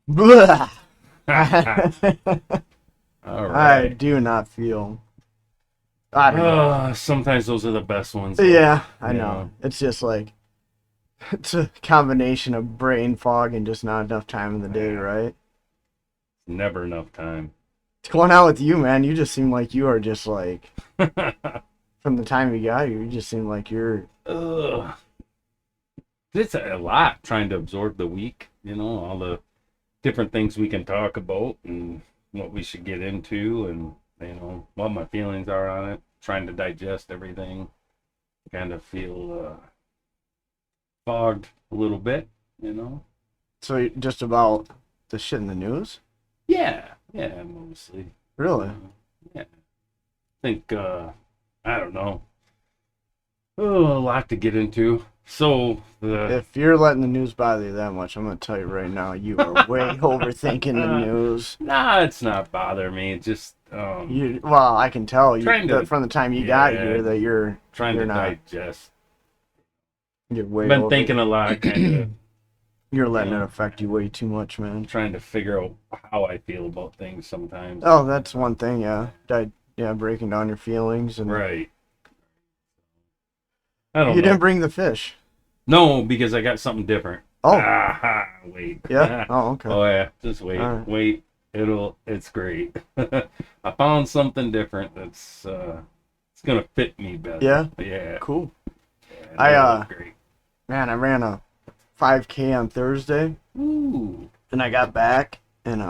Blah. All I right. do not feel. I don't know. Sometimes those are the best ones, though. Yeah, I You know. know, It's just like it's a combination of brain fog and just not enough time in the day, yeah, right? never enough time. What's going on with you, man? You just seem like you are just like from the time we got you. You just seem like you're. Ugh. It's a lot trying to absorb the week. All the different things we can talk about and what we should get into, and what my feelings are on it. Trying to digest everything. Kind of feel fogged a little bit. So just about the shit in the news? Yeah, yeah, mostly. Really? Uh, yeah, I think I don't know. Oh, a lot to get into. So the If you're letting the news bother you that much, I'm gonna tell you right now, you are way overthinking the news. nah, it's not bother me. It's just Well, I can tell you trying that to from the time you got yeah, here that trying you're to not. digest. You're I've way been over. thinking a lot, kind of, You're you letting it know, affect you way too much, man. trying to figure out how I feel about things sometimes. Oh, that's one thing, yeah. Yeah, breaking down your feelings and Right. I don't you didn't know. bring the fish. No, because I got something different. Oh, Ah, wait. yeah. Oh, okay. Oh yeah, just All wait. right. Wait. It's great. I found something different that's it's gonna fit me better. Yeah. Yeah. Cool. Yeah, and I it'll look great. man, I ran a 5K on Thursday, Ooh. and I got back and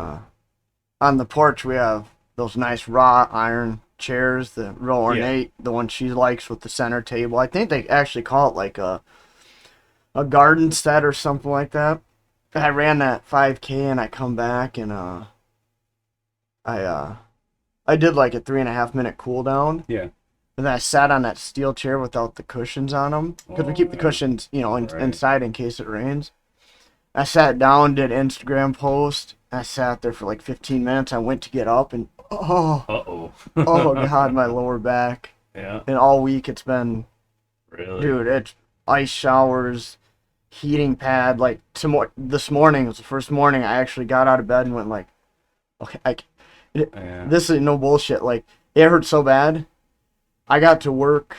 on the porch we have those nice raw iron chairs, the real Yeah. ornate, the one she likes with the center table. I think they actually call it like a garden set or something like that. I ran that 5K and I come back and I I did like a 3.5 minute cool down. Yeah. And then I sat on that steel chair without the cushions on them because we Oh keep the yeah. cushions, Right. inside in case it rains. I sat down, did Instagram post. I sat there for like 15 minutes. I went to get up and Uh-oh. oh god, my lower back. Yeah. And all week it's been, Really. dude, it's ice showers, heating pad. Like this morning was the first morning I actually got out of bed and went like, okay, Yeah. this is no bullshit. Like it hurt so bad. I got to work.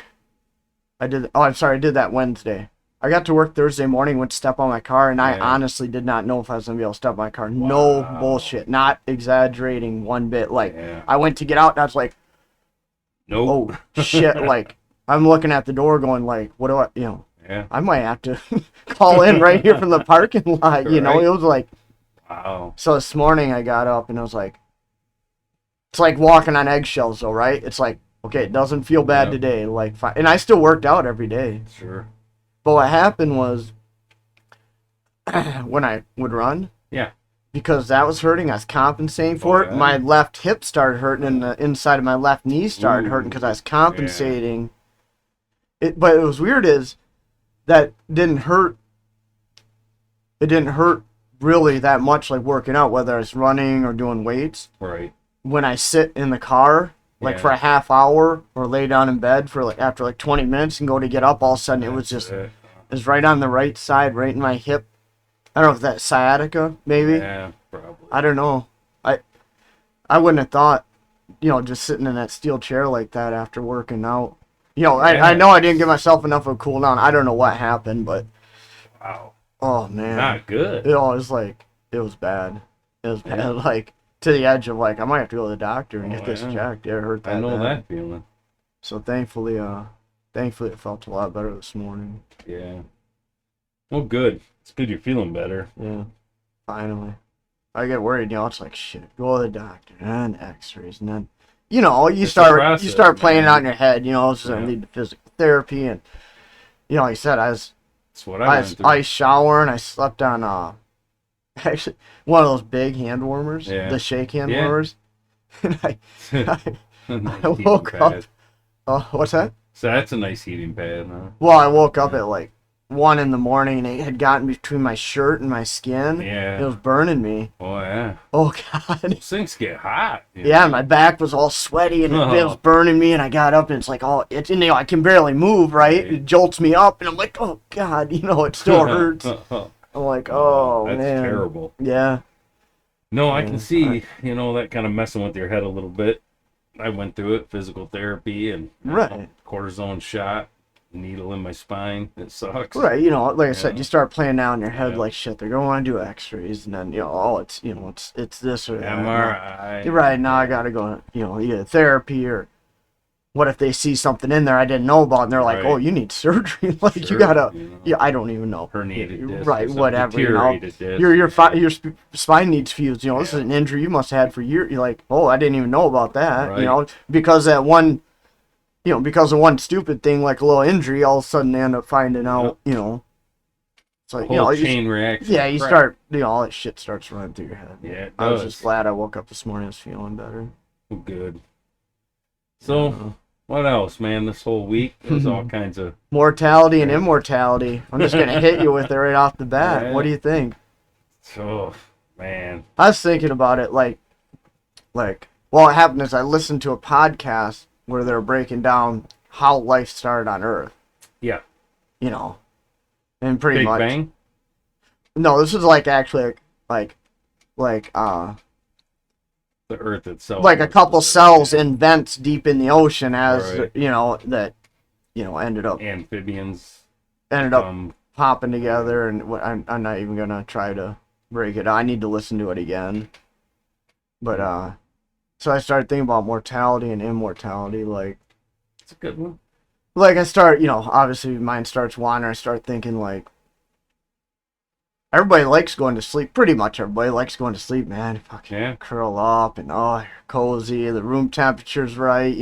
I did. Oh, I'm sorry. I did that Wednesday. I got to work Thursday morning. Went to step on my car, and I Yeah. honestly did not know if I was gonna be able to step on my car. No Wow. bullshit. Not exaggerating one bit. Like Yeah. I went to get out, and I was like, Nope. oh shit. Like I'm looking at the door, going like, what do I? Yeah. I might have to call in right here from the parking lot. It Right. was like. Wow. So this morning I got up, and I was like, it's like walking on eggshells, though, right? It's like, okay, it doesn't feel bad Yep. today. Like, fine. And I still worked out every day. Sure. But what happened was when I would run, Yeah. because that was hurting, I was compensating Oh for it. My yeah. left hip started hurting, and the inside of my left knee started hurting because I was Ooh. Yeah. compensating. But it was weird is that didn't hurt. It didn't hurt really that much, like working out, whether I was running or doing weights. Right. When I sit in the car, like for Yeah. a half hour, or lay down in bed for like after like 20 minutes and go to get up, all of a sudden it was That's just it. it was right on the right side, right in my hip. I don't know if that's sciatica, maybe. Yeah. Probably. I don't know. I I wouldn't have thought, just sitting in that steel chair like that after working out. I Yeah. know I didn't give myself enough of a cool down. I don't know what happened, but Wow. oh man, Not good. it was like it was bad. It was bad, Yeah. like to the edge of like I might have to go to the doctor and Oh get this yeah. checked. It hurt I that know bad. that feeling. So thankfully it felt a lot better this morning. Yeah. Well, good. It's good you're feeling better. Yeah, finally. I get worried, it's like shit. Go to the doctor and X-rays, and then you It's a start process, playing it man. out in your head. It's gonna Yeah. lead to physical therapy, and like I said, That's what I I went was through. ice showering. I slept on actually one of those big hand warmers, Yeah. the shake hand Yeah. warmers, and Nice I heating woke up. pad. Oh, what's that? So that's a nice heating pad, huh? Well, I woke up Yeah. at like 1 in the morning, and it had gotten between my shirt and my skin. It Yeah. was burning me. Oh yeah. Oh God. Those things get hot. Yeah, my back was all sweaty and it was Oh, burning me, and I got up and it's like, oh, I can barely move, right? right. It jolts me up, and I'm like, oh God, it still hurts. I'm like, Oh, oh that's man, terrible. yeah. No, I can Yeah, see, that kind of messing with your head a little bit. I went through it, physical therapy and right. cortisone shot, needle in my spine. It sucks. Right, like I said, you Yeah. start playing down in your head Yeah. like shit. They're going to do X-rays, and then oh, it's this or that. Now, MRI. you're right. Now I Yeah. gotta go, either therapy or what if they see something in there I didn't know about, and they're like, oh, Right. you need surgery. Like you Sure. gotta, yeah, I don't even know. Herniated disc or Right, something. whatever. Deteriorated disc. Your spine needs fused. This is Yeah. an injury you must have had for years. You're like, oh, I didn't even know about that. Right. Because that one. Because of one stupid thing like a little injury, all of a sudden they end up finding out, it's The like, whole chain reaction. yeah, you Crap. start, all that shit starts running through your head. Yeah, it I was does. just glad I woke up this morning, I was feeling better. Good. So, what else, man? This whole week, there's all kinds of. Mortality and immortality. I'm just going to hit you with it right off the bat. Yeah. What do you think? Oh, man. I was thinking about it well, what happened is I listened to a podcast where they were breaking down how life started on Earth. Yeah. And pretty Big much. Bang? No, this is actually like The Earth itself. like a couple was cells specific. in vents deep in the ocean as Right. that ended up Amphibians. popping together, and I'm not even gonna try to break it. I need to listen to it again. But so I started thinking about mortality and immortality. It's a good one. I start, obviously mine starts wandering. I start thinking everybody likes going to sleep. Pretty much everybody likes going to sleep, man. Fucking Yeah. curl up and you're cozy. The room temperature's right,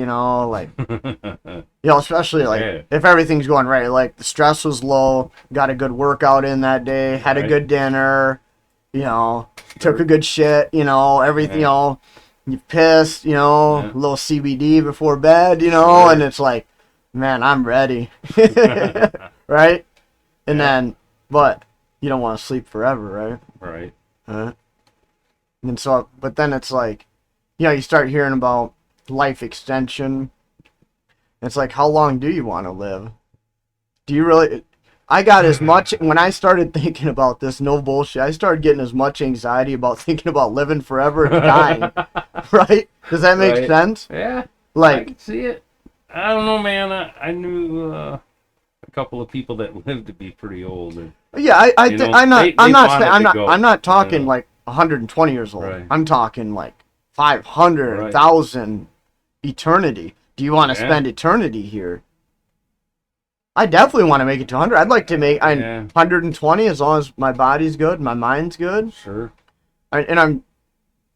especially Yeah. if everything's going right. Like the stress was low, got a good workout in that day, had a Right. good dinner, took a good shit, everything, Yeah. you pissed, a little CBD before bed, Sure. and it's like, man, I'm ready, right? And then, but you don't want to sleep forever, right? Right. And so, but then it's like, you start hearing about life extension. It's like, how long do you want to live? Do you really? I got as much, when I started thinking about this, no bullshit, I started getting as much anxiety about thinking about living forever as dying, right? Does that make Right. sense? Yeah. I Like, can see it. I don't know, man. I knew a couple of people that lived to be pretty old. And, yeah, I'm they not talking you know. like 120 years old. Right. I'm talking like 500, Right. 1,000, eternity. Do you want to Yeah. spend eternity here? I definitely want to make it to 100. I'd like to make 120 as long as my body's good, my mind's good. Sure.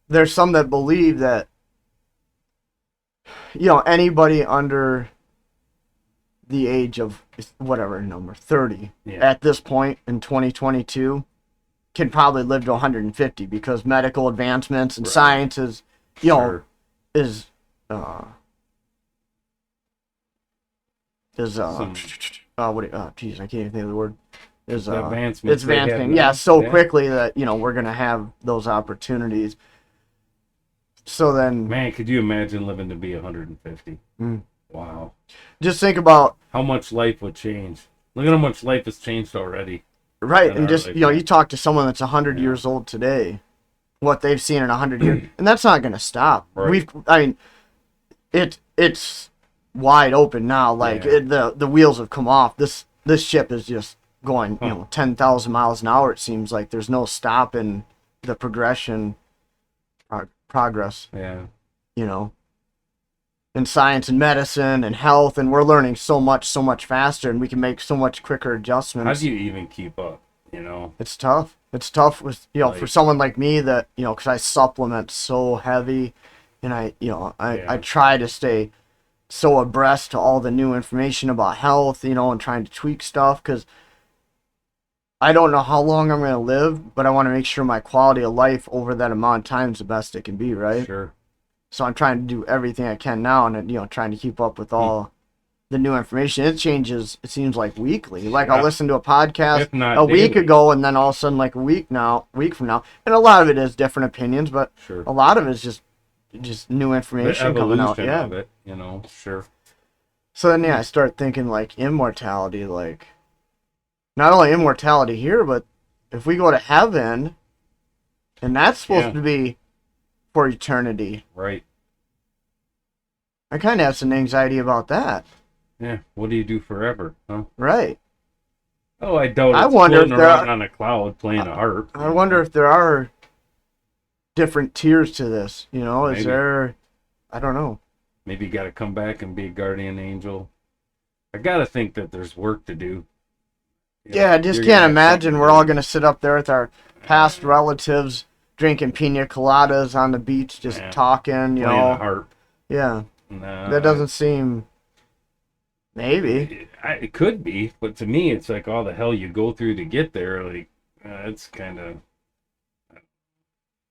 There's some that believe that, anybody under the age of whatever number, 30, at this point in 2022, can probably live to 150 because medical advancements and Right. science is, Sure. is Some- geez, I can't even think of the word. Is The advancements it's they have advancing, now. so Yeah. quickly that we're gonna have those opportunities. So then, Man, could you imagine living to be 150? Mm. Wow. just think about How much life would change. Look at how much life has changed already. right, in and our just lifetime. you talk to someone that's 100 Yeah. years old today, what they've seen in 100 years, and that's not gonna stop. Right. It's wide open now. Yeah. The wheels have come off. This ship is just going 10,000 miles an hour. It seems like there's no stopping the progression, progress. Yeah. In science and medicine and health, and we're learning so much faster, and we can make so much quicker How adjustments. do you even keep up? It's tough. It's tough with for Like- someone like me that because I supplement so heavy, and I Yeah. try to stay so abreast to all the new information about health, and trying to tweak stuff because I don't know how long I'm gonna live, but I want to make sure my quality of life over that amount of time is the best it can be, right? Sure. So I'm trying to do everything I can now, and trying to keep up with all the new information. It changes. It seems like weekly. Like I'll Yeah. listen to a podcast If not a week daily. ago, and then all of a sudden, like a week from now, and a lot of it is different opinions, but Sure. a lot of it is just new The information coming out. evolution Yeah. of it, sure. So then, I start thinking like immortality, like not only immortality here, but if we go to heaven, And that's supposed Yeah. to be for eternity. Right. I kind of have some anxiety about that. Yeah. What do you do forever? Huh? Right. Oh, I doubt I it's wonder floating if there around are. on a cloud playing a harp. I wonder if there are different tiers to this. You know, is Maybe. there? I don't know. Maybe you got to come back and be a guardian angel. I got to think that there's work to do. Yeah, I just You're gonna can't have something imagine to we're all do. gonna sit up there with our past relatives drinking pina coladas on the beach, just Yeah. talking. You Playing a know. harp. Yeah. Nah, That doesn't seem. Maybe. it could be, but to me, it's like all the hell you go through to get there. Like, it's kind of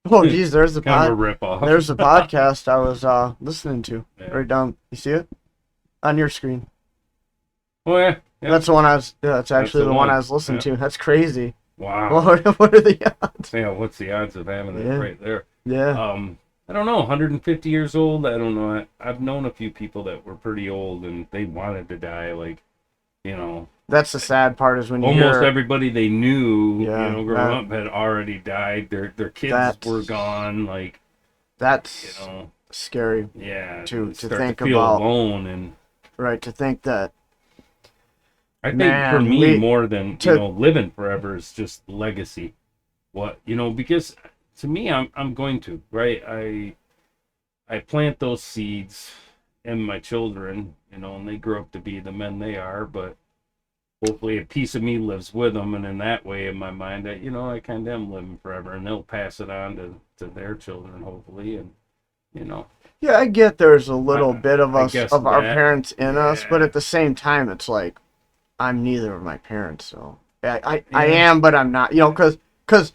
Oh, geez, there's the kind of a rip off. There's the podcast I was listening to. Yeah. Right down. You see it on your screen? Oh yeah, yeah. That's the one I was. Yeah, that's actually the the one one. I was listening to. That's crazy. Wow. What are the odds? Yeah, what's the odds of having it Yeah. right there? Yeah. I don't know. 150 years old. I don't know. I've known a few people that were pretty old and they wanted to die. Like, you know, That's the sad part is when you almost hear. everybody they knew, Yeah, growing up had already died. Their kids That's- were gone. Like, That's you know, scary, yeah. To start think to feel about. alone, and right? To think that. I think Man, for me we- more than to- living forever is just legacy. What because to me, I'm going to right. I plant those seeds in my children, and they grow up to be the men they are. But hopefully, a piece of me lives with them, and in that way, in my mind, I kind of am living forever, and they'll pass it on to their children, hopefully, and. Yeah, I get there's a little bit of I us guess of our that- parents in us, but yeah. at the same time, it's like I'm neither of my parents, so I Yeah. am, but I'm not. Because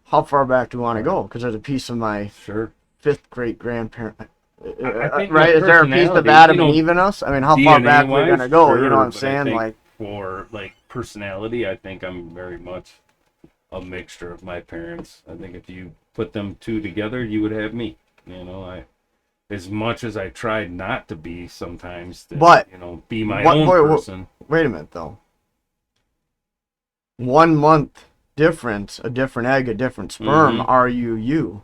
how far back do we want to go? Because there's a piece of my Sure. fifth great grandparent. I think Right? with Is there a piece of personality, Adam and Eve in us? I mean, how far back we're DNA-wise, gonna go? You know what I'm sure, but I saying? think Like, for personality, I think I'm very much a mixture of my parents. I think if you put them two together, you would have me. As much as I tried not to be sometimes, But- be my what- own wait, wait. person. wait a minute though. 1 month difference, a different egg, a different sperm. Mhm. Are you?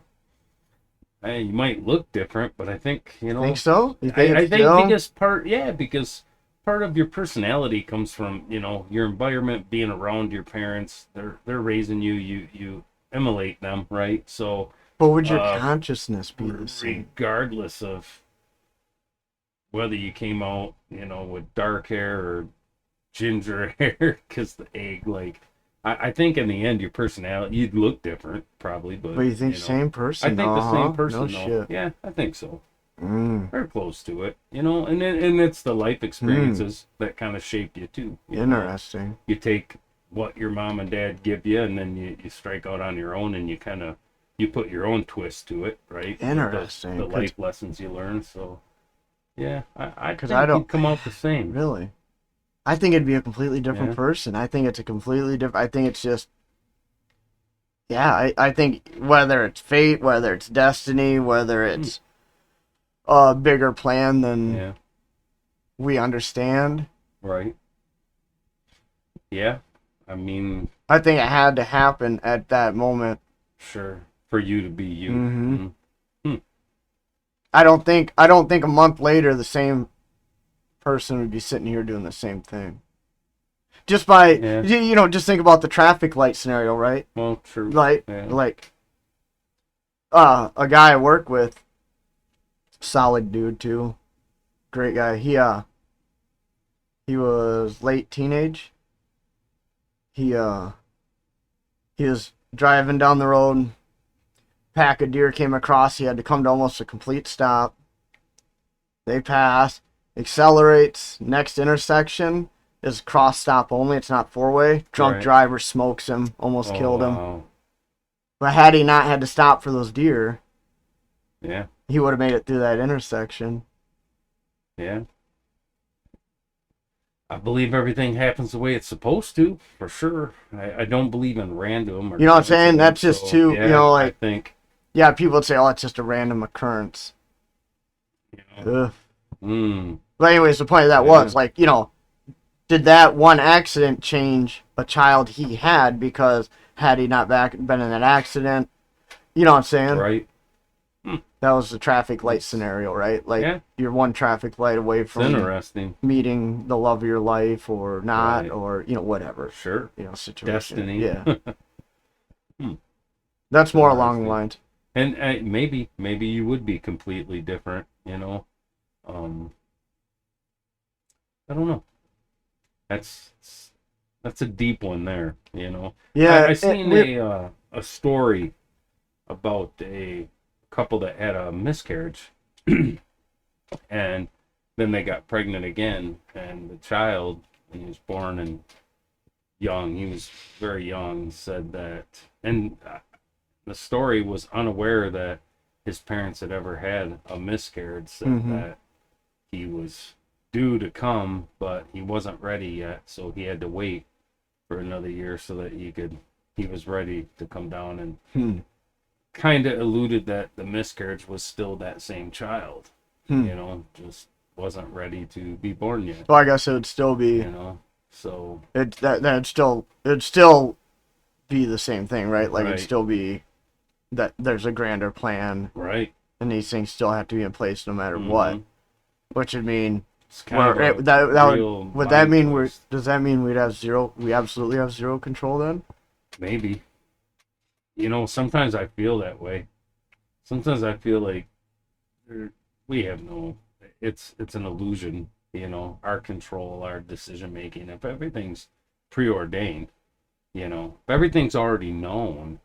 Hey, you might look different, but I think Think so? You I think it's think still? because part of your personality comes from your environment, being around your parents. They're raising you. You emulate them, right? So But would your uh, consciousness be the same? regardless of whether you came out, with dark hair or ginger hair, because the egg, like, I think in the end, your personality, you'd look different, probably, but But you think same person? I think the uh-huh. same person, No though. shit. Yeah, I think so. Mm, Very close to it, and it's the life experiences that kind of shape you too. interesting. You take what your mom and dad give you, and then you strike out on your own, and you put your own twist to it, right? With Interesting, The 'cause- life lessons you learn. So, yeah, I 'Cause think I don't- you'd come out the same. Really? I think it'd be a completely different Yeah. person. I think it's a completely different. I think it's just. Yeah, I think whether it's fate, whether it's destiny, whether it's a bigger plan than Yeah, we understand, right. Yeah, I mean, I think it had to happen at that moment. sure, for you to be you. Mhm. Mhm. I don't think a month later the same person would be sitting here doing the same thing. Just by Yeah. just think about the traffic light scenario, right? Well, true. Like Yeah. a guy I work with, solid dude too, great guy. He was late teenage. He was driving down the road. Pack of deer came across. He had to come to almost a complete stop. They pass, accelerates. Next intersection is cross stop only. It's not four-way. Drunk Right. driver smokes him, almost killed him. Wow. But had he not had to stop for those deer, Yeah, he would have made it through that intersection. yeah. I believe everything happens the way it's supposed to, for sure. I don't believe in random. Or You know what I'm saying? That's just so, too, yeah, like, I think. yeah, people would say, oh, it's just a random occurrence. Ugh. Mm, But anyways, the point of that Yeah. was, like, did that one accident change a child he had? Because had he not been in that accident, You know what I'm saying? Right. Hmm. That was the traffic light scenario, right? Like Yeah. you're one traffic light away It's from interesting. meeting the love of your life, or not, Right. or whatever. Sure. Situation. Destiny. Yeah, Hmm. that's It's more along the interesting. lines. And maybe you would be completely different, you know. Um, I don't know. That's that's a deep one there, you know. Yeah, I seen we. a story about a couple that had a miscarriage, and then they got pregnant again, and the child, when he was born and young, he was very young, said that, and the story was unaware that his parents had ever had a miscarriage, said Mm-hmm. that he was due to come, but he wasn't ready yet, so he had to wait for another year so that he was ready to come down, and Hmm. kind of alluded that the miscarriage was still that same child, Hmm. just wasn't ready to be born yet, Well, I guess it would still be so it'd still be the same thing, right? Like it'd right, still be that there's a grander plan, right. and these things still have to be in place no matter what. Mm-hmm. Which would mean It's kind of a that real would that mind mean we twist. does that mean we absolutely have zero control then? Maybe. Sometimes I feel that way. Sometimes I feel like we have no. It's an illusion. Our control, our decision making. If everything's preordained, if everything's already known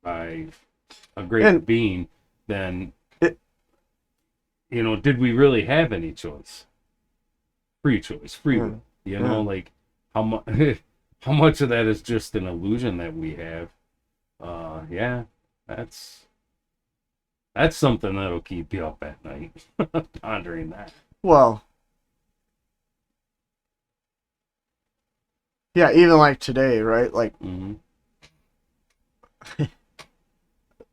by a greater And being, then it, did we really have any choice? Free choice, free yeah, will. yeah. Like how much how much of that is just an illusion that we have? Yeah, that's that's something that'll keep you up at night, pondering that. Well, yeah, even like today, right? Mm-hmm.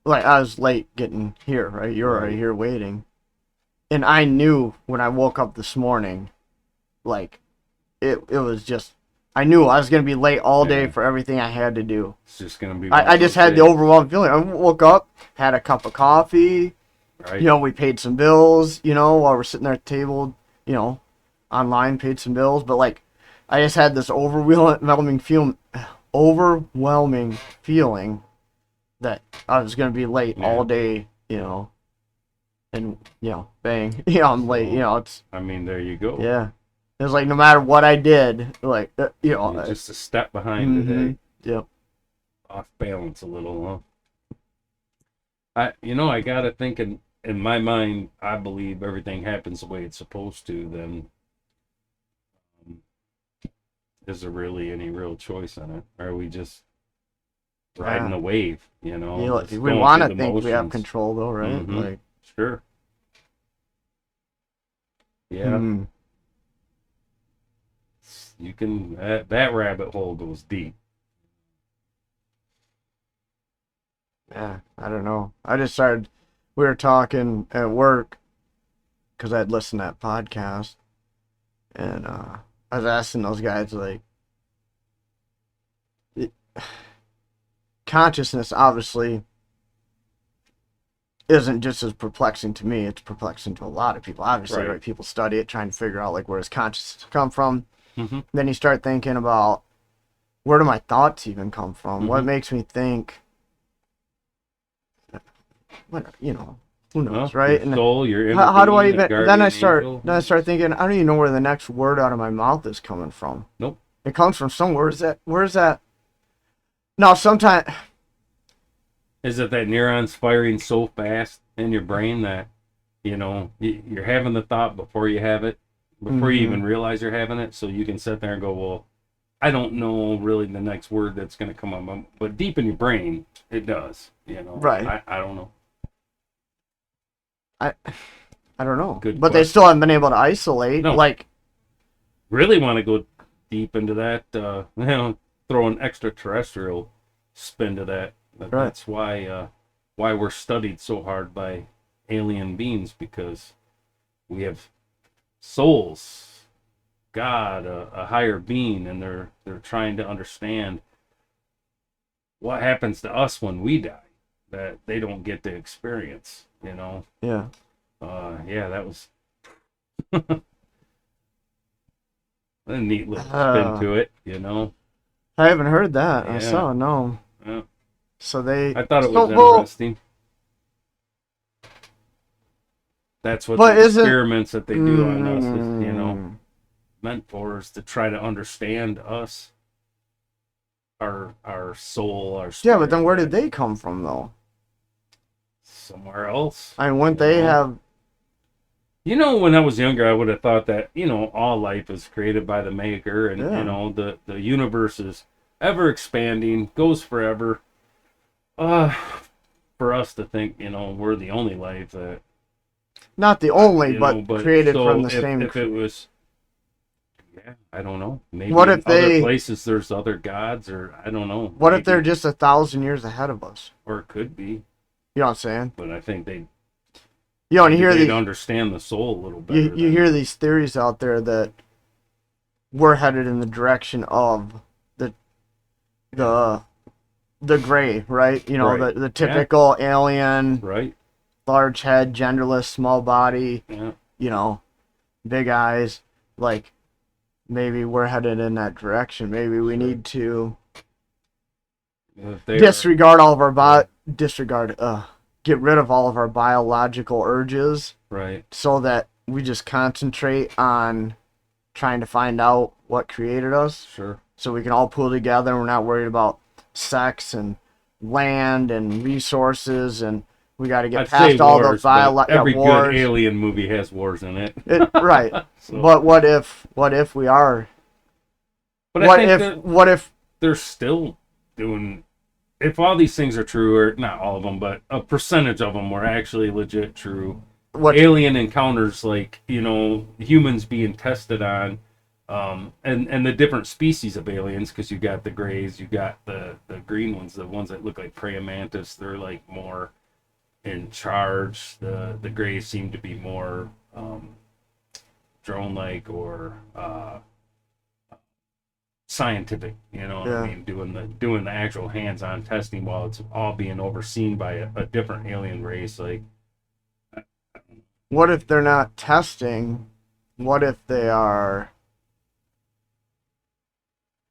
Like I was late getting here, right? You're already Right. here waiting. And I knew when I woke up this morning, like it was just I knew I was gonna be late all day Yeah. for everything I had to do. It's just gonna be one I of just those had the days, overwhelming feeling. I woke up, had a cup of coffee, right? we paid some bills, while we're sitting there at the table, online, paid some bills, but like I just had this overwhelming feeling that I was gonna be late all Yeah. day, and bang, I'm late, So, it's I mean, there you go. yeah. It was like no matter what I did, like You're just a step behind mm-hmm, today, yep, off balance a little, huh? I gotta think in my mind, I believe everything happens the way it's supposed to. Then, um, is there really any real choice in it? Or are we just riding yeah. the wave? Just We going want through to the think we have motions. control, though, right? Mm-hmm. Like, Sure. Yeah. hmm, You can. That rabbit hole goes deep. yeah, I don't know. I just started. We were talking at work because I'd listened to that podcast, and I was asking those guys like, it, consciousness obviously isn't just as perplexing to me. It's perplexing to a lot of people. Obviously, Right. right? People study it, trying to figure out like where does consciousness come from. Mm-hmm. Then you start thinking about where do my thoughts even come from? What Mm-hmm. makes me think? What who Well, knows, your right? And soul, your inner how do I being, a even? guardian angel. Then I start thinking I don't even know where the next word out of my mouth is coming from. Nope. It comes from somewhere. Where's that? No, sometimes. Is it that neurons firing so fast in your brain that you're having the thought before you have it, before you Mm-hmm. even realize you're having it, so you can sit there and go, well, I don't know really the next word that's going to come up, but deep in your brain, it does. Right. I don't know. I I don't know. Good But they question. still haven't been able to isolate. No, Like, really want to go deep into that. Throw an extraterrestrial spin to that. right. That's why we're studied so hard by alien beings, because we have souls, God, a higher being, and they're trying to understand what happens to us when we die. that they don't get to experience, you know. Yeah. Yeah, that was a neat little spin Uh, to it, you know. I haven't heard that. I Yeah, saw, no. yeah. So they, I thought it so, was well, interesting. That's what the but isn't, experiments that they do on us is, you know, mm, meant for, is to try to understand us, our soul, our yeah, but then spirit, where did they come from, though? somewhere else, I mean, wouldn't you they know. have, You know, when I was younger, I would have thought that, you know, all life is created by the maker, and, you yeah, know, the universe is ever expanding, goes forever. Uh, for us to think, you know, we're the only life that, not the only, you know, but but created from so the if, same, if it was, yeah, I don't know. Maybe what in if other they, places there's other gods, or I don't know. what if they're Maybe, just 1,000 years ahead of us? or it could be. You know what I'm saying? But I think they You know, and you maybe hear they'd these, understand the soul a little you, better you than hear these theories out there that we're headed in the direction of the, the, the gray, right? You know, right. the Yeah, typical alien, right. large head, genderless, small body, Yeah. you know, big eyes. Like, maybe we're headed in that direction. Maybe we Sure. need to If they are, disregard all of our get rid of all of our biological urges right. so that we just concentrate on trying to find out what created us Sure. so we can all pull together and we're not worried about sex and land and resources and we got to get I'd say past all the wars, but every good wars. alien movie has wars in it. Right. So, But what if we are but I think that what if they're still doing. If all these things are true, or not all of them, but a percentage of them were actually legit true, what alien encounters, like, you know, humans being tested on, and the different species of aliens, because you got the grays, you got the green ones, the ones that look like praying mantis, they're like more in charge. The grays seem to be more drone like, or scientific, you know what I yeah. mean, doing the actual hands-on testing while it's all being overseen by a different alien race. Like, What if they're not testing? What if they are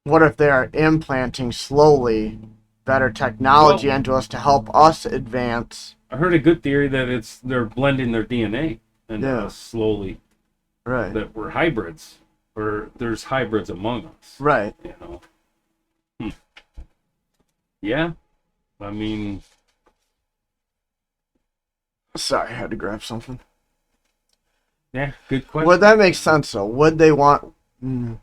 what if they are implanting slowly better technology well, into us to help us advance? I heard a good theory that they're blending their DNA into Yeah, us slowly, right. that we're hybrids, or there's hybrids among us, Right. you know. Hmm. Yeah, I mean, Sorry, I had to grab something. yeah, good question. Would that make sense though? Would they want mm,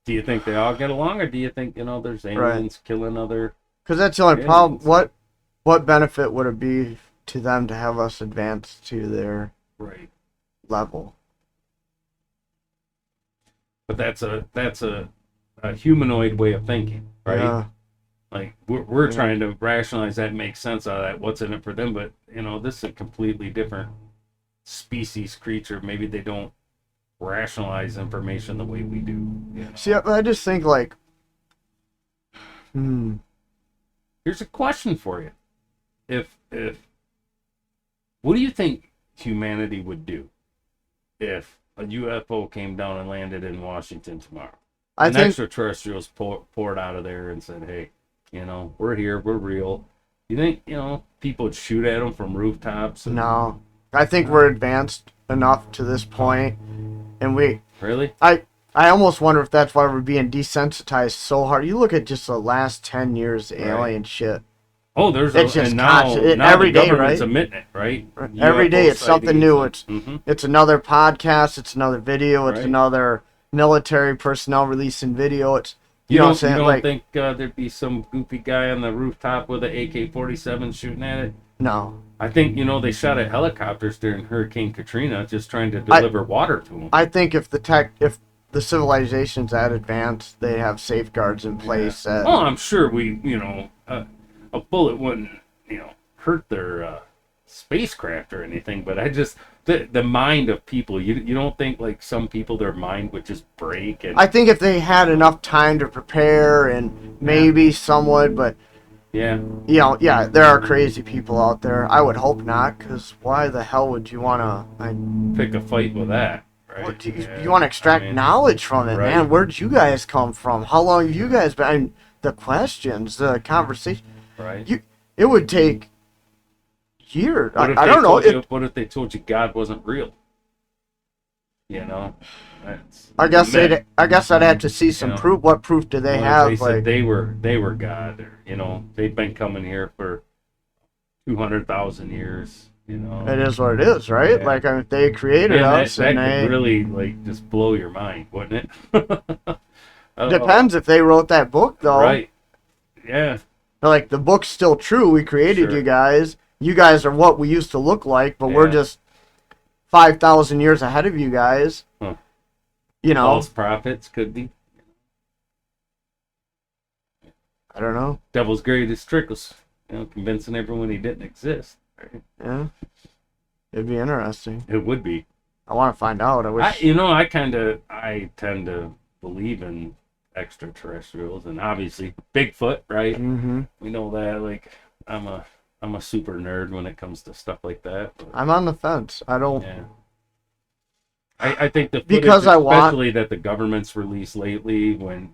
Do you think they all get along, or do you think, you know, there's right. aliens killing other Because that's the only problem. aliens? What benefit would it be to them to have us advance to their Right. level? But that's a humanoid way of thinking, right? Yeah. Like, we're Yeah. trying to rationalize that, make sense out of that, what's in it for them, but, you know, this is a completely different species creature. Maybe they don't rationalize information the way we do. You know? See, I just think like, Here's a question for you: if what do you think humanity would do if a UFO came down and landed in Washington tomorrow? I And think extraterrestrials poured out of there and said, "Hey, you know, we're here, we're real." You think, you know, people would shoot at them from rooftops? no. I think we're advanced enough to this point, and Really? I almost wonder if that's why we're being desensitized so hard. You look at just the last 10 years, alien shit. Oh, there's It's just and now constant, now every the day, government's right? admitting it, right? Every day, UFO it's something sightings new. and- It's another podcast. It's another video. It's Right. another military personnel releasing video. It's you know what I'm saying? You don't Like think there'd be some goofy guy on the rooftop with an AK-47 shooting at it? no. I think, you know, they shot at helicopters during Hurricane Katrina, just trying to deliver water to them. I think if the civilization's that advanced, they have safeguards in place. Yeah. That Well, I'm sure you know, a bullet wouldn't, you know, hurt their spacecraft or anything. But I just the mind of people. You don't think, like, some people, their mind would just break? And I think if they had enough time to prepare and maybe some would, but Yeah. You know, yeah, there are crazy people out there. I would hope not, because why the hell would you want to? Pick a fight with that, right? What, you Yeah. want to I extract mean, knowledge from it, right, man. Where'd you guys come from? How long have you guys been? I mean, the questions, the conversation. right. It would take years. What if I they don't know. told you? What if they told you God wasn't real? You know, that's I guess myth. I guess I'd have to see You some know, proof. What proof do they what if they have? said Like, they were God, or they've been coming here for 200,000 years. it is what it is, right? Yeah. Like, I mean, they created Man, us, and that could they really like just blow your mind, wouldn't it? Oh, depends if they wrote that book, though. right. Yeah, Like, the book's still true. We created you sure. guys. You guys are what we used to look like, but we're Yeah. just 5,000 years ahead of you guys. Huh. You know, False prophets could be. I don't know. Devil's greatest trick was, convincing everyone he didn't exist. Right? Yeah, it'd be interesting. It would be. I want to find out. I I, wish. I tend to believe in extraterrestrials, and obviously Bigfoot, right? Mm-hmm. We know that. Like, I'm a super nerd when it comes to stuff like that. But, I'm on the fence. I don't. yeah. I think the footage, Because I want- especially that the government's released lately, when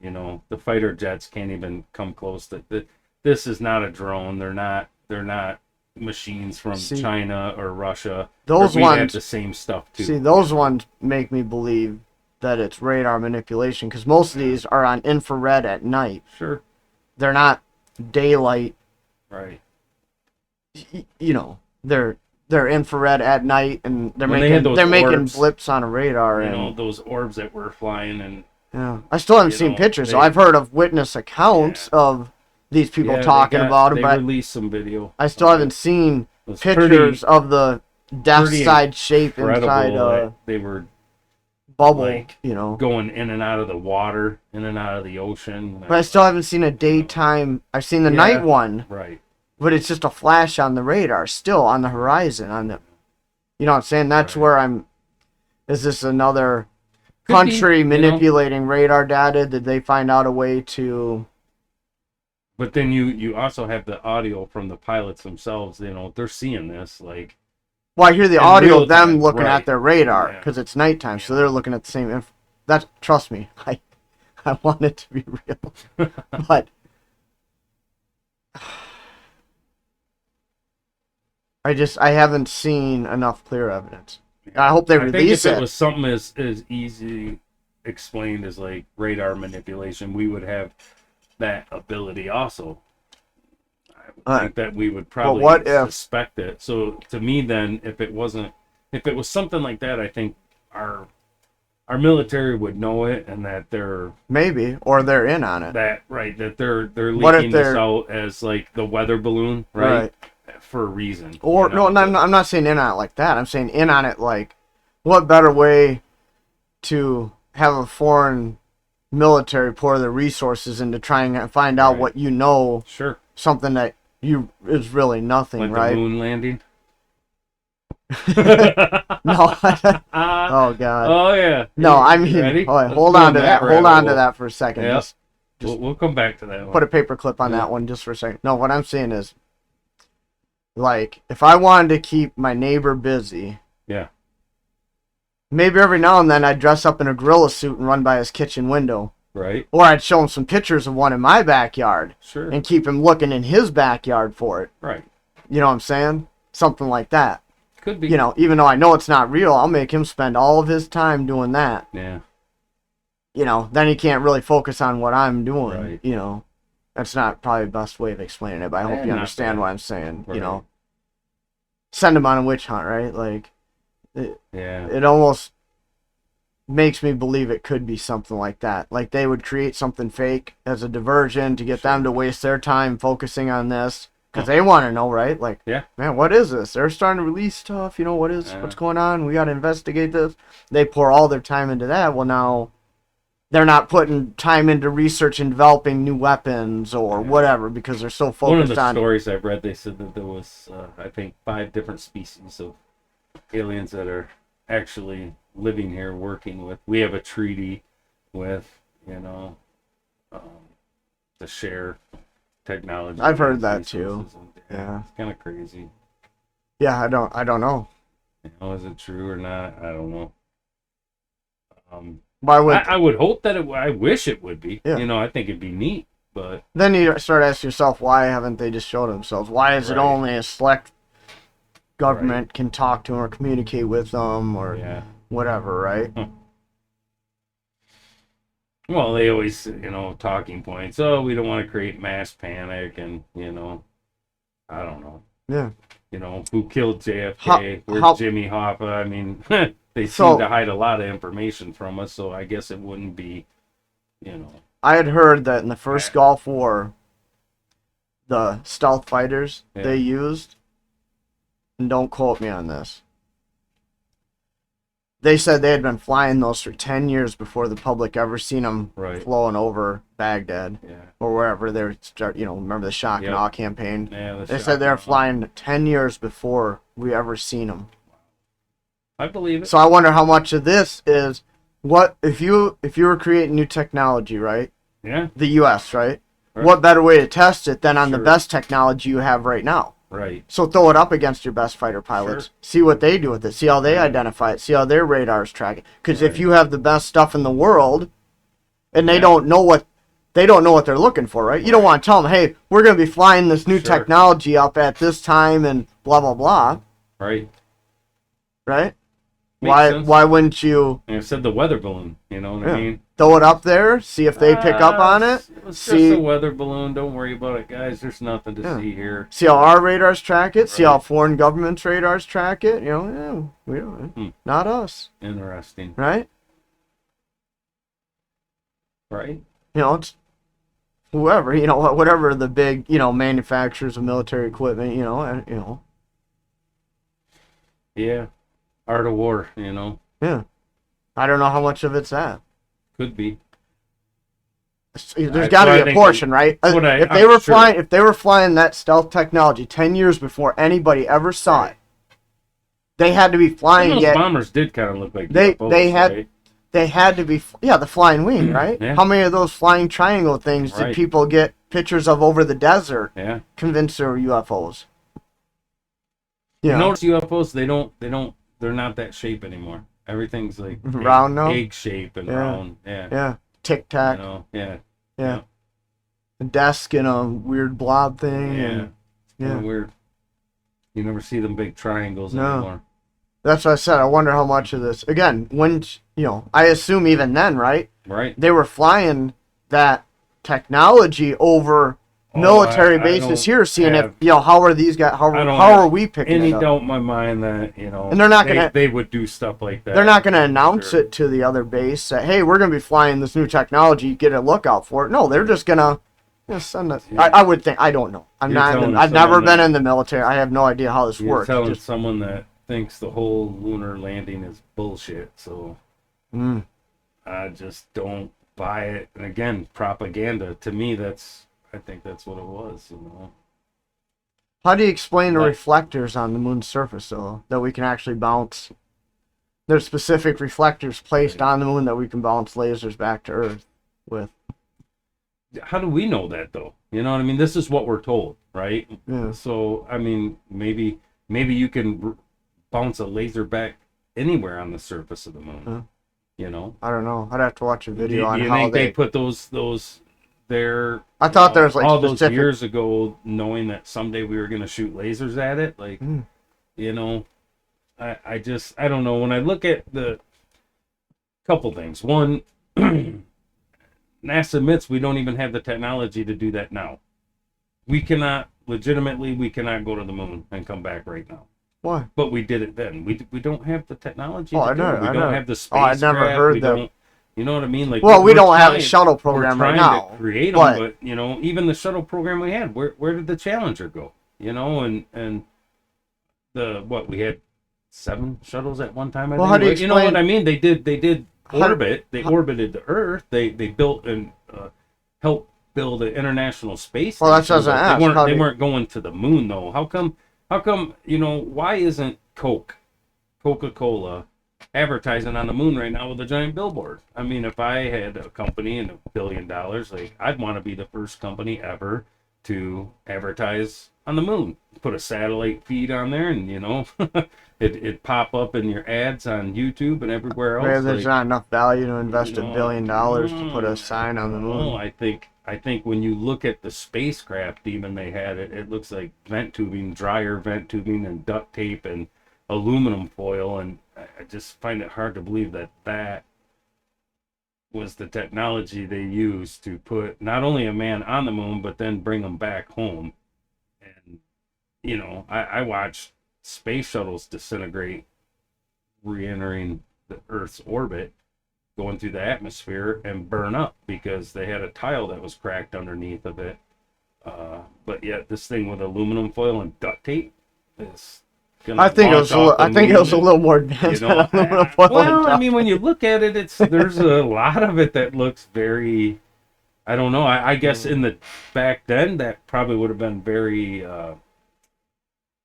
the fighter jets can't even come close. That this is not a drone. They're not machines from See, China or Russia. those we have ones. the same stuff too. See, those ones make me believe that it's radar manipulation because most of these are on infrared at night. Sure. They're not daylight. Right. You know, they're infrared at night, and they're When they had making those making orbs, blips on a radar. And those orbs that were flying, and yeah, I still haven't you seen know, pictures. So they- I've heard of witness accounts of these people yeah, talking about them, they but released some video. I still haven't seen It was pictures of the death pretty side shape incredible inside a that they were bubble. like, You know. going in and out of the water, in and out of the ocean. But I still haven't seen a daytime. I've seen the Yeah. night one, Right. but it's just a flash on the radar, still on the horizon. On the, you know what I'm saying? That's Right. where I'm. Is this another Could country be, manipulating radar data? Did they find out a way to? But then you also have the audio from the pilots themselves. They're seeing this like. Well, I hear the In audio real of them time, looking right. at their radar Yeah. because it's nighttime, so they're looking at the same. That trust me, I want it to be real, but I haven't seen enough clear evidence. I hope they I think release if it it. was something as easy explained as like radar manipulation, we would have that ability also. I would think that we would probably what if- suspect it. So to me, then, if it was something like that, I think our military would know it, and that they're Maybe, or they're in on it. that they're What if leaking this they're- out as like the weather balloon, right? For a reason. Or no, I'm not saying in on it like that. I'm saying in on it like, what better way to have a foreign military pour their resources into trying to find out Right. what you know, Sure. something that you is really nothing, Like right? the moon landing. No. Oh God. Oh yeah. No, I You mean, ready? hold Let's on go to that. Hold rabbit on to hole. that for a second. Yep. Just We'll come back to that one. put a paper clip on Yeah. that one just for a second. No, what I'm saying is, like, if I wanted to keep my neighbor busy, Yeah. maybe every now and then I'd dress up in a gorilla suit and run by his kitchen window. Right. Or I'd show him some pictures of one in my backyard Sure. and keep him looking in his backyard for it. Right. You know what I'm saying? Something like that. Could be. You know, even though I know it's not real, I'll make him spend all of his time doing that. Yeah. You know, then he can't really focus on what I'm doing. Right. You know, that's not probably the best way of explaining it, but I hope you not understand bad. what I'm saying. Right. You know, send him on a witch hunt, right? Like, Yeah. it almost makes me believe it could be something like that. Like they would create something fake as a diversion to get them to waste their time focusing on this because they want to know, right? Like, Yeah. man, what is this? They're starting to release stuff. You know, what's going on? We got to investigate this. They pour all their time into that. Well, now they're not putting time into research and developing new weapons or whatever because they're so One of focused the on. stories I've read, they said that there was, I think, 5 different species of aliens that are actually living here, working with. We have a treaty with, to share technology. I've heard that resources. too. And, Yeah. it's kind of crazy. Yeah, I don't know. You know, is it true or not? I don't know. Why would I would hope that I wish it would be. Yeah. You know, I think it'd be neat, but then you start asking yourself, why haven't they just showed themselves? Why is it Right. only a select government can talk to them or communicate with them or yeah. whatever, right? Well, they always, talking points. Oh, we don't want to create mass panic, and I don't know. Yeah. Who killed JFK? Where's Jimmy Hoffa? I mean, they seem to hide a lot of information from us, so I guess it wouldn't be, I had heard that in the first Gulf War, the stealth fighters they used, and don't quote me on this, they said they had been flying those for 10 years before the public ever seen them flowing over Baghdad or wherever they were, remember the shock and awe campaign? Yeah, they said they were flying 10 years before we ever seen them. I believe it. So I wonder how much of this is, what if you were creating new technology, right? Yeah. The U.S., right? What better way to test it than on the best technology you have right now? Right. So throw it up against your best fighter pilots. See what they do with it. See how they identify it. See how their radars track it. Because if you have the best stuff in the world, and they don't know what they're looking for, right? You don't want to tell them, hey, we're going to be flying this new technology up at this time and blah blah blah. Right. Right. Why wouldn't you? And I said the weather balloon. You know what I mean? Throw it up there. See if they pick up on it. It's just a weather balloon. Don't worry about it, guys. There's nothing to see here. See how our radars track it. See how foreign governments' radars track it. We don't. Not us. Interesting. Right. Right. It's whoever. Whatever the big manufacturers of military equipment. Yeah. Art of war. Yeah. I don't know how much of it's that. Could be. There's got to be a portion, right? If they were flying that stealth technology 10 years before anybody ever saw it, they had to be flying. Those bombers did kind of look like they had to be the flying wing, right? Yeah. How many of those flying triangle things did people get pictures of over the desert? Yeah. Convinced they were UFOs. You notice UFOs? They're not that shape anymore. Everything's like round now, egg shape and round. Yeah. Yeah. Tic Tac. Yeah. A desk and a weird blob thing. Yeah. Weird. You never see them big triangles anymore. That's what I said. I wonder how much of this. Again, when I assume even then, right? Right. They were flying that technology over military bases here, seeing if how are these guys? How are we picking any it up? doubt in my mind that and they're not they would do stuff like that. They're not gonna announce it to the other base that, hey, we're gonna be flying this new technology. Get a lookout for it. No, they're just gonna send it. I would think. I don't know. I've never been in the military. I have no idea how this works. You're telling someone that thinks the whole lunar landing is bullshit. So I just don't buy it. And again, propaganda. To me, I think that's what it was, How do you explain the reflectors on the moon's surface, though, that we can actually bounce? There's specific reflectors placed on the moon that we can bounce lasers back to Earth with. How do we know that, though? You know what I mean? This is what we're told, right? Yeah. So, I mean, maybe you can bounce a laser back anywhere on the surface of the moon. I don't know. I'd have to watch a video on you how think they put those there. I thought there was like all those years ago, knowing that someday we were going to shoot lasers at it. Like, I don't know. When I look at the couple things, one, NASA admits we don't even have the technology to do that now. We cannot go to the moon and come back right now. Why? But we did it then. We don't have the technology. We don't have the space. I never heard that. You know what I mean? Like, we don't have a shuttle program right now. To create them, but even the shuttle program we had, where did the Challenger go? And we had 7 shuttles at one time. How do you explain? You know what I mean? They did orbit. They orbited the Earth. They built and helped build an international space. Well, that's what I asked. They weren't going to the moon though. How come? Why isn't Coca-Cola advertising on the moon right now with a giant billboard? I mean, if I had a company and $1 billion, like, I'd want to be the first company ever to advertise on the moon. Put a satellite feed on there, and it pop up in your ads on YouTube and everywhere Maybe else. there's Like, not enough value to invest $1 billion to put a I sign on the don't know. moon. I think when you look at the spacecraft even they had, it looks like vent tubing, dryer vent tubing, and duct tape and aluminum foil, and I just find it hard to believe that was the technology they used to put not only a man on the moon but then bring him back home. And I watched space shuttles disintegrate, re-entering the Earth's orbit, going through the atmosphere and burn up because they had a tile that was cracked underneath of it. But yet this thing with aluminum foil and duct tape is gonna I think it was a little more advanced than aluminum foil. Well, I mean, when you look at it, there's a lot of it that looks very. I don't know. I guess in the back then that probably would have been very.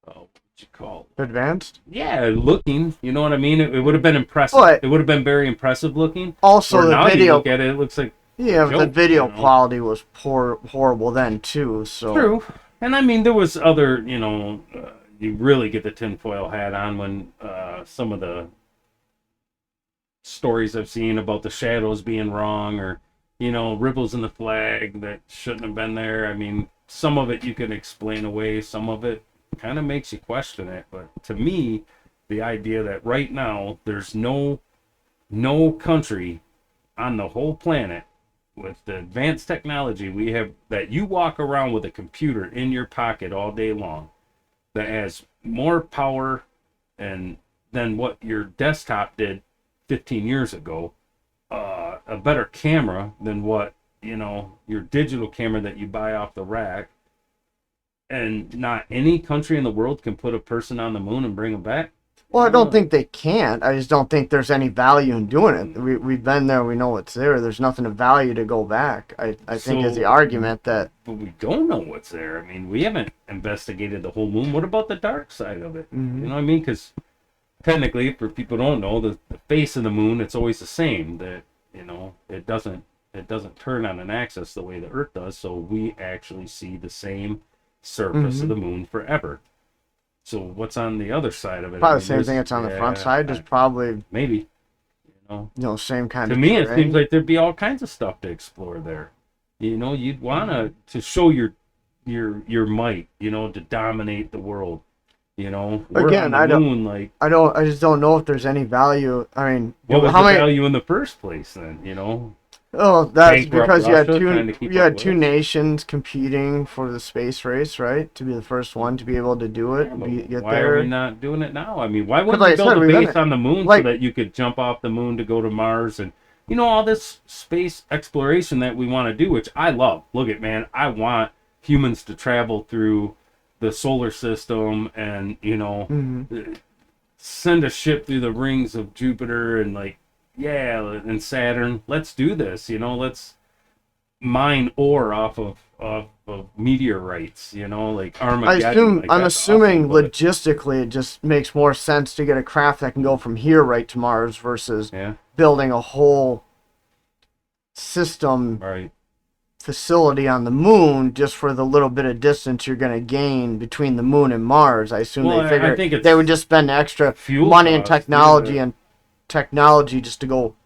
What you call it? Advanced? Yeah, looking. You know what I mean? It would have been impressive. But it would have been very impressive looking. Also, Where the now video. You look at it, it looks like. Yeah, but the joke, video quality was horrible then too. So true. And I mean, there was other. You really get the tinfoil hat on when some of the stories I've seen about the shadows being wrong, or ripples in the flag that shouldn't have been there. I mean, some of it you can explain away, some of it kind of makes you question it. But to me, the idea that right now there's no country on the whole planet with the advanced technology we have, that you walk around with a computer in your pocket all day long that has more power and than what your desktop did 15 years ago, a better camera than what your digital camera that you buy off the rack, and not any country in the world can put a person on the moon and bring them back. Well, I don't think they can't. I just don't think there's any value in doing it. We've been there. We know what's there. There's nothing of value to go back. I think is the argument that. But we don't know what's there. I mean, we haven't investigated the whole moon. What about the dark side of it? Mm-hmm. You know what I mean? Because technically, for people who don't know, the face of the moon, it's always the same. That it doesn't turn on an axis the way the Earth does. So we actually see the same surface of the moon forever. So what's on the other side of it? Probably the same thing that's on the front side. Just probably maybe, same kind to of. me, terrain. it seems like there'd be all kinds of stuff to explore there. You'd want to show your might. To dominate the world. We're Again, on the moon, I just don't know if there's any value. I mean, what was the value in the first place then? Oh, that's because you had Russia, two nations competing for the space race, right? To be the first one to be able to do it, get why there. are we not doing it now? I mean, why wouldn't Like we build I said, a base on the moon like- so that you could jump off the moon to go to Mars and all this space exploration that we want to do, which I love. Look at, man, I want humans to travel through the solar system and send a ship through the rings of Jupiter and and Saturn. Let's do this. Let's mine ore off of meteorites. Like Armageddon. I'm that's assuming awesome, logistically it just makes more sense to get a craft that can go from here right to Mars versus building a whole system facility on the moon just for the little bit of distance you're going to gain between the moon and Mars. I assume they figure they would just spend extra money and technology just to go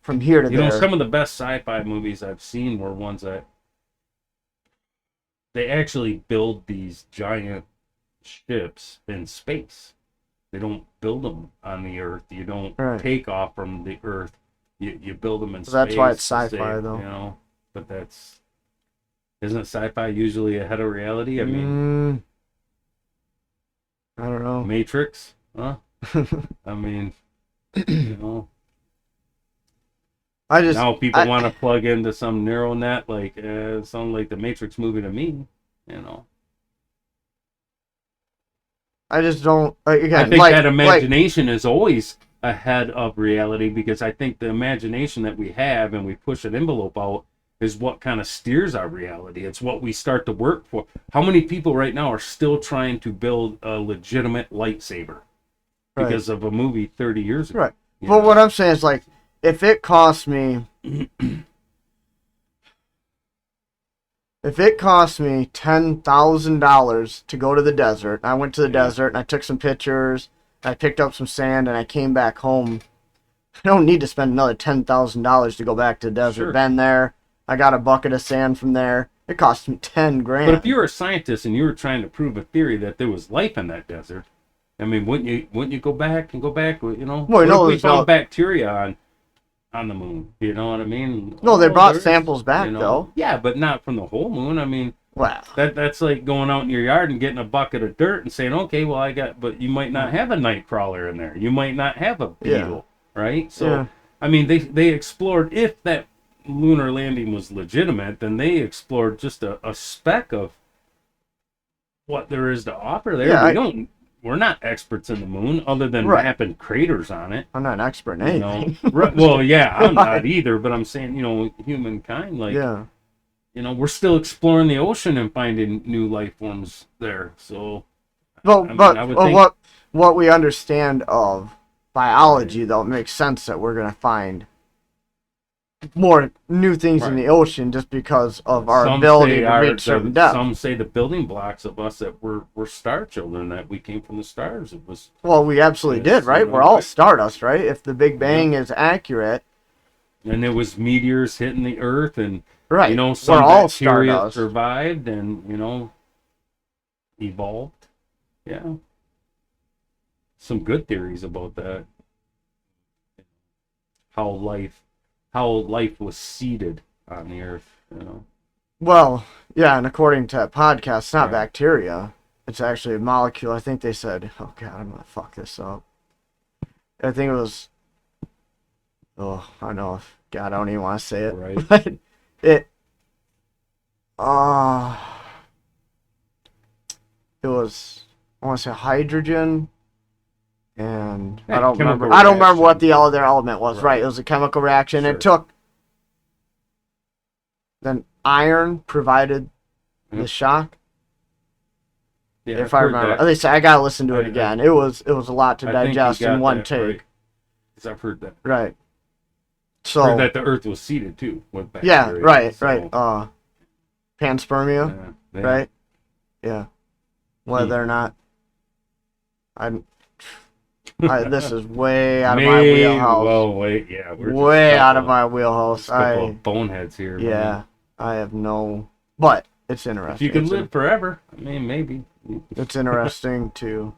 from here to there. Some of the best sci-fi movies I've seen were ones that they actually build these giant ships in space. They don't build them on the Earth. You don't take off from the Earth. You build them in space. That's why it's sci-fi, though. But isn't sci-fi usually ahead of reality? I mean, I don't know. Matrix, huh? I mean, now people want to plug into some neural net, it sounds like the Matrix movie to me. I just don't. Again, I think that imagination is always ahead of reality, because I think the imagination that we have and we push an envelope out is what kind of steers our reality. It's what we start to work for. How many people right now are still trying to build a legitimate lightsaber because of a movie 30 years ago? Right. But what I'm saying is, if it costs me, if if it cost me $10,000 to go to the desert, I went to the desert and I took some pictures, I picked up some sand, and I came back home. I don't need to spend another $10,000 to go back to the desert. Sure. Been there. I got a bucket of sand from there. It cost me 10 grand. But if you were a scientist and you were trying to prove a theory that there was life in that desert, I mean, wouldn't you go back? You know, Well, you know, we there's found no- bacteria on the moon. You know what I mean? No, they Oh, brought there's- samples back, you know, though. Yeah, but not from the whole moon. I mean, Wow. that's like going out in your yard and getting a bucket of dirt and saying, okay, well, but you might not have a night crawler in there. You might not have a beetle, right? So, Yeah. I mean, they explored, if that lunar landing was legitimate, then they explored just a speck of what there is to offer there. Yeah, We're not experts in the moon other than Right. mapping craters on it. I'm not an expert in You know, anything. well, yeah, I'm Right. not either, but I'm saying, humankind, like, Yeah. we're still exploring the ocean and finding new life forms there. So, Well, I mean, but I would think- what we understand of biology, though, it makes sense that we're going to find more new things in Right. the ocean just because of our Some ability say to reach certain depths. Some say the building blocks of us that we're star children, that we came from the stars. It was Well, we absolutely Yes, did, right? you know, We're all right. stardust, right? If the Big Bang is accurate, and it was meteors hitting the earth, and right? some we're all bacteria stardust. survived and evolved. Yeah, some good theories about that. How life was seeded on the earth. Well, yeah, and according to that podcast, it's not Yeah. bacteria. It's actually a molecule. I think they said, oh god, I'm gonna fuck this up. I think it was, oh, I don't know if, God, I don't even want to say it. Right. But uh, it was, I want to say hydrogen, and Yeah, I don't chemical remember. I don't remember what reaction. the other element was. Right. Right, it was a chemical reaction. Sure. It took. Then iron provided the Yep. shock. Yeah, If I've I heard remember, that. at least I gotta listen to it I- again. It was a lot to I think you digest in got one that take. right. 'Cause I've heard that. Right. Heard So that the Earth was seeded too with yeah, bacteria. right, so, right. Panspermia, yeah. right? Yeah. Whether or not this is way out of my wheelhouse. Well, wait, yeah, we're just Way a out of couple- my wheelhouse. just a couple of boneheads here. Yeah, man. I have no. But it's interesting. If you could It's live forever, I mean, maybe. It's interesting to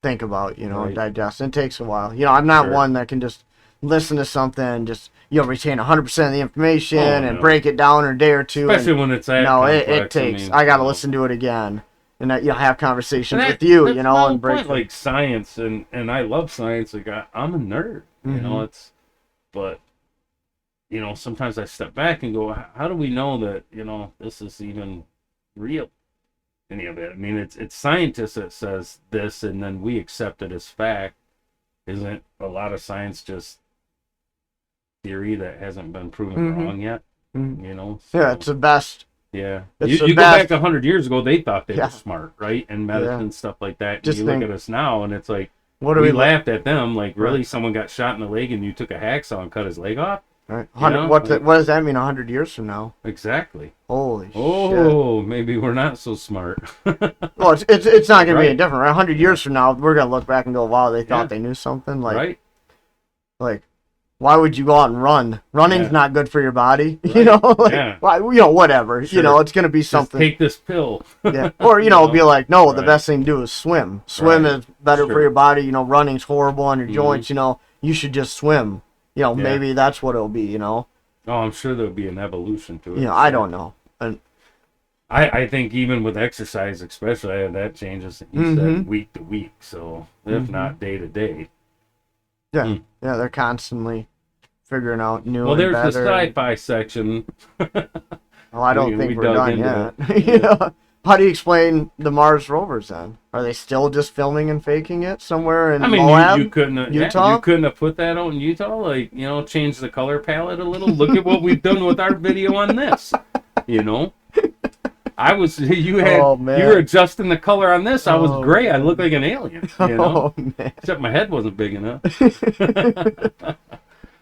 think about, Right. digest. It takes a while. I'm not Sure. one that can just listen to something and just, retain 100% of the information and no. break it down in a day or two. Especially when it's that No, it complex, takes. I got to you know. listen to it again and have conversations And with you, that's and my break. point, like science, and I love science. Like I'm a nerd, Mhm. but sometimes I step back and go, how do we know that this is even real? Any of it? I mean, it's scientists that says this, and then we accept it as fact. Isn't a lot of science just theory that hasn't been proven Mhm. wrong yet? Mhm. So, Yeah, it's the best. yeah. It's the You go best. back 100 years ago, they thought they Yeah. were smart, right? And medicine, stuff like that. And Just you think- look at us now, and it's like, What do we we laughed at them. Like, really, Right. someone got shot in the leg, and you took a hacksaw and cut his leg off? Right. You know, What like- does that mean 100 years from now? Exactly. Holy shit. Oh, maybe we're not so smart. Well, it's not going to be any Right. different, right? 100 years from now, we're going to look back and go, wow, they thought Yeah. they knew something. Right? Like, why would you go out and run? Running's Yeah. not good for your body. Right. Yeah. Why, whatever. Sure. It's going to be Just something. take this pill. Yeah. Or, know? be like, no, the Right. best thing to do is swim. Swim Right. is better for Sure. your body. Running's horrible on your Mhm. joints. You should just swim. Maybe that's what it'll be, Oh, I'm sure there'll be an evolution to it. I don't know. And I think even with exercise, especially, that changes. You Mhm. said week to week, so if Mhm. not day to day. yeah, Hmm. yeah, they're constantly figuring out new Well, and there's the better. sci-fi section. Oh, I don't we think we're dug done into yet. How do you explain the Mars rovers then? Are they still just filming and faking it somewhere in I mean, Moab? you couldn't have, Utah? you couldn't have put that out in Utah, like, change the color palette a little. Look at what we've done with our video on this. I was you Oh, man. were adjusting the color on this. I was Oh, gray. I looked like an alien. Oh man. Except my head wasn't big enough.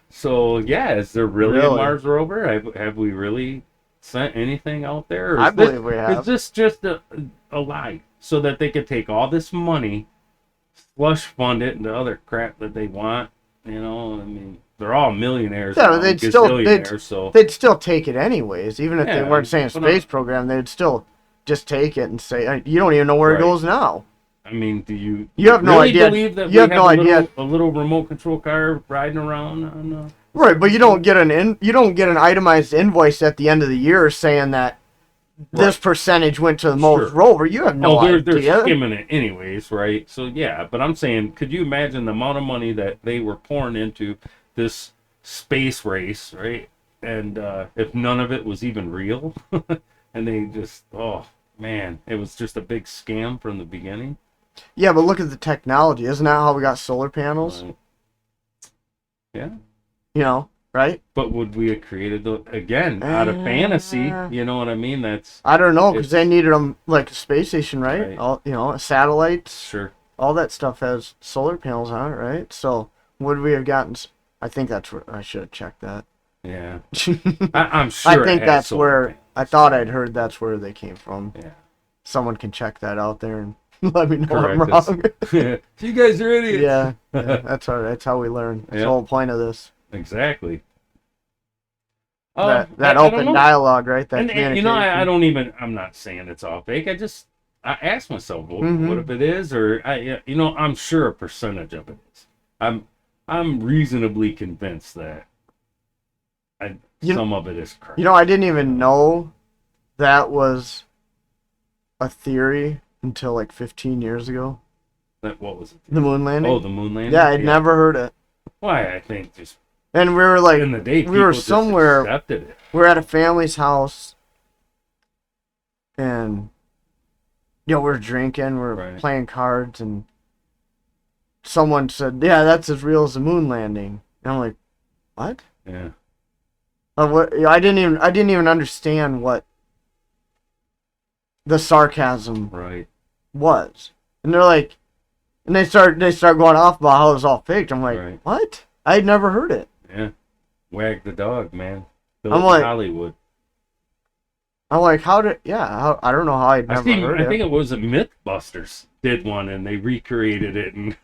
So yeah, is there really a Really? Mars rover? Have we really sent anything out there? Or I believe we have. is this just a lie so that they could take all this money, slush fund it into other crap that they want? You know, I mean, they're all millionaires Yeah, now, but gazillionaires, so they'd still take it anyways. Even if they yeah. weren't saying But space program, they'd still just take it and say, you don't even know where it right. goes now. I mean, do you You have no really idea. believe that You we have have no idea. a little remote control car riding around on Right, but you don't get you don't get an itemized invoice at the end of the year saying that this percentage went to the most Sure. rover. You have no they're idea. skimming it anyways, right? So yeah, but I'm saying, could you imagine the amount of money that they were pouring into this space race, right? And if none of it was even real, and they just, oh man, it was just a big scam from the beginning. Yeah, but look at the technology. Isn't that how we got solar panels? Yeah. You know, right? But would we have created again out of fantasy? You know what I mean? I don't know, because it's they needed them like a space station, right? Right. All satellites, sure. all that stuff has solar panels on it, right? So would we have gotten? I think that's where I should have checked that. Yeah, I'm sure. I think it had that's solar where panels. I thought I'd heard that's where they came from. Yeah. Someone can check that out there and let me know Correct I'm us. wrong. You guys are idiots. yeah, that's all right. That's how we learn. That's the whole point of this. Exactly. That I open don't know. dialogue, right? That And communication. I don't even. I'm not saying it's all fake. I ask myself, what if it is, or I'm sure a percentage of it is. I'm reasonably convinced that some of it is correct. I didn't even know that was a theory until like 15 years ago. What was it? The moon landing? Oh, the moon landing? Yeah, I'd never heard it. Why? I think just And we were like, in the day, we were just somewhere, accepted it. we were at a family's house, and, we were drinking, we were playing cards, and someone said, yeah, that's as real as the moon landing. And I'm like, what? Yeah. I didn't even understand what the sarcasm was. And they're like, and they start going off about how it was all faked. I'm like, what? I'd never heard it. Yeah. Wag the dog, man. I'm like, Hollywood. I'm like, I don't know how I'd never heard it. I think it was Mythbusters did one, and they recreated it, and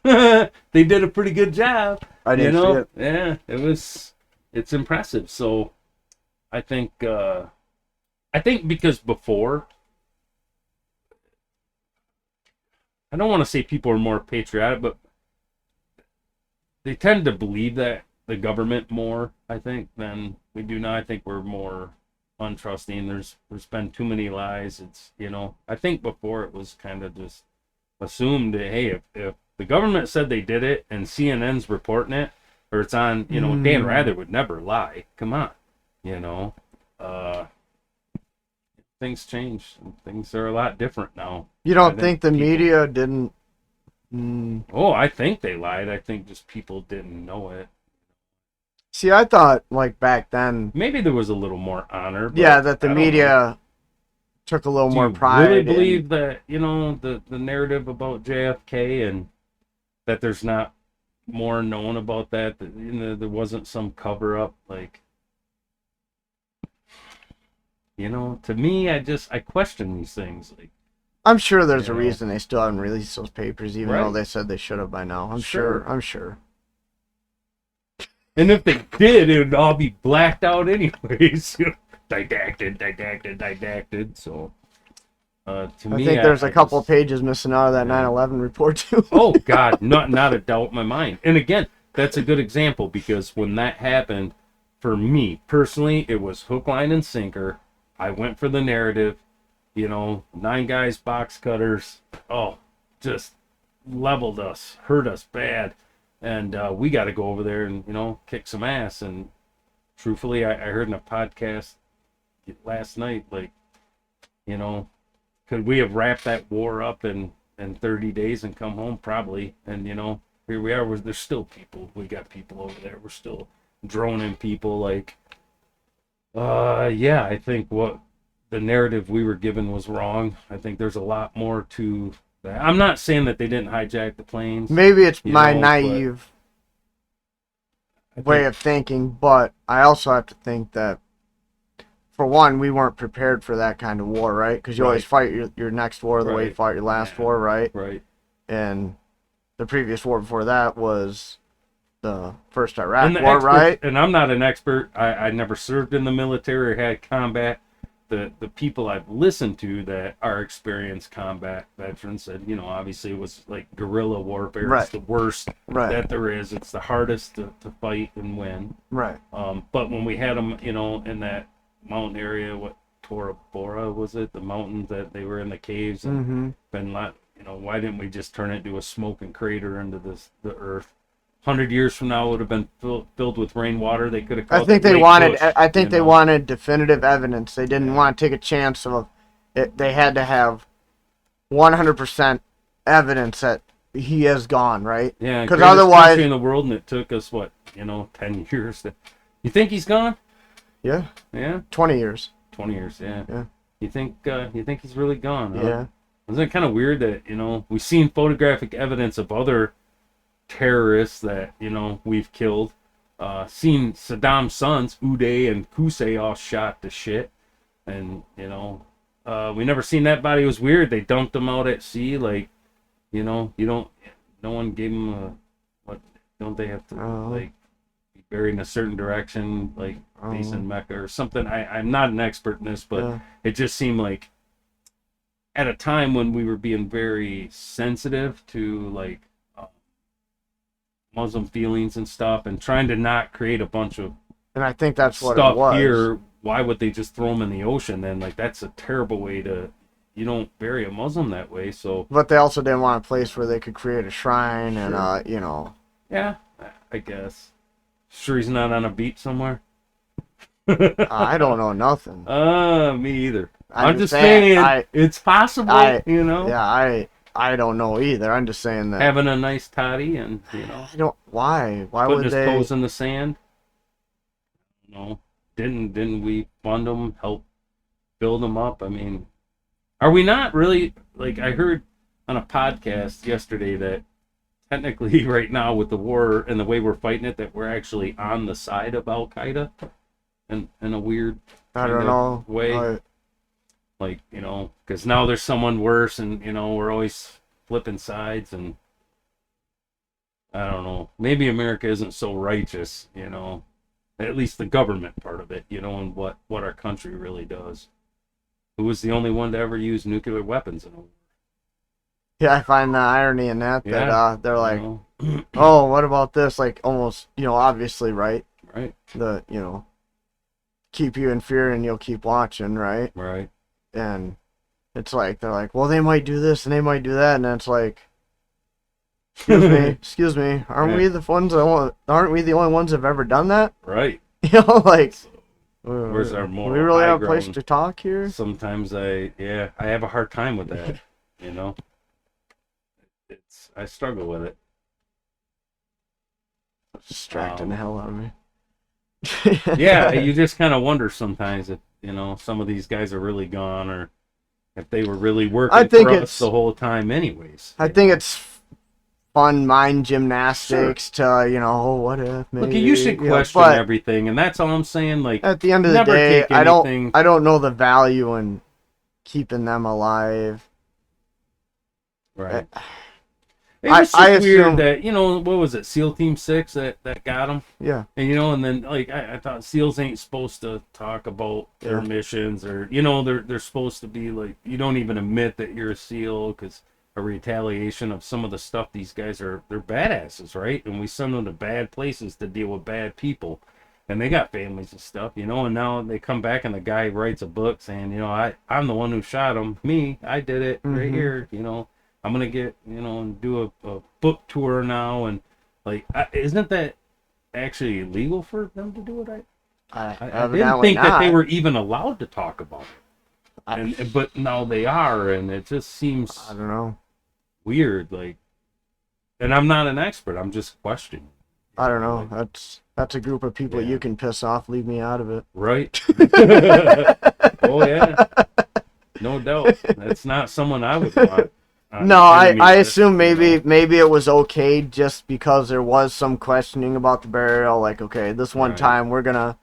they did a pretty good job. I didn't see it. Yeah, it's impressive. So I think because before, I don't want to say people are more patriotic, but they tend to believe that the government more, I think, than we do now. I think we're more untrusting. There's been too many lies. It's, I think before it was kind of just assumed that, hey, if the government said they did it and CNN's reporting it, or it's on, Dan Rather would never lie. Come on, things change. Things are a lot different now. You don't think the media didn't? Oh, I think they lied. I think just people didn't know it. See, I thought like back then, maybe there was a little more honor. But yeah, that the media took a little more pride. Do you really believe that the narrative about JFK, and that there's not more known about that there wasn't some cover up, like, to me, I question these things. Like, I'm sure there's a reason they still haven't released those papers, even though they said they should have by now. I'm sure. And if they did, it would all be blacked out anyways. Didacted. So, to me, I think there's a couple pages missing out of that 9/11 report too. Oh God, not a doubt in my mind. And again, that's a good example, because when that happened, for me personally, it was hook, line, and sinker. I went for the narrative. 9 guys, box cutters. Oh, just leveled us, hurt us bad. And we got to go over there and, kick some ass. And truthfully, I heard in a podcast last night, like, could we have wrapped that war up in 30 days and come home? Probably. And, here we are. There's still people. We got people over there. We're still droning people. Like, I think what the narrative we were given was wrong. I think there's a lot more to that. I'm not saying that they didn't hijack the planes. Maybe it's my naive way of thinking, but I also have to think that for one, we weren't prepared for that kind of war, right? Because you always Right. fight your next war the way you Right. fought your last Yeah. war, right? Right. And the previous war before that was the first And Iraq the war, experts, right? and I'm not an expert. I never served in the military or had combat. The people I've listened to that are experienced combat veterans said, obviously it was like guerrilla warfare. Right. It's the worst Right. that there is. It's the hardest to fight and win. Right. But when we had them, in that mountain area, what Tora Bora was it? The mountains that they were in the caves and Mm-hmm. been lot. Why didn't we just turn it into a smoking crater into the earth? 100 years from now, it would have been filled with rainwater. They could have called I think it they Lake wanted. Bush, I think you they know? wanted definitive evidence. They didn't Yeah. want to take a chance of it. They had to have 100% evidence that he is gone, right? Yeah, Because greatest otherwise, country in the world, and it took us 10 years. You think he's gone? yeah, Yeah, 20 years. 20 years. Yeah. Yeah. You think he's really gone? Huh? Yeah. Isn't it kind of weird that we've seen photographic evidence of other terrorists that we've killed? Seen Saddam's sons Uday and Qusay all shot to shit, and we never seen that body. It was weird. They dumped them out at sea, like you don't. No one gave them what? Don't they have to like be buried in a certain direction, like facing Mecca or something? I'm not an expert in this, but it just seemed like at a time when we were being very sensitive to like Muslim feelings and stuff, and trying to not create a bunch of And I think that's what it stuff was. here. Why would they just throw them in the ocean? Then, like, that's a terrible way to. You don't bury a Muslim that way. So But they also didn't want a place where they could create a shrine and, Sure. yeah, I guess. Sure, he's not on a beach somewhere. I don't know nothing. Me either. I'm I'm just saying, saying it's possible. Yeah, I don't know either. I'm just saying that. Having a nice toddy and I don't. Why? Why putting would his they? toes in the sand. Didn't we fund them, help build them up? I mean, are we not really, like, I heard on a podcast yesterday that technically right now with the war and the way we're fighting it, that we're actually on the side of Al Qaeda in a weird I don't know. way. Like, because now there's someone worse, and we're always flipping sides, and I don't know, maybe America isn't so righteous, at least the government part of it, and what our country really does. Who was the only one to ever use nuclear weapons in a war? Yeah, I find the irony in that. Yeah, that they're like, oh, what about this? Like, almost, obviously, right? Right. Keep you in fear and you'll keep watching, right? Right. And it's like, they're like, well, they might do this and they might do that. And it's like, excuse me, aren't we the ones aren't we the only ones that have ever done that? Right. Like, Where's our moral we really high have a place ground? to talk here? Sometimes I have a hard time with that, I struggle with it. Distracting the hell out of me. Yeah, you just kind of wonder sometimes if some of these guys are really gone, or if they were really working for us the whole time anyways. I think it's fun mind gymnastics to oh, what if maybe. Look, you should question everything, and that's all I'm saying. Like, at the end of the day, I don't know the value in keeping them alive. Right. It was just weird that, what was it, SEAL Team 6 that got them? Yeah. And, and then, like, I thought SEALs ain't supposed to talk about their missions, or, they're supposed to be, like, you don't even admit that you're a SEAL, because a retaliation of some of the stuff they're badasses, right? And we send them to bad places to deal with bad people. And they got families and stuff, and now they come back and the guy writes a book saying, I'm the one who shot him. I did it right here, I'm going to get, and do a book tour now. And, like, isn't that actually illegal for them to do it? I didn't think that they were even allowed to talk about it. But now they are, and it just seems, I don't know, weird. Like, and I'm not an expert. I'm just questioning. I don't know. That's a group of people you can piss off. Leave me out of it. Right. Oh, yeah. No doubt. That's not someone I would want. No, I assume maybe it was okay just because there was some questioning about the burial. Like, okay, this one time we're gonna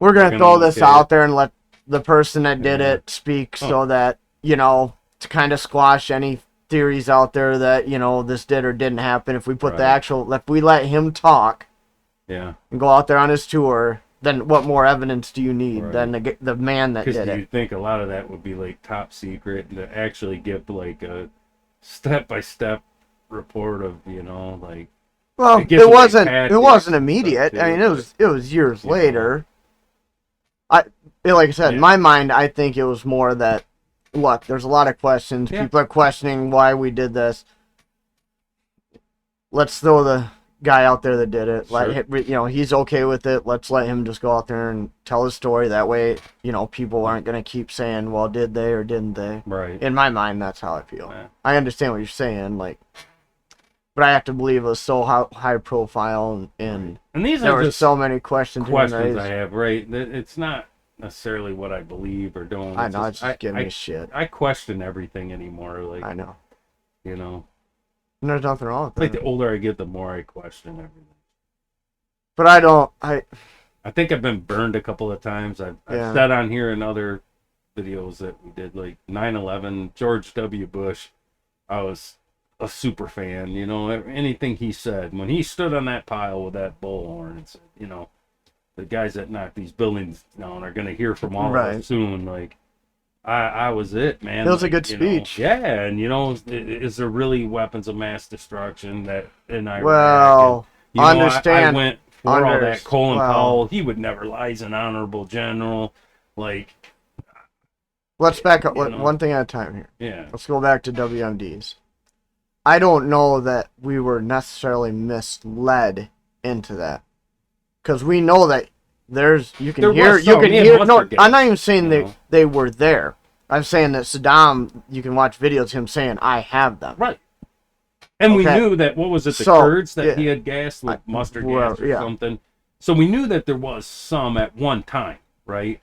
we're gonna throw this look at out there and let the person that did it speak, so that, you know, to kind of squash any theories out there that, you know, this did or didn't happen. If we put the actual, if we let him talk, and go out there on his tour, then what more evidence do you need than the man that did it? Because you think a lot of that would be like top secret, and to actually give like a step-by-step report of, you know, like. Well, it wasn't immediate. I mean, it was years later. Like I said, in my mind, I think it was more that, look, there's a lot of questions. People are questioning why we did this. Let's throw the guy out there that did it. You know, he's okay with it. Let's let him just go out there and tell his story. That way, you know, people aren't going to keep saying, well, did they or didn't they? Right. In my mind, that's how I feel. Yeah. I understand what you're saying, like, but I have to believe it was so high profile, and these there are were just so many questions I have, right? It's not necessarily what I believe or don't. I know, it's just giving me shit. I question everything anymore. Like, I know. You know. And there's nothing wrong with that. Like, the older I get, the more I question everything. But I think I've been burned a couple of times. I've said on here in other videos that we did, like 9/11, George W. Bush. I was a super fan, you know, anything he said. When he stood on that pile with that bullhorn and said, you know, the guys that knock these buildings down are going to hear from all of us soon. Like, I was it, man. It was a good speech. Know, yeah, and, you know, is there really weapons of mass destruction that in Iraq? Well, and, you know, I went for all that. Colin Powell, he would never lie. He's an honorable general. Like, let's back up one thing at a time here. Yeah. Let's go back to WMDs. I don't know that we were necessarily misled into that, because we know that you can hear. No, I'm not even saying they were there. I'm saying that Saddam, you can watch videos of him saying, "I have them." Right. And we knew that, what was it, the Kurds that he had gassed with mustard gas or something. So we knew that there was some at one time, right?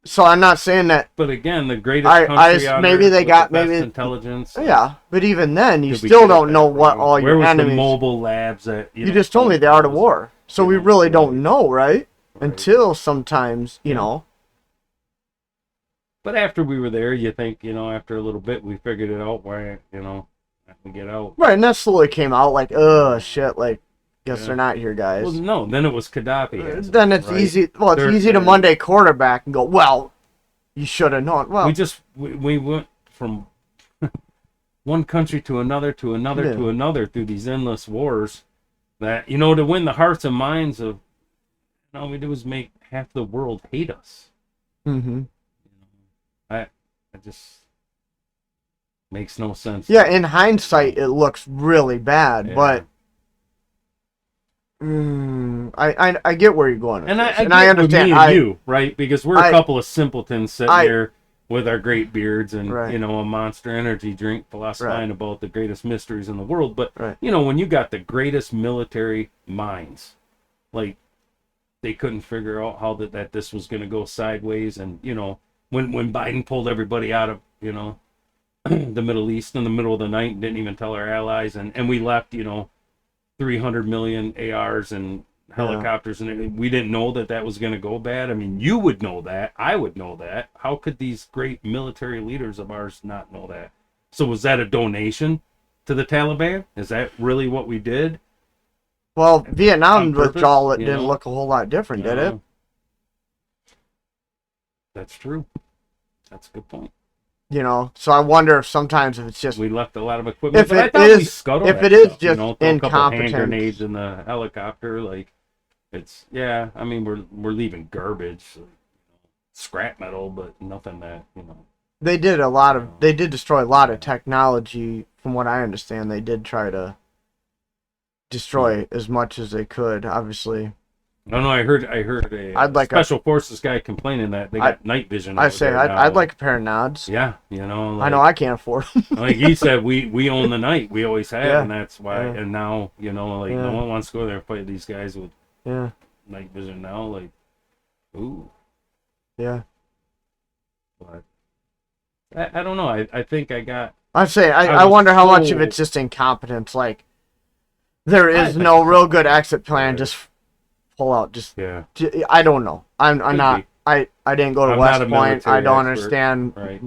So I'm not saying that. But again, the greatest country on maybe they got the best intelligence. Yeah, but even then, you still don't know what all your enemies. Where was the mobile labs that you just told me the art of war? So we really don't know, right? Until sometimes, you know. But after we were there, you think, you know, after a little bit, we figured it out. Why, you know, we get out. Right, and that slowly came out. Like, oh shit, like. Guess they're not here, guys. Well, no, then it was Gaddafi. Then it's easy. Well, it's easy to Monday quarterback and go, well, you should have known. Well, we went from one country to another to another through these endless wars. That, you know, to win the hearts and minds of, all we do is make half the world hate us. Mm-hmm. I just makes no sense. Yeah, in hindsight, it looks really bad, but. I get where you're going with this. I understand. Me and you, right? Because we're a couple of simpletons sitting here with our great beards and, you know, a Monster Energy drink philosophizing about the greatest mysteries in the world. But, you know, when you got the greatest military minds, like, they couldn't figure out how that this was going to go sideways. And, you know, when Biden pulled everybody out of, you know, the Middle East in the middle of the night and didn't even tell our allies, and we left, you know, 300 million ARs and helicopters, and we didn't know that was going to go bad. I mean, you would know that. I would know that. How could these great military leaders of ours not know that? So was that a donation to the Taliban? Is that really what we did? Well, Vietnam withdrawal, it didn't look a whole lot different, did it? That's true. That's a good point. You know, so I wonder if sometimes if it's just we left a lot of equipment. If it is just you know, incompetent, hand grenades in the helicopter, like it's I mean we're leaving garbage, you know, scrap metal, but nothing that, you know. They did destroy a lot of technology. From what I understand, they did try to destroy as much as they could. Obviously. No, I heard a special forces guy complaining that they got night vision. I'd like a pair of nods. Yeah, you know. Like, I know I can't afford them. Like he said, we own the night. We always have, and that's why. Yeah. And now, you know, like no one wants to go there and fight these guys with night vision now. Like, ooh. Yeah. But I don't know. I think I got. I wonder how much of it's just incompetence. Like, there is no real good exit plan. Just pull out. I don't know. I'm Could not. be. I didn't go to I'm West not a Point. I military don't expert, understand. right?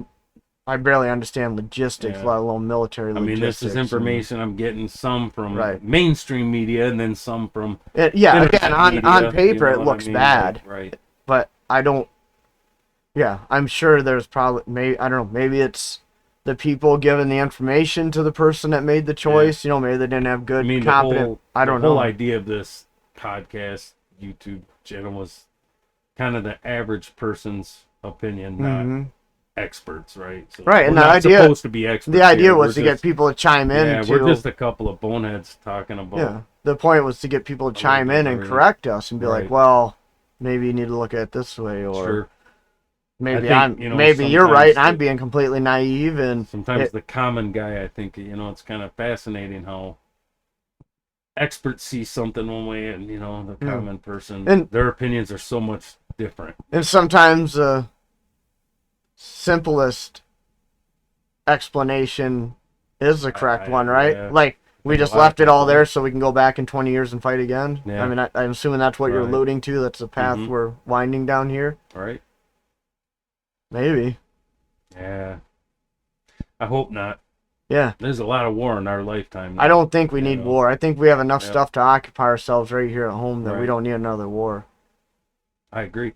I barely understand logistics, Yeah. let alone military I mean, this is logistics. information I'm getting some from Right. mainstream media and then some from Yeah. Again, internet on media. You paper know it what I looks mean? Like, bad, right. but I don't. Yeah, I'm sure there's probably maybe I don't know. Maybe it's the people giving the information to the person that made the Yeah. choice. You know, maybe they didn't have I good, mean, competent. I the don't whole know. idea of this podcast, YouTube channel was kind of the average person's opinion, not Hmm. experts, right? So Right, we're and the not idea supposed to be the experts idea here. We're was to get just, people to chime in yeah, we're to. just a couple of boneheads talking about Yeah, the point was to get people to a little chime bit in of and everything. correct us and be like, Right. well, maybe you need to look at it this way, or Sure. I maybe think, you know, maybe you're right sometimes and I'm being completely naive, and sometimes it. the common guy, I think, you know, it's kind of fascinating how experts see something one way and, you know, the Yeah. common person, and their opinions are so much different. and sometimes simplest explanation is the correct one, right? Yeah, Like, I we think a just lot of left it all people there are. so we can go back in 20 years and fight again. I Yeah, mean, I'm assuming that's what you're right. alluding to. That's the path Mm-hmm. we're winding down here. Right. Maybe. Yeah. I hope not. Yeah. There's a lot of war in our lifetime I now. don't think we You need know. war. I think we have enough Yep. stuff to occupy ourselves right here at home that we Right. don't need another war. I agree.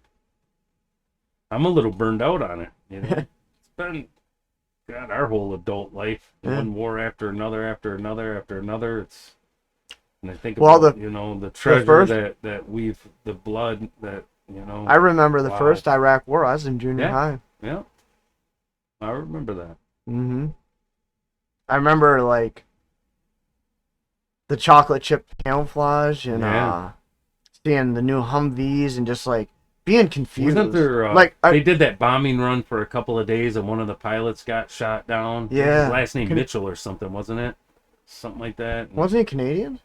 I'm a little burned out on it. You know, it's been God our whole adult life, Yeah. one war after another, after another, after another. It's and I think Well, about you know the treasure first, that we've the blood that you know. I remember the Wow. first Iraq war. I was in junior Yeah. high. Yeah, I remember that. Mm-hmm. I remember like the chocolate chip camouflage and Yeah. seeing the new Humvees and just like being confused. Wasn't there? Like They did that bombing run for a couple of days, and one of the pilots got shot down. Yeah. His last name Mitchell or something, wasn't it? Something like that. Wasn't he Canadian?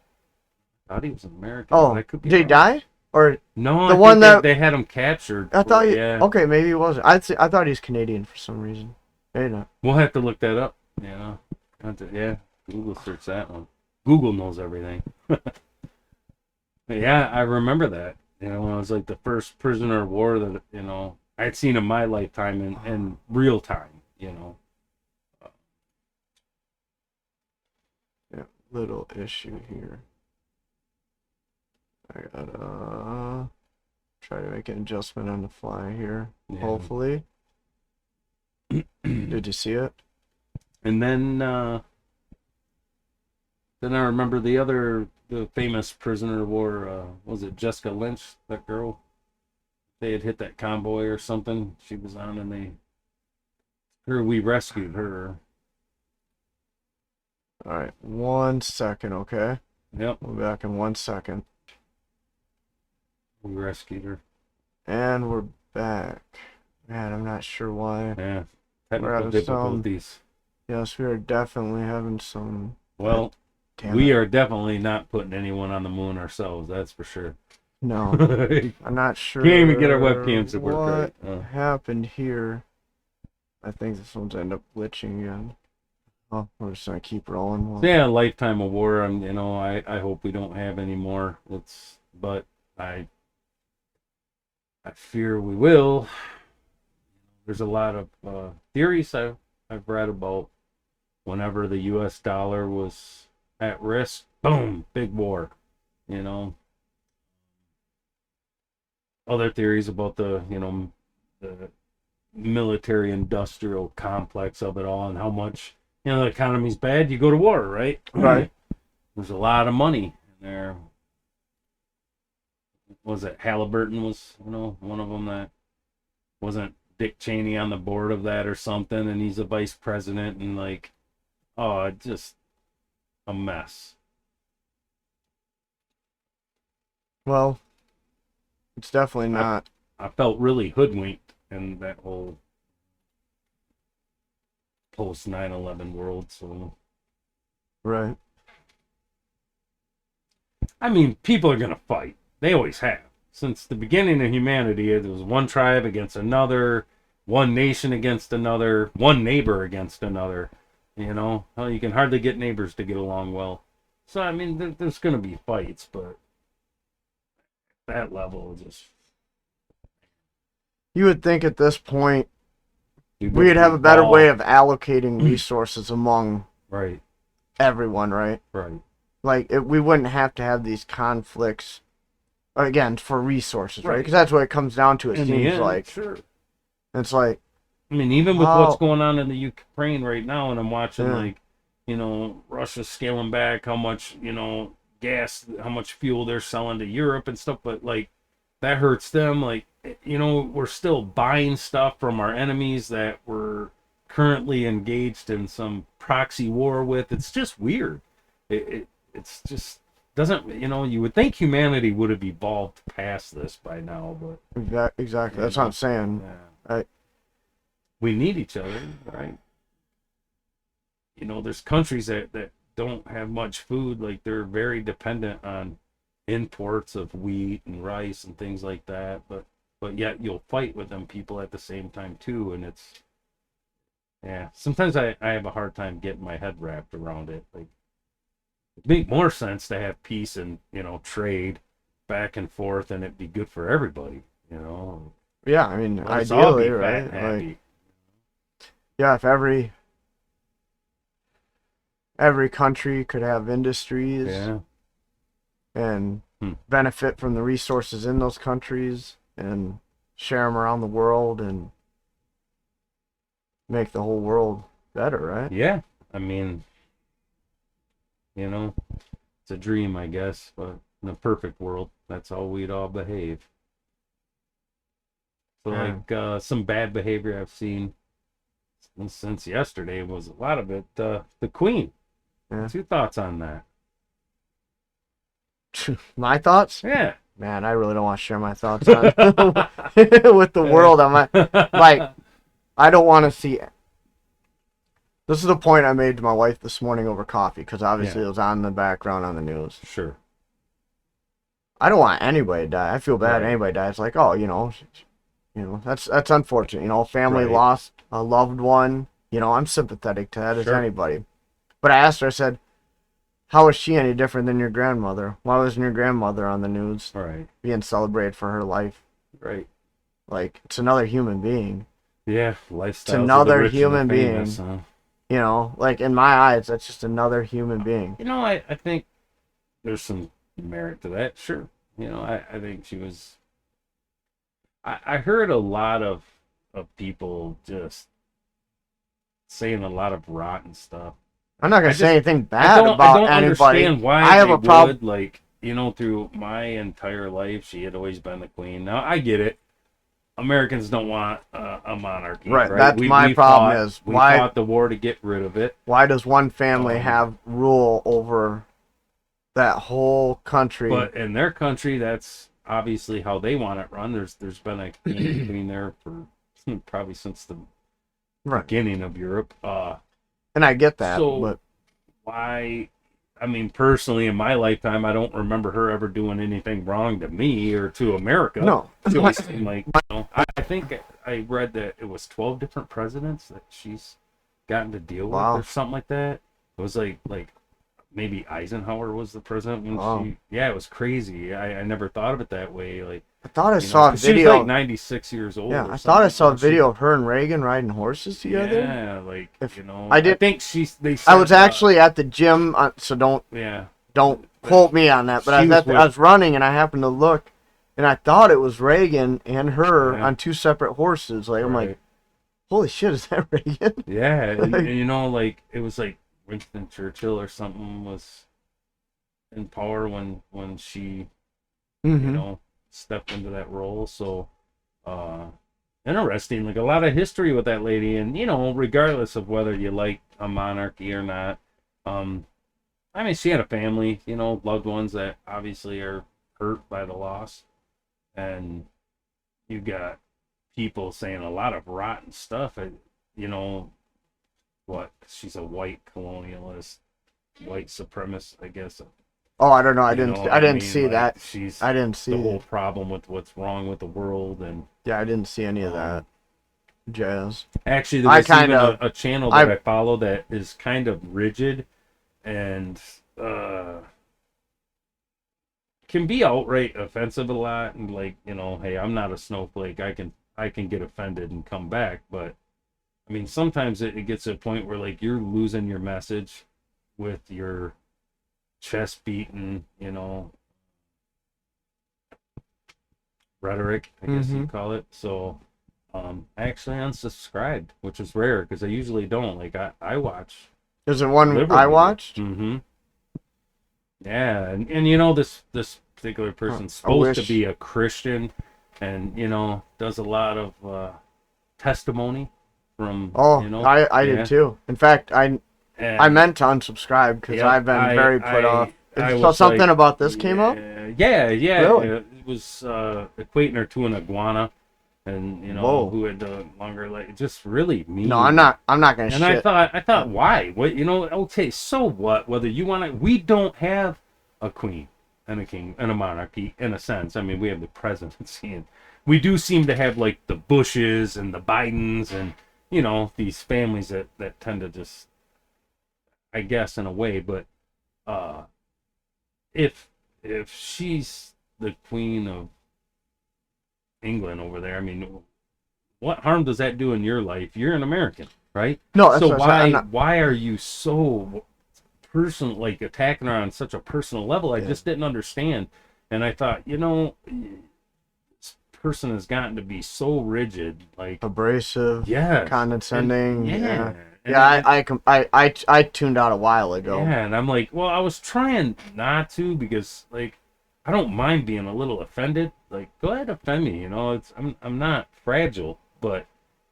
I thought he was American. Oh, I could be did he wrong. die? Or No, the I one think that they had him captured. I thought he. Yeah. Okay, maybe he wasn't. I thought he's Canadian for some reason. Maybe not. We'll have to look that up. You know. Yeah. Google search that one. Google knows everything. But yeah, I remember that. You know, when I was like the first prisoner of war that you know I'd seen in my lifetime in real time. You know. Yeah, little issue here. I gotta try to make an adjustment on the fly here. Yeah. Hopefully. Did you see it? And then I remember the famous prisoner of war. Was it Jessica Lynch? That girl. They had hit that convoy or something. She was on, and we rescued her. All right, 1 second, okay? Yep, We'll be back in 1 second. we rescued her. And we're back. Man, I'm not sure why. Yeah, We're technical having difficulties. Yes, we are definitely having some. Well, Damn we it. are definitely not putting anyone on the moon ourselves. That's for sure. No, Can't I'm not sure. even get our webcams to work what right. happened here? I think this one's end up glitching again. Oh, we're just gonna keep rolling. So yeah, lifetime of war. You know, I hope we don't have any more. But I fear we will. There's a lot of theories I've read about whenever the U.S. dollar was at risk. Boom, big war. You know, other theories about the military industrial complex of it all and how much the economy's bad. You go to war, right? Right. There's a lot of money in there. Was it Halliburton was one of them that wasn't Dick Cheney on the board of that or something, and he's a vice president and just a mess. Well, it's definitely not. I felt really hoodwinked in that whole post 9/11 world. So Right. I mean, people are gonna fight. They always have. Since the beginning of humanity, it was one tribe against another, one nation against another, one neighbor against another. Well, you can hardly get neighbors to get along well. So, I mean, there's going to be fights, but that level just You would think at this point We'd we'd have a better way evolve. of allocating resources among Right, everyone, right? right. Like we wouldn't have to have these conflicts again for resources, right? Right. Because that's what it comes down to. It In the seems end, like sure. it's like I mean, even with what's how, going on in the Ukraine right now, and I'm watching yeah, like, Russia scaling back how much, gas, how much fuel they're selling to Europe and stuff, but like that hurts them. Like, we're still buying stuff from our enemies that we're currently engaged in some proxy war with. It's just weird. It's just doesn't, you would think humanity would have evolved past this by now, but exactly. you That's what I'm know, saying. yeah. I, We need each other, right? There's countries that don't have much food, like they're very dependent on imports of wheat and rice and things like that, but yet you'll fight with them people at the same time too, and it's, yeah, sometimes I have a hard time getting my head wrapped around it. Like, it'd make more sense to have peace and, trade back and forth, and it'd be good for everybody, yeah, I mean, let us all ideally, be fat right? and Like, happy. yeah, if every country could have industries Yeah. and Hmm. benefit from the resources in those countries and share them around the world and make the whole world better, right? Yeah, I mean, you know it's a dream, I guess, but in a perfect world, that's how we'd all behave. So, Yeah. like, some bad behavior I've seen since yesterday was a lot of it. The Queen. Yeah. What's your thoughts on that? My thoughts? Yeah. Man, I really don't want to share my thoughts on with the world. I'm like, I don't want to see. This is the point I made to my wife this morning over coffee because obviously Yeah, it was on in the background on the news. sure. I don't want anybody to die. I feel bad Right, anybody dies. Like, oh, that's unfortunate. Family right. lost a loved one. I'm sympathetic to that as Sure. anybody. But I asked her. I said, "How is she any different than your grandmother? Why wasn't your grandmother on the news Right, being celebrated for her life? right. Like, it's another human being. Yeah, It's lifestyles of the another rich and the human famous, being. huh? Like in my eyes, that's just another human being." I think there's some merit to that. Sure. I think she was. I heard a lot of people just saying a lot of rotten stuff. I'm not gonna I say just anything I bad don't I about don't anybody. understand why I have they a problem. would, like, through my entire life she had always been the queen. Now I get it. Americans don't want a monarchy, Right, right? that's We my we problem. fought Is we fought the war to get rid of it. why does one family Um, have rule over that whole country? but in their country, that's obviously how they want it run. There's been a king and queen there for probably since the Right, beginning of Europe. and I get that, So but why? I mean, personally, in my lifetime, I don't remember her ever doing anything wrong to me or to America. no. She always seemed like, I think I read that it was 12 different presidents that she's gotten to deal with, or Wow, something like that. It was like maybe Eisenhower was the president when wow. yeah, it was crazy. I never thought of it that way. Like, I thought I saw a because she was like video. 96 years old Yeah, or I thought I something saw a when she, video of her and Reagan riding horses together. yeah, like, If I I did, think they I was said, actually at the gym, so yeah, don't but quote me on that. But she was I with, was running and I happened to look, and I thought it was Reagan and her yeah, on two separate horses. Like I'm like, right. holy shit, is that Reagan? Yeah, and Like, like it was like Winston Churchill or something was in power when she, you mm-hmm. know, stepped into that role. So, uh, interesting. Like, a lot of history with that lady, and regardless of whether you like a monarchy or not, um, I mean, she had a family, loved ones that obviously are hurt by the loss, and you got people saying a lot of rotten stuff. You know, what, she's a white colonialist, white supremacist, I guess. Oh, I don't know. I You didn't. know what I I didn't mean? see Like, that. she's I didn't the see. whole problem with what's wrong with the world. And Yeah, I didn't see any of that um, jazz. actually, there I was kind even of. a channel that I I follow that is kind of rigid and uh, can be outright offensive a lot. And, like, hey, I'm not a snowflake. I can I can get offended and come back, but I mean, sometimes it gets to a point where like you're losing your message with your chest beating, rhetoric, I guess Mm-hmm. you'd call it. So, I actually unsubscribed, which is rare because I usually don't. Like, I watch Is it one liberal I media. watched? Mm-hmm. Yeah, and this particular person's I supposed to wish. be a Christian, and does a lot of testimony from Oh, I did yeah, too. In fact, I and meant to unsubscribe because yep, I've been very put off. I So was something like, about this came up? yeah, Really? it was equating her to an iguana, and Whoa. who had longer legs, just really No, I'm mean. not. I'm not gonna And shit. I thought, why? What, okay, so what? Whether you want to, we don't have a queen and a king and a monarchy in a sense. I mean, we have the presidency, and we do seem to have like the Bushes and the Bidens, and these families that tend to just, I guess, in a way. But uh, if she's the queen of England over there, I mean, what harm does that do in your life? You're an American, right? No, that's So what I said. I'm why not. why are you so personal, like attacking her on such a personal level? I Yeah. just didn't understand, and I thought, this person has gotten to be so rigid, like Abrasive, yes, and condescending. yeah, Yeah. Yeah, I tuned out a while ago. yeah, and I'm like, well, I was trying not to because like I don't mind being a little offended. Like, go ahead, offend me. I'm not fragile, but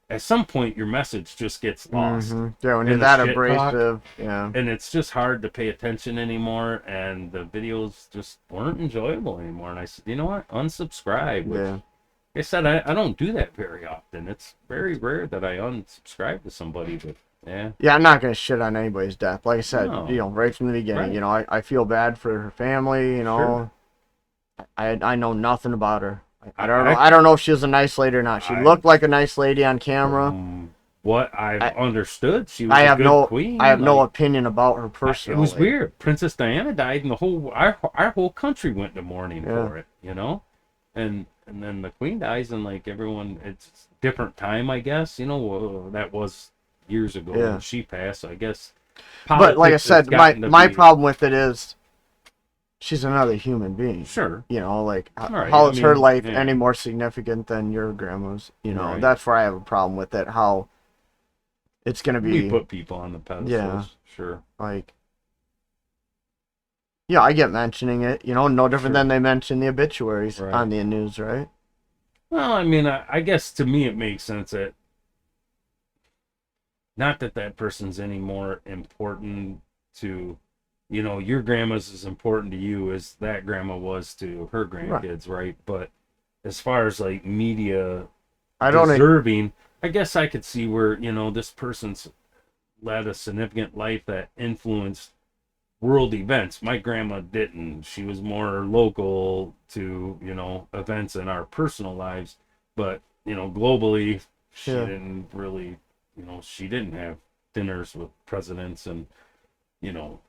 at some point your message just gets lost Mm-hmm. Yeah, when you're in the that shit talk, abrasive, yeah. and it's just hard to pay attention anymore, and the videos just weren't enjoyable anymore. And I said, you know what, unsubscribe. Which Yeah. I said I don't do that very often. It's very rare that I unsubscribe to somebody, but yeah, Yeah, I'm not gonna shit on anybody's death. Like I said, no, right from the beginning, right, I feel bad for her family, sure. I know nothing about her. I don't know. I I don't know if she was a nice lady or not. She I looked like a nice lady on camera. from what I've I understood, she I was a have good I queen. have no Like opinion about her it was personally. weird. Princess Diana died, and the whole our whole country went to mourning Yeah. for it. And then the queen dies, and like everyone, it's different time, I guess. That was years ago when Yeah. she passed. So I guess But like I politics has said, my gotten to my be problem with it is she's another human being. sure. Like All right. how I is her mean, life yeah, any more significant than your grandma's? right. That's where I have a problem with it. How it's gonna We be, put people on the yeah, pedestals, sure, like yeah, I get mentioning it. No different than sure, they mention the obituaries right. on the news, right? Well, I mean, I guess to me it makes sense that not that that person's any more important to your grandma's as important to you as that grandma was to her Right. grandkids, right? But as far as like media I don't. deserving, I guess I could see where this person's led a significant life that influenced world events. My grandma didn't. She was more local to events in our personal lives, but globally she Yeah. didn't really, she didn't have dinners with presidents and you know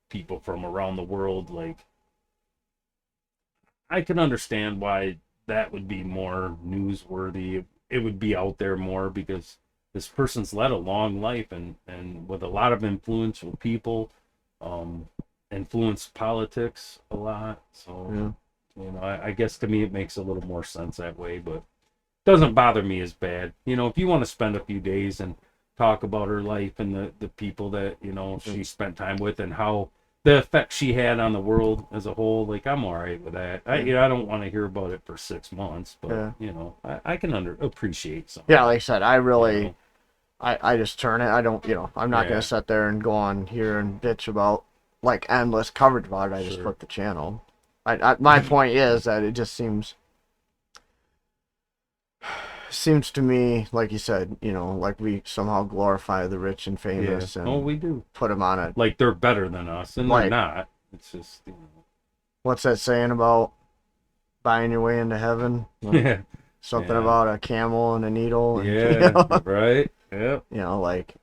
people from around the world. Like, I can understand why that would be more newsworthy. It would be out there more because this person's led a long life, and with a lot of influential people, um, influenced politics a lot. So, Yeah. I guess to me it makes a little more sense that way, but doesn't bother me as bad. If you want to spend a few days and talk about her life and the people that she spent time with and how the effect she had on the world as a whole, like I'm all right with that. I don't want to hear about it for 6 months, but Yeah. I can appreciate some of Yeah. Like I it. said, I You really, know, I just turn it. I don't. I'm not gonna yeah, sit there and go on here and bitch about like endless coverage about it. I just sure. flip the channel. My point is that it just seems to me, like you said, like we somehow glorify the rich and Yeah. famous Oh, and we do. put them on it. Like they're better than us, and they're Like, not. It's just what's that saying about buying your way into heaven? Like yeah, something yeah, about a camel and a needle, and yeah. Right. Yeah. like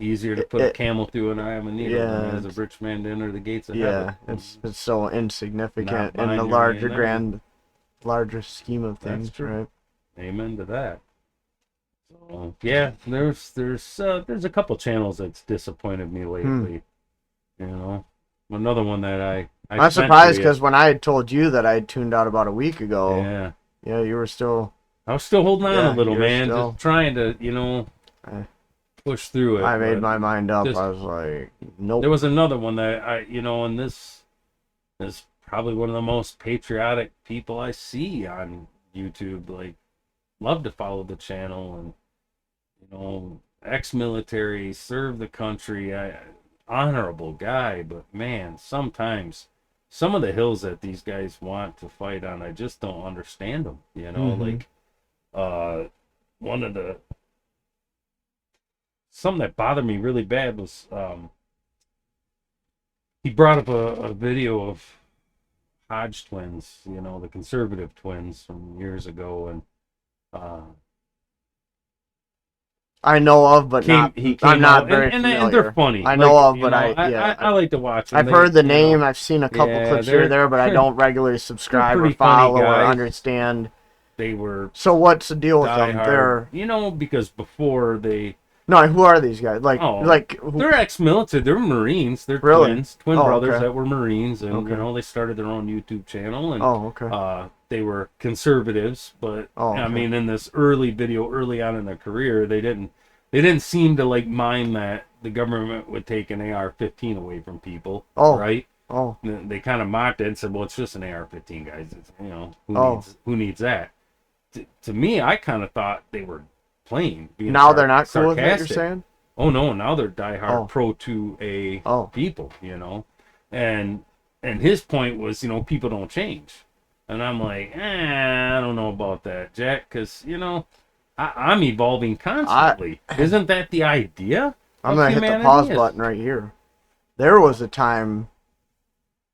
Easier to it, put a it camel through an eye of a needle than it yeah, is a it's, rich man to enter the gates of heaven. yeah, it's so Not insignificant in the buying your way in there. larger scheme of That's things, true. right? Amen to that. So yeah, there's a couple channels that's disappointed me Hmm. lately. You know, another one that I I'm sent to surprised you. because when I had told you that I had tuned out about a week ago, Yeah, yeah, you were still, I was still holding on a yeah, little, you're man. Just still. trying to I, push through I it. made But my mind up. just I was like, there nope. was another one that and this is probably one of the most patriotic people I see on YouTube. Like, love to follow the channel and ex-military, serve the country. Honorable guy, but man, sometimes some of the hills that these guys want to fight on, I just don't understand them. Mm-hmm. Like uh, one of the something that bothered me really bad was he brought up a video of Hodge twins, the conservative twins from years ago, and uh, I know of, but not. he I'm came not out, and very and they're familiar. funny. I know Like, of, but I, yeah, I like to watch them. I've They heard the name. I've seen a couple yeah, clips here or they're there, but I don't regularly they're subscribe or pretty funny follow or guys. understand. They were So what's the deal with die them? hard, They're because before they no. Who are these guys? oh Like who? they're ex-military, they're Marines, they're Really? twin Oh, brothers okay. that were Marines, and Okay. they started their own YouTube channel, and Oh, okay. they were conservatives, but Oh, I okay. mean, in this early on in their career, they didn't seem to like mind that the government would take an AR-15 away from people, Oh, right? oh, They kind of mocked it and said, "Well, it's just an AR-15, guys. It's, oh. who needs that?" To me, I kind of thought they were playing, being Now they're not cool with it. You're sarcastic. saying? Oh no, now they're diehard Oh, pro 2A oh. people, and his point was, people don't change, and I'm like, I don't know about that, Jack, because I'm evolving I constantly. Isn't that the idea I'm of gonna hit the humanity? pause button right here. There was a time,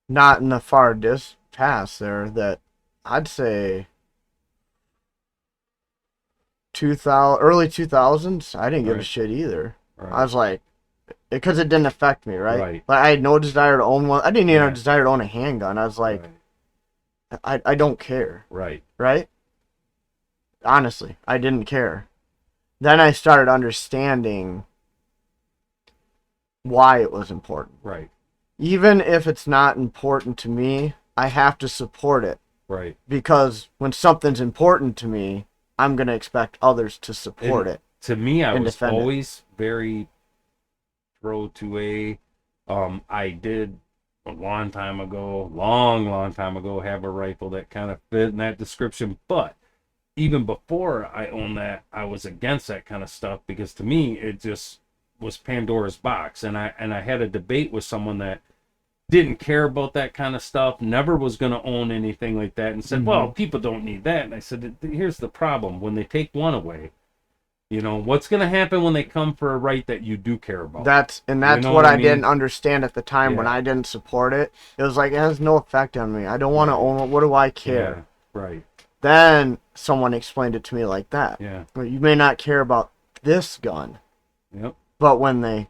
not in the far past there, that I'd say 2000 early 2000s. I didn't give a Right, shit either. I right, was like, because it didn't affect me, right? right, Like I had no desire to own one. I didn't even have a yeah, desire to own a handgun. I was like, right, I don't care, right, right? Honestly, I didn't care. Then I started understanding why it was important. right, Even if it's not important to me, I have to support it right. because when something's important to me, I'm going to expect others to support And it to me, I and was defend it. always very pro 2A. I did a long time ago, have a rifle that kind of fit in that description. But even before I owned that, I was against that kind of stuff because to me, it just was Pandora's box. And I had a debate with someone that didn't care about that kind of stuff, never was going to own anything like that, and said, Mm-hmm. well, people don't need that. And I said, here's the problem. When they take one away, what's going to happen when they come for a right that you do care about? You That's know what what I I didn't mean? understand at the time when Yeah, I didn't support it. It was like it has no effect on me. I don't want to right. own it. What do I Yeah, care? right. Then someone explained it to me like that. Yeah, Well, you may not care about this gun, yep, but when they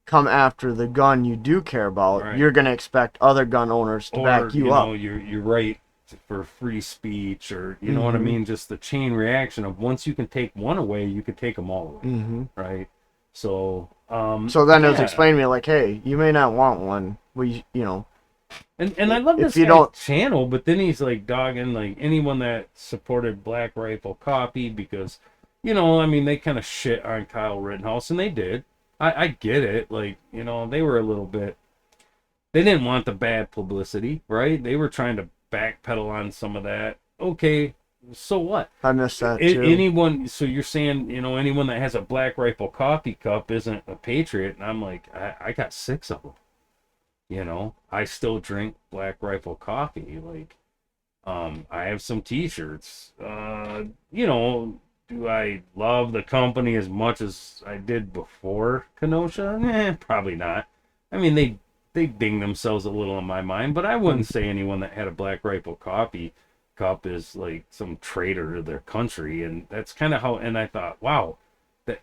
come after the gun you do care about, right. you're going to expect other gun owners to Or back you up. you're right for free speech, or you know what I Mm-hmm. mean. Just the chain reaction of once you can take one away, you can take them all away, Mm-hmm. right? So, So then it was yeah. explained to me like, hey, you may not want one. We. And I love If this you guy's don't, channel, but then he's like dogging like anyone that supported Black Rifle Coffee because, I mean, they kind of shit on Kyle Rittenhouse, and they did. I get it. Like, they were a little bit. They didn't want the bad publicity, right? They were trying to backpedal on some of that. Okay, so what? I missed that too. Anyone? So you're saying, anyone that has a Black Rifle Coffee cup isn't a patriot? And I'm like, I got 6 of them. I still drink Black Rifle coffee. Like, I have some T-shirts. Do I love the company as much as I did before Kenosha? Probably not. I mean, they ding themselves a little in my mind, but I wouldn't say anyone that had a Black Rifle coffee cup is like some traitor to their country. And that's kind of how. And I thought, wow, that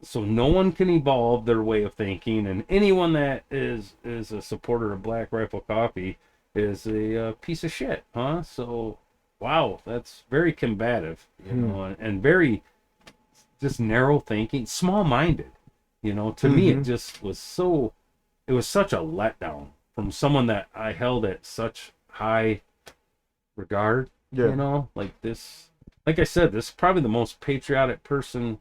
so no one can evolve their way of thinking, and anyone that is a supporter of Black Rifle Coffee is a piece of shit, huh? So, wow, that's very combative, Hmm. and very just narrow thinking, small minded. You know, to me, it just was so. It was such a letdown from someone that I held at such high regard. Yeah. You know, like this. Like I said, this is probably the most patriotic person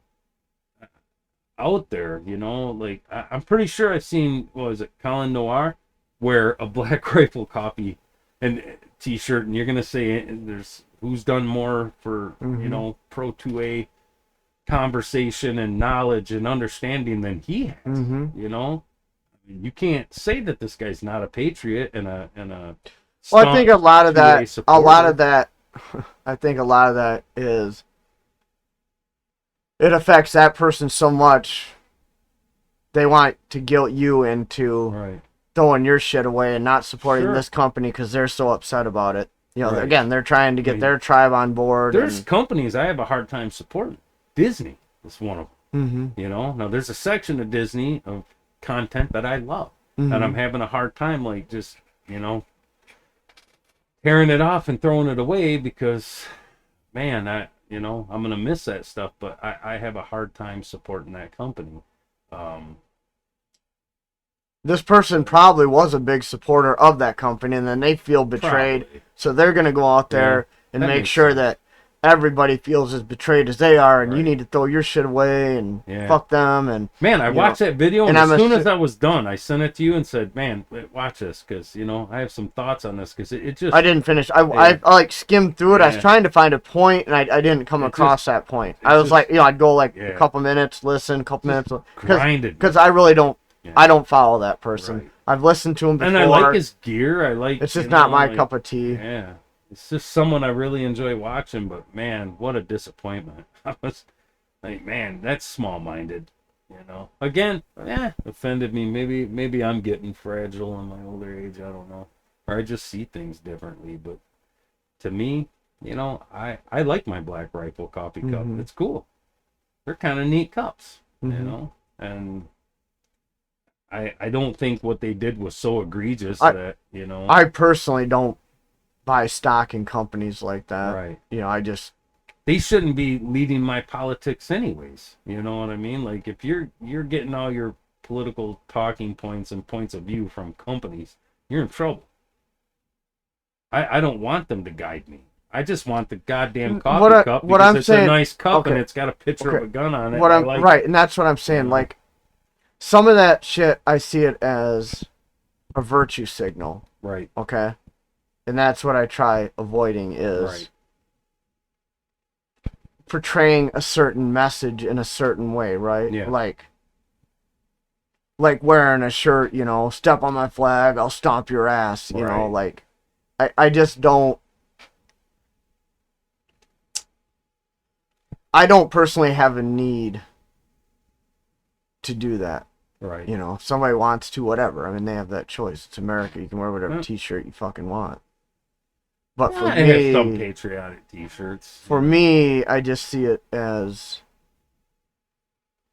out there. You know, like I'm pretty sure I've seen, what was it, Colin Noir, wear a Black Rifle copy and T-shirt, and you're gonna say there's who's done more for you know Pro 2A conversation and knowledge and understanding than he has. You know, I mean, you can't say that this guy's not a patriot and a well, I think a lot of that I think a lot of that is it affects that person so much they want to guilt you into throwing your shit away and not supporting this company because they're so upset about it. You know, again, they're trying to get their tribe on board. There's companies I have a hard time supporting. Disney is one of them. You know, now there's a section of Disney of content that I love, and I'm having a hard time, like, just, you know, tearing it off and throwing it away because, man, you know, I'm gonna miss that stuff, but I have a hard time supporting that company. This person probably was a big supporter of that company, and then they feel betrayed, so they're gonna go out there and make sure that everybody feels as betrayed as they are, and you need to throw your shit away and fuck them. And man, I watched that video, and as soon as I was done, I sent it to you and said, "Man, watch this, because you know I have some thoughts on this, because it just." I didn't finish. I like skimmed through it. I was trying to find a point, and I didn't come across that point. I was like, you know, I'd go like a couple minutes, listen, a couple minutes, because I really don't. I don't follow that person. I've listened to him before, and I like his gear. I like. It's just not my cup of tea. Yeah. It's just someone I really enjoy watching, but man, what a disappointment. I was like, man, that's small-minded, you know. Again, offended me. Maybe I'm getting fragile in my older age, I don't know. Or I just see things differently, but to me, you know, I like my Black Rifle coffee cup. It's cool. They're kind of neat cups, you know. And I don't think what they did was so egregious that, you know. I personally don't buy stock in companies like that. Right. You know, they shouldn't be leading my politics anyways. You know what I mean? Like, if you're getting all your political talking points and points of view from companies, you're in trouble. I don't want them to guide me. I just want the goddamn coffee cup because it's a nice cup and it's got a picture of a gun on it. Right, and that's what I'm saying. Like, some of that shit, I see it as a virtue signal. Right. Okay? And that's what I try avoiding is portraying a certain message in a certain way, right? Yeah. Like wearing a shirt, you know, step on my flag, I'll stomp your ass, you know, like I just don't personally have a need to do that. Right. You know, if somebody wants to, whatever. I mean, they have that choice. It's America. You can wear whatever t-shirt you fucking want. But for me, I have some patriotic t-shirts. For me, I just see it as,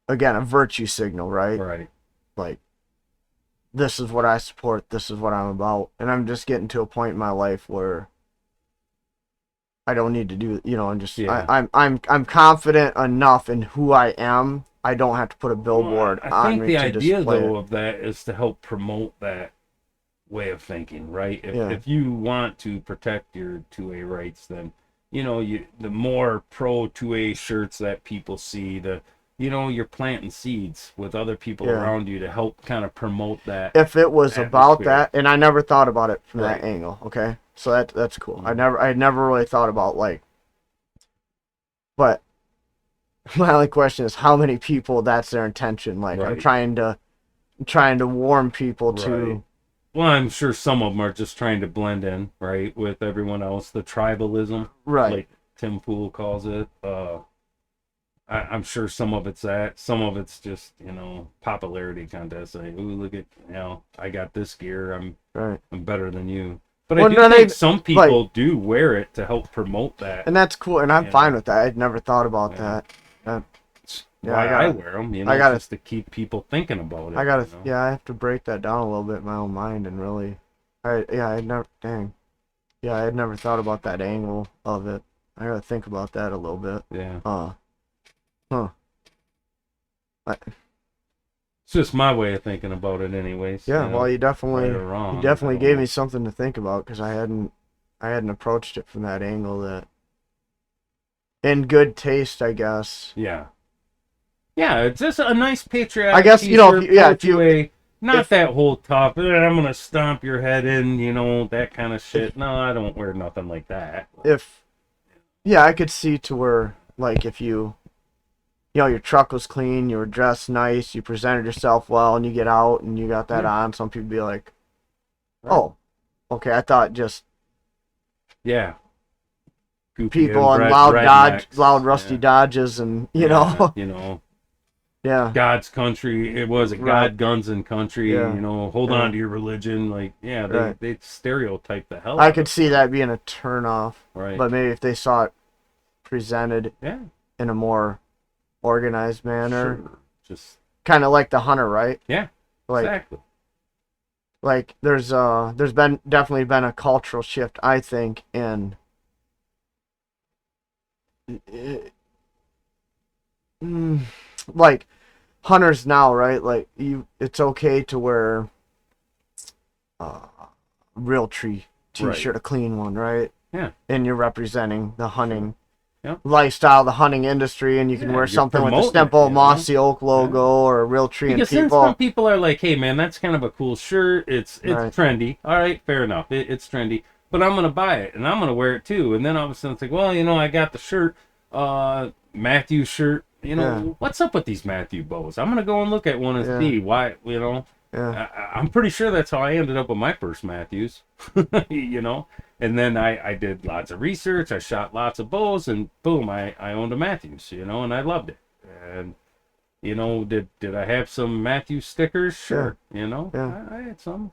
again, a virtue signal, right? Right. Like, this is what I support. This is what I'm about. And I'm just getting to a point in my life where I don't need to do, you know, I'm just, I'm confident enough in who I am. I don't have to put a billboard on me to display it. I think the idea, though, of that is to help promote that way of thinking, right? If you want to protect your 2A rights, then, you know, the more pro 2A shirts that people see, you're planting seeds with other people around you to help kind of promote that. If it was about that, and I never thought about it from that angle, okay? So that's cool. I never really thought about, like, but my only question is how many people that's their intention. Like, I'm trying to warn people to. Well, I'm sure some of them are just trying to blend in, right, with everyone else. The tribalism, like Tim Pool calls it. I'm sure some of it's that. Some of it's just, you know, popularity contest. Like, ooh, look at, you know, I got this gear. I'm better than you. But I do think some people do wear it to help promote that. And that's cool, and I'm fine with that. I'd never thought about that. I wear them, you know, just to keep people thinking about it. I have to break that down a little bit in my own mind and really, I had never thought about that angle of it. I gotta think about that a little bit. Yeah. It's just my way of thinking about it, anyways. Yeah, well, you right definitely or wrong, you I definitely don't gave know. me something to think about because I hadn't approached it from that angle that in good taste, I guess. Yeah, yeah, it's just a nice I patriotic guess you know if T-shirt. you, yeah Go if you to a not if that whole tough. I'm gonna stomp your head in, that kind of if shit. No, I don't wear nothing like that. if yeah, I could see to where like if your truck was clean, you were dressed nice, you presented yourself well, and you get out and you got that Yeah, on, some people be like, right. oh, okay, I thought just Yeah, goofy people in inbred loud rednecks. rusty Yeah, Dodges, and yeah, yeah, God's country. It was a right, God, guns, and country. yeah, Hold on yeah, to your religion. Like, yeah, they right. they stereotype the hell I out could of see stuff. that being a turn off, Right. but maybe if they saw it presented Yeah. in a more organized manner, Sure. Just kind of like the hunter, right? yeah. Like Exactly. there's been definitely been a cultural shift, I think, in mm, like hunters now, right? Like it's okay to wear a real tree Right. t-shirt, a clean one, right? Yeah. And you're representing the Sure. hunting Yeah. lifestyle, the hunting industry, and you can Yeah. wear You're something with the promoting it. simple Mossy Oak Yeah. logo or a real tree, and Because then some people, people are like, "Hey, man, that's kind of a cool shirt. It's right? trendy. All right, fair enough. It's trendy, but I'm gonna buy it and I'm gonna wear it too." And then all of a sudden it's like, "Well, I got the shirt, Matthew shirt. Yeah, What's up with these Matthew bows? I'm gonna go and look at one and yeah, see why. yeah, I'm pretty sure that's how I ended up with my first Matthews. And then I did lots of research. I shot lots of bows, and boom, I owned a Matthews. And I loved it. And did I have some Matthew stickers? yeah, Sure. yeah. I had some.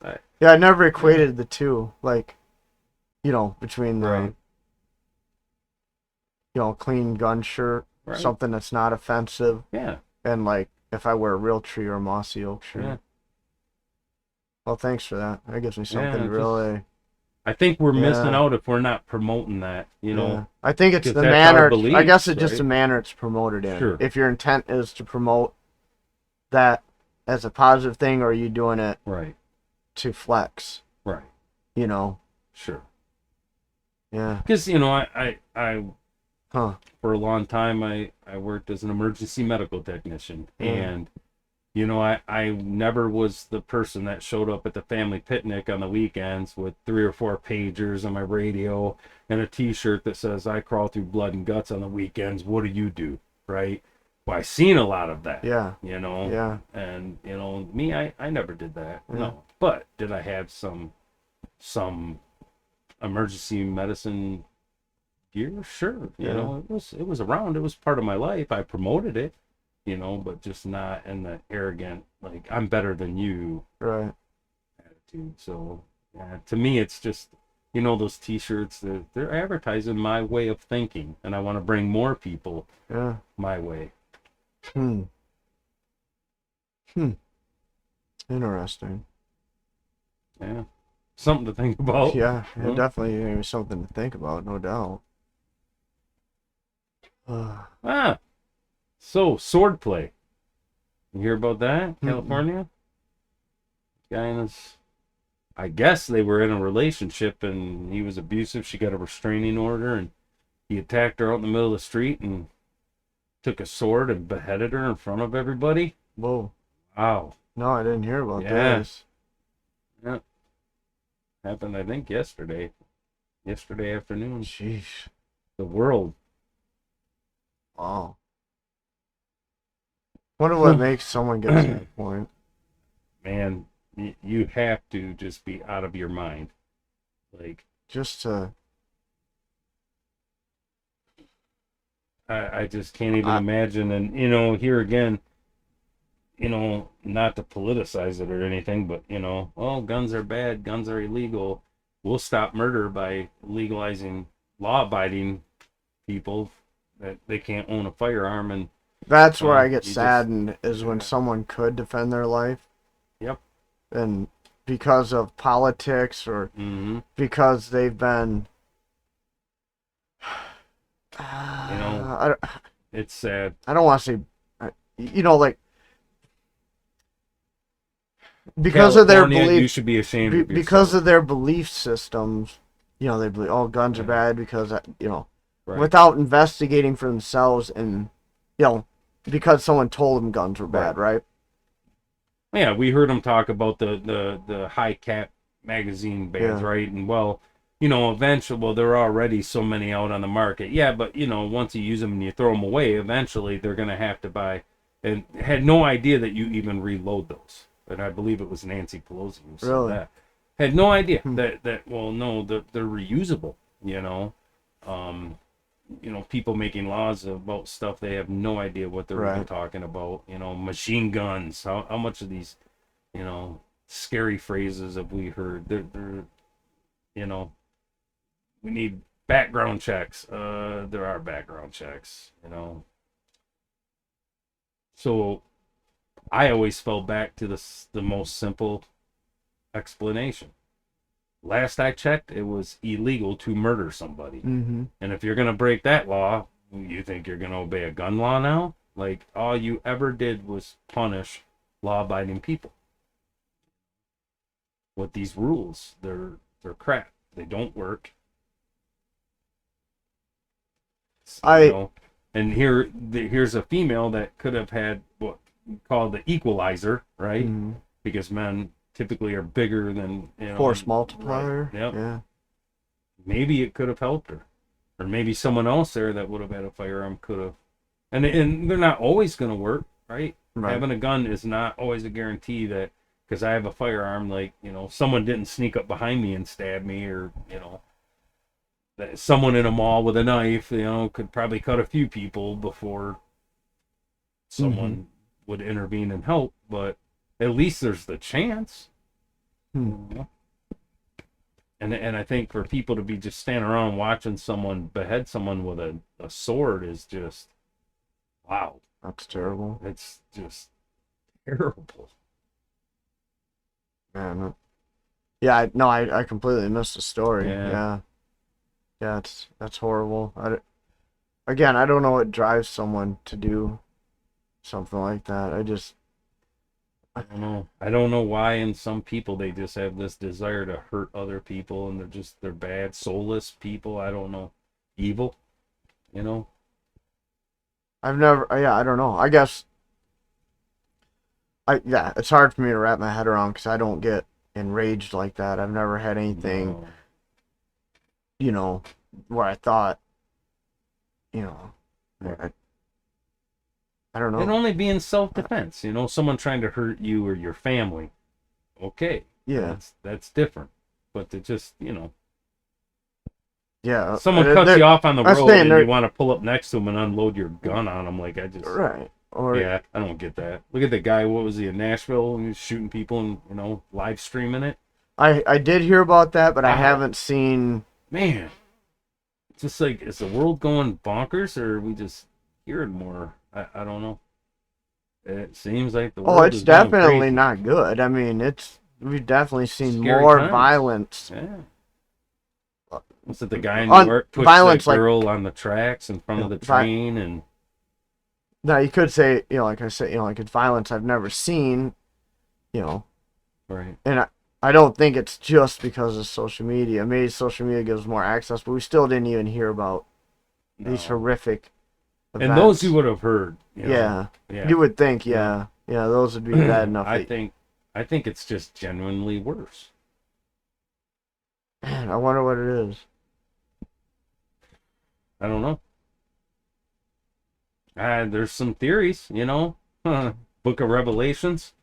I, Yeah, I never yeah. equated the two, like, between the, Right. clean gun shirt, Right. something that's not offensive, Yeah. and like if I wear a real tree or a Mossy Oak Yeah. shirt. Well, thanks for that. That gives me something Yeah. to Just really, I think we're missing yeah, out if we're not promoting that. yeah. I think it's Because the that's our manner. I guess beliefs, it's just the right? manner it's promoted in. Sure. If your intent is to promote that as a positive thing, or are you doing it Right. to flex? Right. You know? Sure. Yeah. Because I Huh. for a long time I worked as an emergency medical technician, Yeah. and I never was the person that showed up at the family picnic on the weekends with 3 or 4 pagers on my radio and a T-shirt that says "I crawl through blood and guts on the weekends. What do you do?" Right? Well, I seen a lot of that. Yeah. You know, Yeah. and me, I never did that. Yeah. No, but did I have some emergency medicine gear? Sure. Yeah. It was around. It was part of my life. I promoted it, but just not in the arrogant, like I'm better than you Right. attitude. So yeah, to me, it's just those T-shirts that they're advertising my way of thinking, and I want to bring more people Yeah. my way. Hmm. Hmm. Interesting. Yeah, something to think about. Yeah. It Huh? definitely gave me something to think about, no doubt. Ah, so swordplay. You hear about that, Mm-mm. California? Guy and his I guess they were in a relationship and he was abusive. She got a restraining order and he attacked her out in the middle of the street and took a sword and beheaded her in front of everybody. Whoa. Wow. No, I didn't hear about Yeah. this. Yeah. Happened, I think, yesterday. Yesterday afternoon. Sheesh. The world. Wow. Wonder what makes someone get to that point. Man, you have to just be out of your mind. Like, Just to, I just can't even I, imagine. And, here again, not to politicize it or anything, but oh, guns are bad, guns are illegal. We'll stop murder by legalizing law-abiding people that they can't own a firearm, and that's where I get you just saddened is when yeah, someone could defend their life, yep, and because of politics or mm-hmm. because they've been, You know, I, it's sad. I don't want to say, you know, like because of their California, you belief, should be ashamed of because yourself. of their belief systems, you know, they believe oh guns are Yeah. bad because you know, Right. without investigating for themselves and you know because someone told them guns were Right. bad, right? Yeah, we heard him talk about the high cap magazine bans, Yeah, right? And well, eventually, well, there are already so many out on the market. Yeah, but once you use them and you throw them away, eventually they're gonna have to buy. And had no idea that you even reload those. And I believe it was Nancy Pelosi who said really. that. Had no idea Hmm. that well, no, they're reusable. Um, people making laws about stuff they have no idea what they're even Right. talking about. Machine guns. How much of these, scary phrases have we heard? They're you know, we need background checks. There are background checks. So I always fell back to the most simple explanation. Last I checked, it was illegal to murder somebody. Mm-hmm. And if you're going to break that law, you think you're going to obey a gun law now? Like, all you ever did was punish law abiding people with these rules. They're crap. They don't work. You I know, and here's a female that could have had what we call the equalizer, right? mm, Because men typically are bigger than force right. multiplier. Yep. Yeah. Maybe it could have helped her, or maybe someone else there that would have had a firearm could have. And they're not always going to work, right? Right. Having a gun is not always a guarantee that because I have a firearm, like someone didn't sneak up behind me and stab me, or that someone in a mall with a knife, could probably cut a few people before Mm-hmm. someone would intervene and help. But at least there's the chance. Hmm. And I think for people to be just standing around watching someone behead someone with a sword is just wow. That's terrible. It's just terrible. Man. Yeah. No. I completely missed the story. Yeah. Yeah. Yeah. That's horrible. Again, I don't know what drives someone to do something like that. I don't know why in some people they just have this desire to hurt other people and they're bad, soulless people. I don't know. Evil, you know? I've never. Yeah. I don't know. I guess. Yeah. It's hard for me to wrap my head around because I don't get enraged like that. I've never had anything. No. You know, where I thought. You know. I don't It'd know. only be in self-defense, someone trying to hurt you or your family. Okay. Yeah. That's different. But to just, Yeah. someone cuts you off on the I'm road saying and they're you want to pull up next to them and unload your gun on them, like right. Or yeah, I don't get that. Look at the guy. What was he in Nashville? He was shooting people and live streaming it. I did hear about that, but I Wow, haven't seen. man, it's just like is the world going bonkers or are we just hearing more? I don't know. It seems like the Oh, world it's is going definitely crazy. not good. I mean, we've definitely seen Scary more times. violence. Yeah. Was it the guy in New York pushed that Violence like girl on the tracks in front of the train and now you could say like I said like it's violence I've never seen. You know, right? and I don't think it's just because of social media. Maybe social media gives more access, but we still didn't even hear about these No. horrific And those events. you would have heard. Yeah, Yeah. you would think. Yeah. Yeah, those would be bad enough. I think it's just genuinely worse. Man, I wonder what it is. I don't know. There's some theories. Book of Revelations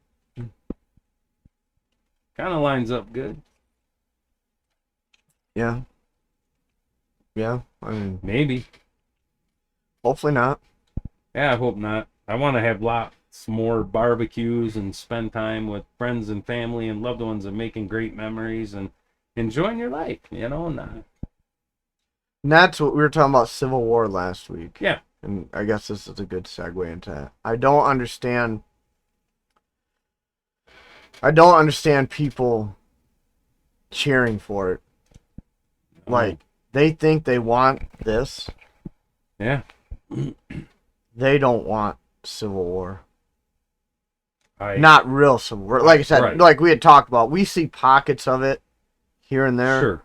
kind of lines up good. Yeah, yeah. I mean, Maybe. hopefully not. Yeah, I hope not. I want to have lots more barbecues and spend time with friends and family and loved ones and making great memories and enjoying your life. Not. And that's what we were talking about Civil War last week. Yeah. And I guess this is a good segue into that. I don't understand people cheering for it. Like they think they want this. Yeah. They don't want Civil War. I not real subvert. Like I said, right, like we had talked about, we see pockets of it here and there. sure.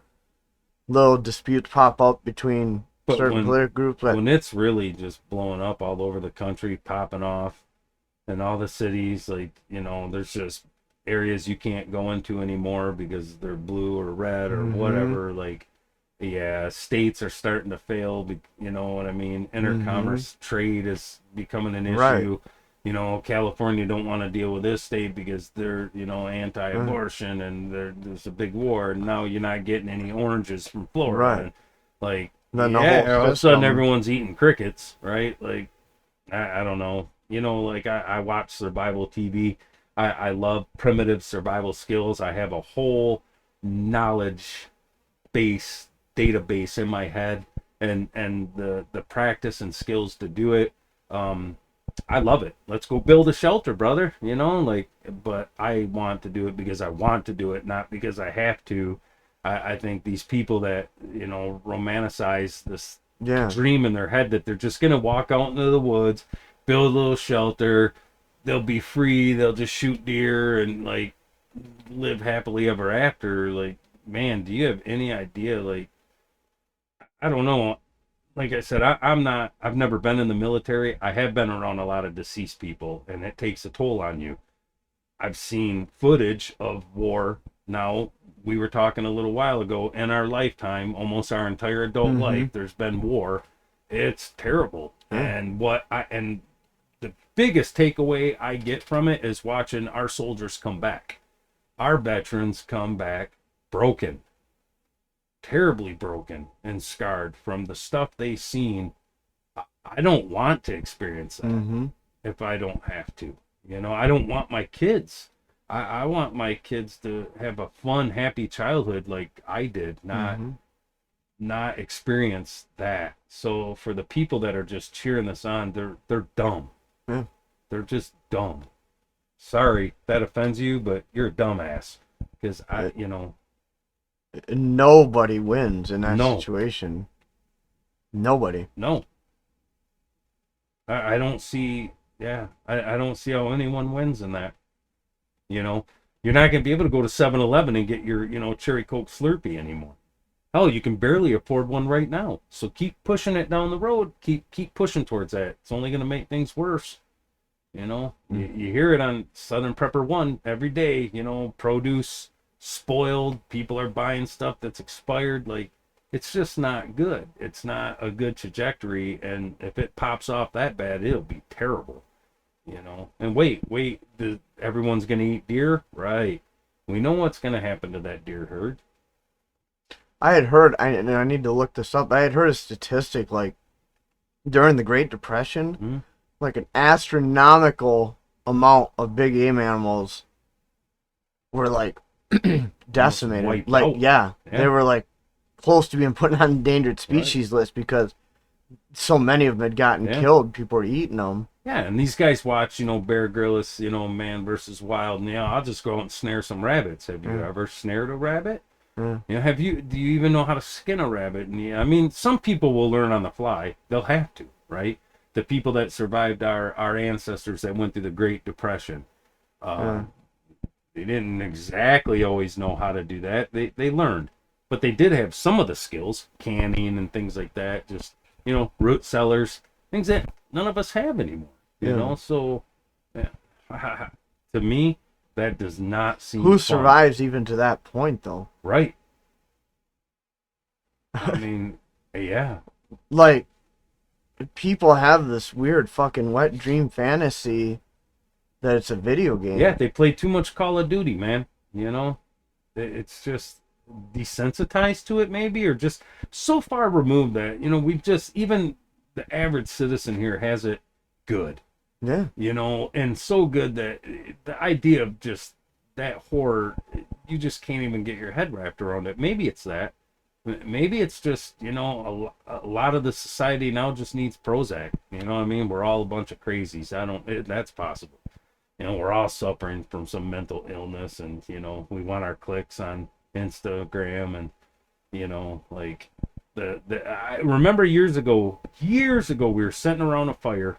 Little disputes pop up between But certain political groups, but when it's really just blowing up all over the country, popping off, and all the cities, like, there's just areas you can't go into anymore because they're blue or red or mm-hmm, whatever. Like, yeah, states are starting to fail. You know what I mean? mm-hmm, Intercommerce trade is becoming an right, issue. California don't want to deal with this state because they're, right, anti-abortion, and there's a big war. And now you're not getting any oranges from Florida. right. And like, Then the whole yeah, all of a sudden system, everyone's eating crickets, right? Like, I don't know. Like I watch survival TV. I love primitive survival skills. I have a whole knowledge base database in my head, and the practice and skills to do it. I love it. Let's go build a shelter, brother. Like, but I want to do it because I want to do it, not because I have to. I think these people that romanticize this yeah, dream in their head that they're just gonna walk out into the woods, build a little shelter, they'll be free, they'll just shoot deer and like live happily ever after. Like, man, do you have any idea? Like, I don't know. Like I said, I've never been in the military. I have been around a lot of deceased people, and it takes a toll on you. I've seen footage of war. Now, we were talking a little while ago, in our lifetime, almost our entire adult mm-hmm, life, there's been war. It's terrible. yeah, And the biggest takeaway I get from it is watching our soldiers come back. Our veterans come back broken, terribly broken and scarred from the stuff they've seen. I don't want to experience that mm-hmm, if I don't have to. I don't want my kids. I want my kids to have a fun, happy childhood like I did, not mm-hmm, not experience that. So for the people that are just cheering this on, they're dumb. yeah. They're just dumb. Sorry if that offends you, but you're a dumbass. Because Nobody wins in that no, situation. Nobody. no, I don't see. Yeah, I don't see how anyone wins in that. You know, you're not gonna be able to go to 7-Eleven and get your cherry Coke Slurpee anymore. Hell, you can barely afford one right now. So keep pushing it down the road. Keep pushing towards that. It's only gonna make things worse. You hear it on Southern Prepper One every day. Produce spoiled. People are buying stuff that's expired. Like, it's just not good. It's not a good trajectory. And if it pops off that bad, it'll be terrible. And wait, everyone's gonna eat deer, right? We know what's gonna happen to that deer herd. I had heard, and I need to look this up. I had heard a statistic like during the Great Depression, Hmm? like an astronomical amount of big game animals were like decimated. Wiped Like, out. yeah, they Yeah, were like close to being put on the endangered right. species list because so many of them had gotten Yeah. killed. People were eating them. Yeah, and these guys watch, Bear Grylls, Man versus Wild, and I'll just go out and snare some rabbits. Have you Yeah, ever snared a rabbit? yeah, Do you even know how to skin a rabbit? And I mean, some people will learn on the fly. They'll have to, right? The people that survived our ancestors that went through the Great Depression, yeah. um, they didn't exactly always know how to do that. They learned, but they did have some of the skills, canning and things like that. Just root cellars, things that none of us have anymore. Yeah. So yeah. To me, that does not seem Who fun. survives even to that point though? Right? I mean, yeah, Like, people have this weird fucking wet dream fantasy that it's a video game. yeah. They play too much Call of Duty, man. It's just desensitized to it, maybe, or just so far removed that we've just even the average citizen here has it good. Yeah. And so good that the idea of just that horror, you just can't even get your head wrapped around it. Maybe it's that. Maybe it's just, a lot of the society now just needs Prozac. You know what I mean? We're all a bunch of crazies. That's possible. We're all suffering from some mental illness, and, we want our clicks on Instagram, and, like I remember years ago, we were sitting around a fire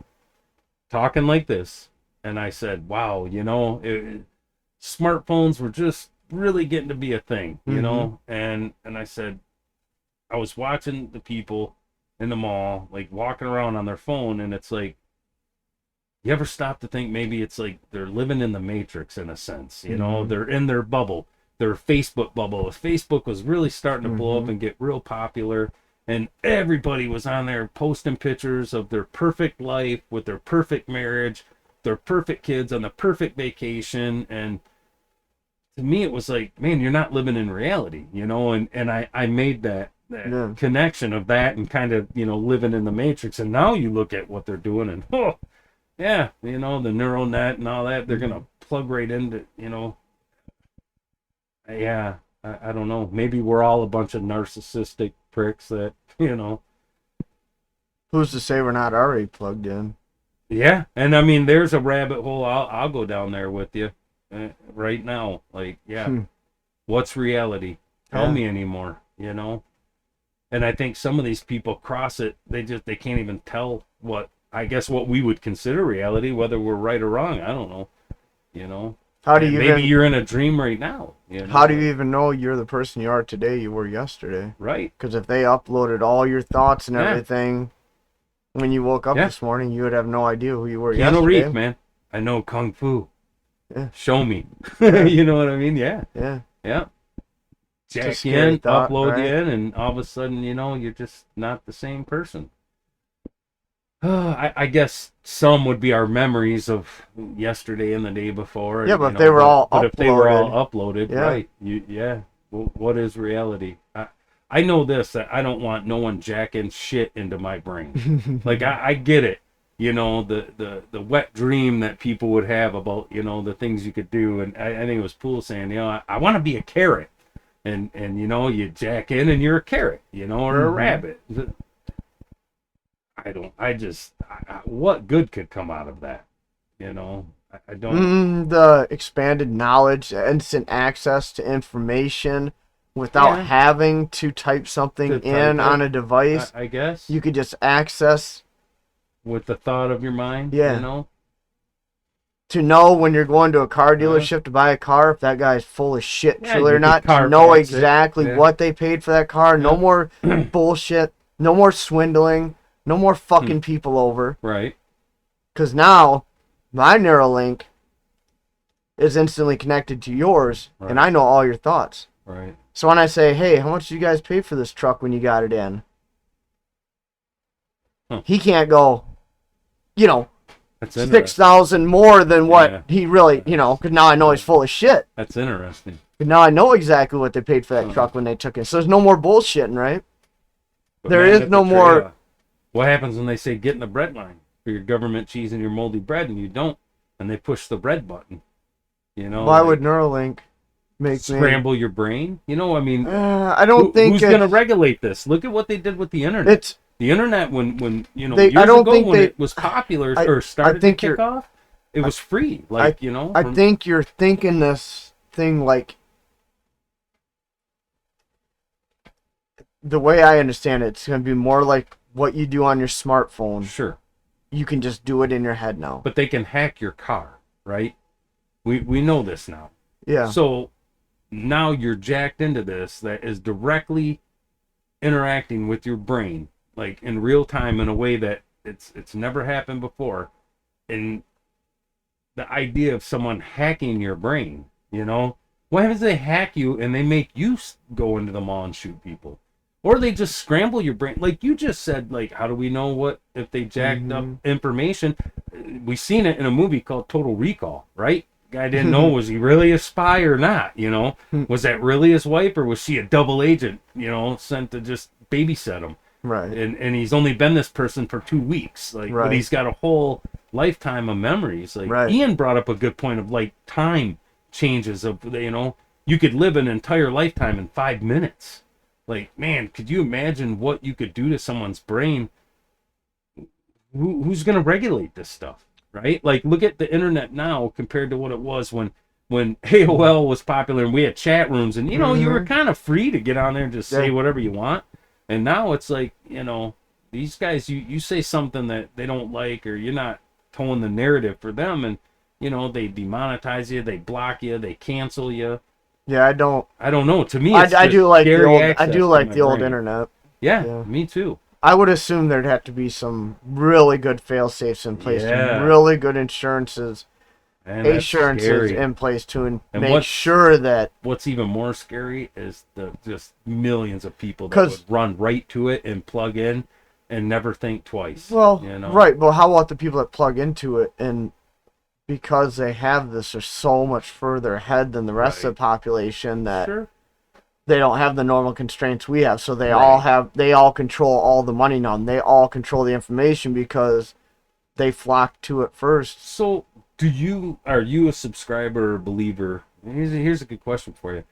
talking like this, and I said, wow, smartphones were just really getting to be a thing, Mm-hmm. and I said, I was watching the people in the mall, like walking around on their phone, and it's like, you ever stop to think maybe it's like they're living in the matrix in a sense, Mm-hmm. they're in their bubble, their Facebook bubble. Facebook was really starting to blow up Mm-hmm. and get real popular, and everybody was on there posting pictures of their perfect life with their perfect marriage, their perfect kids on the perfect vacation. And to me it was like, man, you're not living in reality, and I made that Yeah. connection of that and kind of, living in the matrix. And now you look at what they're doing, and oh yeah, the neural net and all that, they're Mm-hmm. gonna plug right into, yeah, I don't know, maybe we're all a bunch of narcissistic pricks that, Who's to say we're not already plugged in? yeah. And I mean, there's a rabbit hole, I'll go down there with you, right now, like, yeah, Hmm. what's reality? Tell Yeah. me anymore, and I think some of these people cross it, they can't even tell what, I guess, what we would consider reality, whether we're right or wrong. I don't know, you know How do and you maybe even you're in a dream right now, how do you like, even know you're the person you are today you were yesterday? right. Because if they uploaded all your thoughts and Yeah, everything when you woke up yeah. this morning, you would have no idea who you were Keanu Reeves, yesterday. man. I know kung fu. Yeah. Show me. Yeah. You know what I mean? Yeah, Yeah. yeah. It's a Jack scary in, thought, upload you right? in, and all of a sudden, you're just not the same person. I guess some would be our memories of yesterday and the day before, Yeah, and but if they were all but if they were all uploaded, uploaded, yeah. right? Yeah. Well, what is reality? I know this, that I don't want no one jacking shit into my brain. Like, I get it, the wet dream that people would have about, the things you could do. And I think it was Poole saying, I want to be a carrot, and you jack in and you're a carrot, or a Hmm. rabbit. I don't. I just. What good could come out of that? I don't. The expanded knowledge, instant access to information without Yeah, having to type something to type in on it, a device. I guess, You could just access, with the thought of your mind. yeah, to know when you're going to a car Uh, dealership to buy a car if that guy's full of shit yeah, truly or you could not, to know Carfax it. exactly Yeah, what they paid for that car. No yeah. more bullshit, no more swindling, no more fucking people over. Right, Because now my Neuralink is instantly connected to yours, and right, I know all your thoughts. right. So when I say, hey, how much did you guys pay for this truck when you got it in? Huh. He can't go, you know, That's interesting. 6,000 more than what Yeah, he really, because now I know he's full of shit. that's interesting. But now I know exactly what they paid for that Uh-huh. truck when they took it. So there's no more bullshitting, right? But There man, is that's a no more. trade-off. What happens when they say get in the bread line for your government cheese and your moldy bread, and you don't, and they push the bread button? Why would Like, Neuralink make me? scramble your brain. I mean, I don't think who's going to it's. regulate this? Look at what they did with the internet. It's. The internet, when I years don't ago, think when they. it was popular I. or I started to think kick you're. off, it was free. I. Like, I from, think you're thinking this thing like the way I understand it. It's gonna be more like what you do on your smartphone. sure, You can just do it in your head now. but they can hack your car, right? We know this now. Yeah. So now you're jacked into this that is directly interacting with your brain, like in real time, in a way that it's never happened before. And the idea of someone hacking your brain, what happens if they hack you and they make you go into the mall and shoot people, or they just scramble your brain, like you just said? Like, how do we know what if they jacked up Mm-hmm. information? We seen it in a movie called Total Recall, right? Guy didn't know, was he really a spy or not? Was that really his wife, or was she a double agent, sent to just babysit him? Right. And he's only been this person for 2 weeks, like, but Right. he's got a whole lifetime of memories. Like, Right. Ian brought up a good point of, like, time changes of, you could live an entire lifetime in 5 minutes. Like, man, could you imagine what you could do to someone's brain? Who's going to regulate this stuff, right? Like, look at the internet now compared to what it was when AOL was popular and we had chat rooms, and you were kind of free to get on there and just say Yeah. whatever you want. And now it's like, these guys, you say something that they don't like, or you're not towing the narrative for them, and you know, they demonetize you, they block you, they cancel you. Yeah, I don't. I don't know. To me, I, it's I just do like the scary old. I access do to like my the old brain. internet. Yeah, Yeah. me too. I would assume there'd have to be some really good fail safes in place, some Yeah. really good insurances And that's scary. in place to And make sure that. What's even more scary is the just millions of people that 'Cause- would run right to it and plug in and never think twice. Well, you know? right, but how about the people that plug into it and because they have this are so much further ahead than the rest of the population that Sure. they don't have the normal constraints we have, so they Right. they all control all the money now, and they all control the information because they flock to it first. So, are you a subscriber or believer? Here's a good question for you.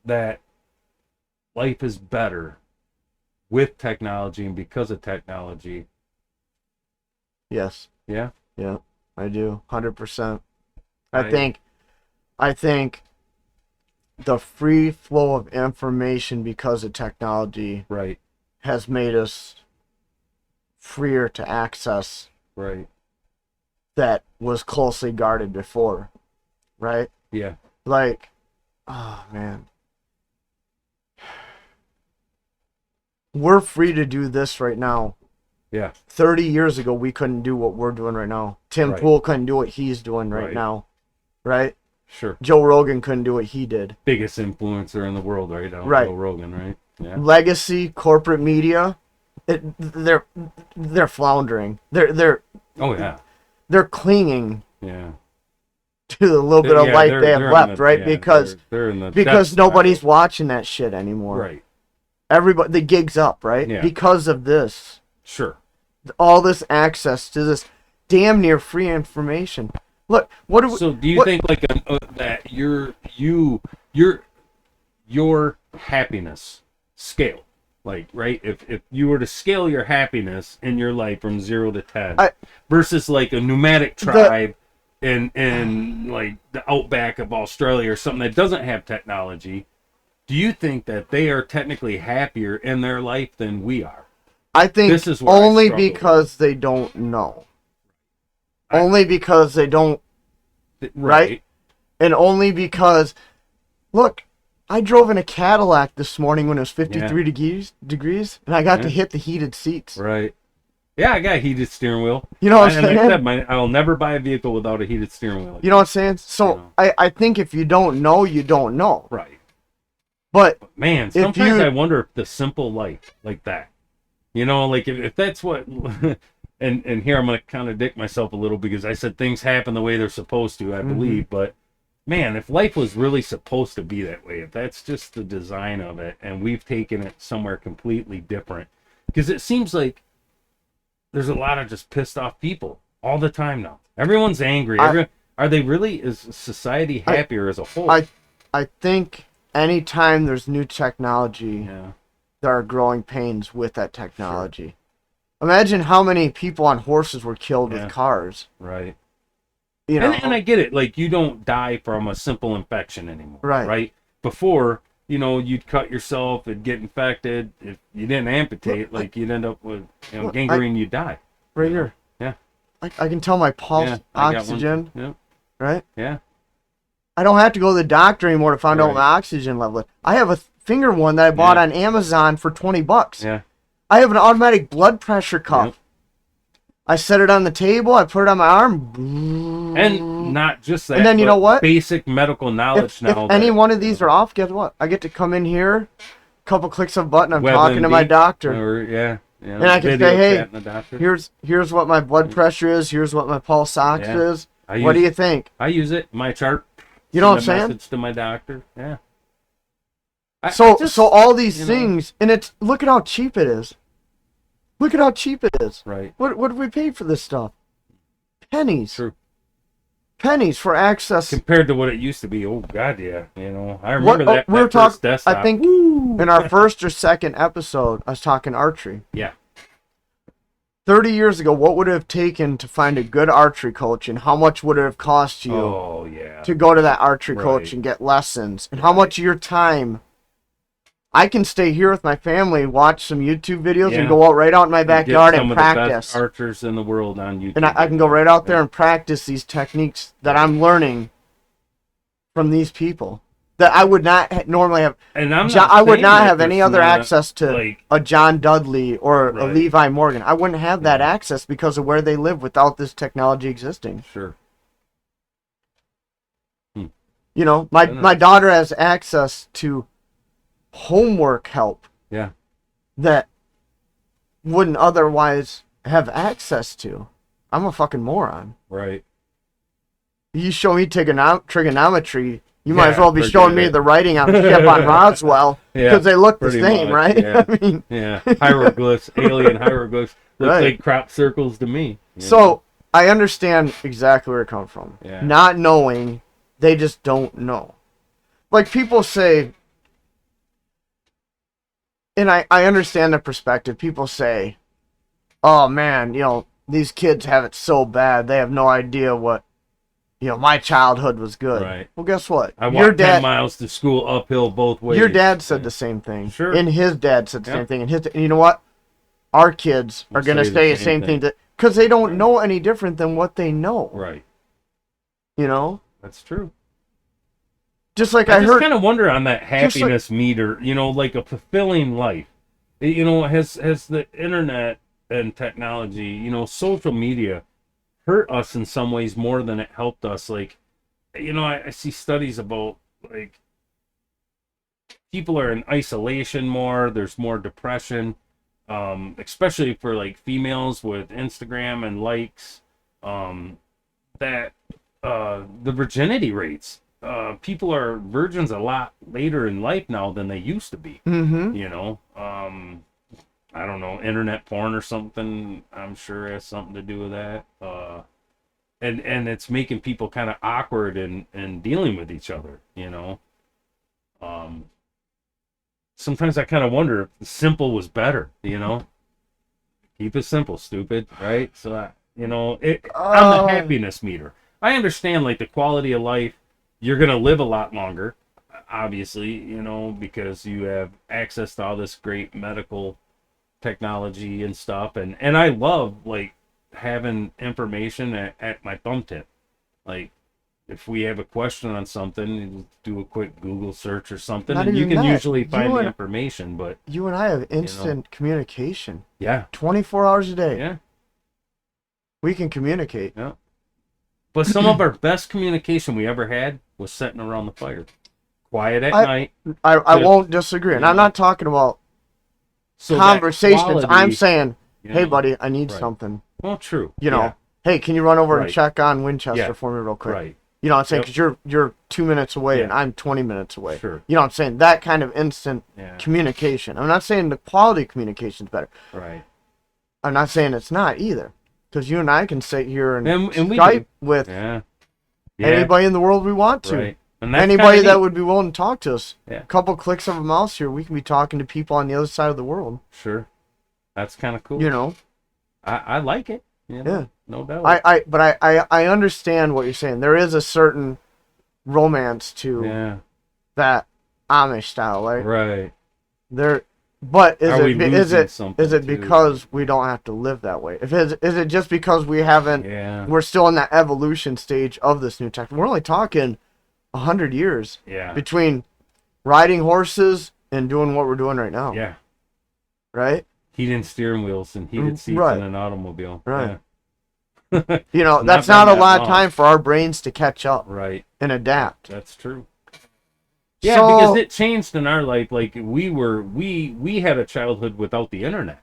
That life is better with technology and because of technology. Yes. Yeah. Yeah, I do. 100%. I I think the free flow of information because of technology Right. has made us freer to access Right. that was closely guarded before, right? Yeah. Like, oh man. We're free to do this right now. Yeah. 30 years ago, we couldn't do what we're doing right now. Tim Right. Pool couldn't do what he's doing right Right. now, right? Sure. Joe Rogan couldn't do what he did. Biggest influencer in the world right now. Right. Joe Rogan, right? Yeah. Legacy, corporate media, they're floundering. Oh yeah. They're clinging Yeah. to the little bit of life they have they're left, right? yeah, Because they're in the because depths nobody's of it. watching that shit anymore. Right. Everybody, the gig's up, right? Yeah. Because of this, Sure. all this access to this damn near free information. Look, what do we? So do you what- think like that your happiness scale, like, right? If you were to scale your happiness in your life from 0 to 10 versus like a nomadic tribe in like the outback of Australia or something that doesn't have technology, do you think that they are technically happier in their life than we are? I think This is where I only struggle because they don't know. Only because they don't, right? And only because, look, I drove in a Cadillac this morning when it was 53 degrees, and I got to hit the heated seats. Right. Yeah, I got a heated steering wheel. You know what I'm and saying? like I said, I'll never buy a vehicle without a heated steering wheel. You know what I'm saying? So You know. I think if you don't know, you don't know. Right. But Man, sometimes I wonder if the simple life like that, you know, like if that's what, and here I'm going to contradict myself a little because I said things happen the way they're supposed to, I believe, but man, if life was really supposed to be that way, if that's just the design of it and we've taken it somewhere completely different, because it seems like there's a lot of just pissed off people all the time now. Everyone's angry. Are they really, is society happier as a whole? I think anytime there's new technology, Yeah. there are growing pains with that technology. Sure. Imagine how many people on horses were killed with cars. Right. You know, and I get it. Like, you don't die from a simple infection anymore. Right. Right. Before, you know, you'd cut yourself, it'd get infected. If you didn't amputate, like you'd end up with gangrene, you'd die. Right here. Yeah. I can tell my pulse oxygen. Yeah. Right? Yeah. I don't have to go to the doctor anymore to find out my oxygen level. I have a finger one that I bought on Amazon for $20. Yeah. I have an automatic blood pressure cuff. Yep. I set it on the table. I put it on my arm. And not just that. And then you know what? Basic medical knowledge now. If any one of these are off, guess what? I get to come in here, couple clicks of a button. I'm talking to my doctor. Or, and I can say, hey, here's what my blood pressure is. Here's what my pulse ox is. What do you think? I use it. My chart. You know what I'm saying? Message to my doctor. Yeah. So all these things, and look at how cheap it is. Look at how cheap it is. Right. What do we pay for this stuff? Pennies. True. Pennies for access. Compared to what it used to be. Oh God, yeah. You know, I remember that first desktop. I think in our first or second episode, I was talking archery. Yeah. 30 years ago, what would it have taken to find a good archery coach, and how much would it have cost you to go to that archery coach and get lessons, and how much of your time I can stay here with my family, watch some YouTube videos, Yeah. and go out right out in my And get backyard some and of the best practice. archers in the world on YouTube. And I can go right out there and practice these techniques that I'm learning from these people that I would not normally have. And I would not have any other access to like, a John Dudley or a Right. Levi Morgan. I wouldn't have that Yeah. access because of where they live without this technology existing. Sure. You know, my daughter has access to homework help Yeah. that wouldn't otherwise have access to. I'm a fucking moron. Right. You show me trigonometry, you might as well be forget showing me it. the writing on the ship on Roswell Yeah, because they look the pretty same, much, right? yeah. I mean, Yeah. Hieroglyphs, alien hieroglyphs. Looks Right. like crop circles to me. you know? so I understand exactly where it comes from. Yeah. Not knowing, they just don't know. Like people say, and I understand the perspective. People say, oh man, you know, these kids have it so bad. They have no idea what, you know, my childhood was good. Right. Well, guess what? I walked 10 miles to school uphill both ways. Your dad said the same thing. Sure. And his dad said the Yeah. same thing. And you know what? Our kids are Will going to say the say the same same thing because they don't know any different than what they know. Right. You know? That's true. Just like I I just heard. kind of wonder on that like- happiness meter, you know, like a fulfilling life. You know, has the internet and technology, you know, social media hurt us in some ways more than it helped us? Like, you know, I see studies about, like, people are in isolation more, there's more depression, especially for, like, females with Instagram and likes, that the virginity rates. People are virgins a lot later in life now than they used to be. Mm-hmm. You know, I don't know, internet porn or something. I'm sure has something to do with that. And it's making people kind of awkward in dealing with each other. You know, sometimes I kind of wonder if simple was better. You know, keep it simple, stupid, right? So you know, on the happiness meter, I understand like the quality of life. You're gonna live a lot longer, obviously, you know, because you have access to all this great medical technology and stuff. And I love like having information at my thumb tip. Like if we have a question on something, you do a quick Google search or something, Not and you even can that. usually find You the and- information. But You and I have instant communication. yeah, 24 hours a day. yeah. We can communicate. Yeah. But some of our best communication we ever had was sitting around the fire. Quiet at night. I Yeah. won't disagree. And Yeah. I'm not talking about So that conversations. quality, I'm saying, you hey, know, buddy, I need Right. something. Well, true. You know, Yeah, hey, can you run over and Right. check on Winchester Yeah. for me real quick? right. You know what I'm saying? Yep. Because you're 2 minutes away and Yeah. I'm 20 minutes away. Sure. You know what I'm saying? That kind of instant Yeah. communication. I'm not saying the quality of communication is better. Right. I'm not saying it's not either. Because you and I can sit here and, And we Skype do. with Yeah. Yeah. anybody in the world we want to. Right. And that's Anybody kinda that neat. would be willing to talk to us. Yeah. A couple clicks of a mouse here, we can be talking to people on the other side of the world. Sure. That's kind of cool. You know? I like it. You know, Yeah. No doubt. I understand what you're saying. There is a certain romance to yeah. that Amish style, right? Right. There, but Are we is losing it something, is it too? because we don't have to live that way? Is it just because we haven't? Yeah. We're still in that evolution stage of this new tech. We're only talking 100 years Yeah. between riding horses and doing what we're doing right now. Yeah. Right. Heated steering wheels and heated seats Right. in an automobile. Right. Yeah. You know, Not that's been not a that lot of long. time for our brains to catch up Right. and adapt. That's true. Yeah, So- because it changed in our life. Like we had a childhood without the internet.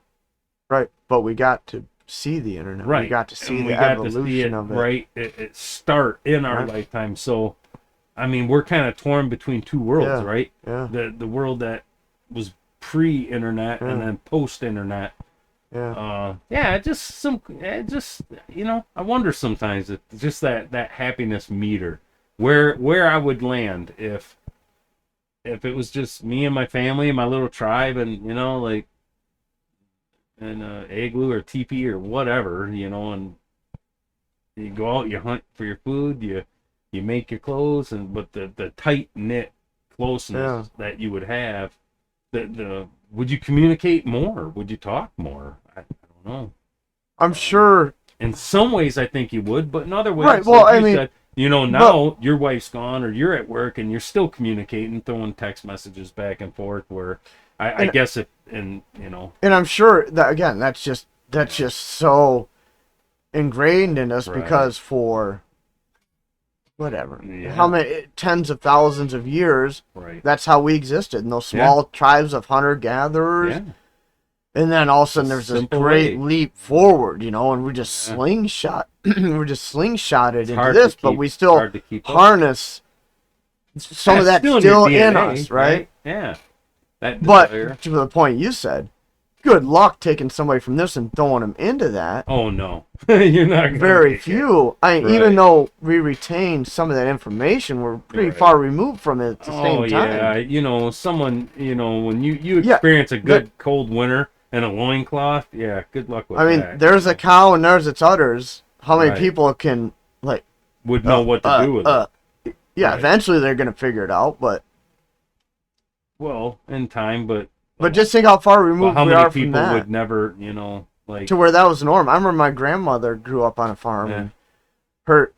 Right. But we got to see the internet. Right. We got to see And the we got evolution to see it, of it. right. It start in our Right. lifetime. So, I mean, we're kind of torn between two worlds, Yeah. right? Yeah. The world that was pre-internet and Yeah. then post-internet. Yeah. Yeah, just you know, I wonder sometimes just that happiness meter, where I would land if it was just me and my family and my little tribe, and you know, like in igloo or teepee or whatever, you know, and you go out, you hunt for your food, you make your clothes, but the tight knit closeness that you would have the would you communicate more? Would you talk more? I don't know. I'm sure. In some ways, I think you would, but in other ways, Right. Well, like I you mean, said, now your wife's gone or you're at work and you're still communicating, throwing text messages back and forth. Where I guess if and and I'm sure that again, that's just so ingrained in us Right. because for whatever, Yeah. how many tens of thousands of years, right, that's how we existed in those small tribes of hunter gatherers. yeah, And then all of a sudden there's this Simple great way. leap forward, and we just Yeah. slingshot, we're just slingshotted into hard this, to but keep- we still hard to keep up. harness some of That's that still your in DNA, us, right? Yeah. That But desire. to the point you said, good luck taking somebody from this and throwing them into that. Oh no, you're not gonna Very make it. few. Right. Even though we retain some of that information, we're pretty Right. far removed from it at the same time. yeah, someone, when you Yeah, experience a good cold winter and a loincloth, yeah, good luck with I mean, that. there's a cow and there's its udders. How many Right. people can, like, would know what to do with it. yeah, Right. eventually they're going to figure it out, but Well, in time, but just think how far well, removed how we many are from people that. would never, like, To where that was the norm. I remember my grandmother grew up on a farm. Yeah.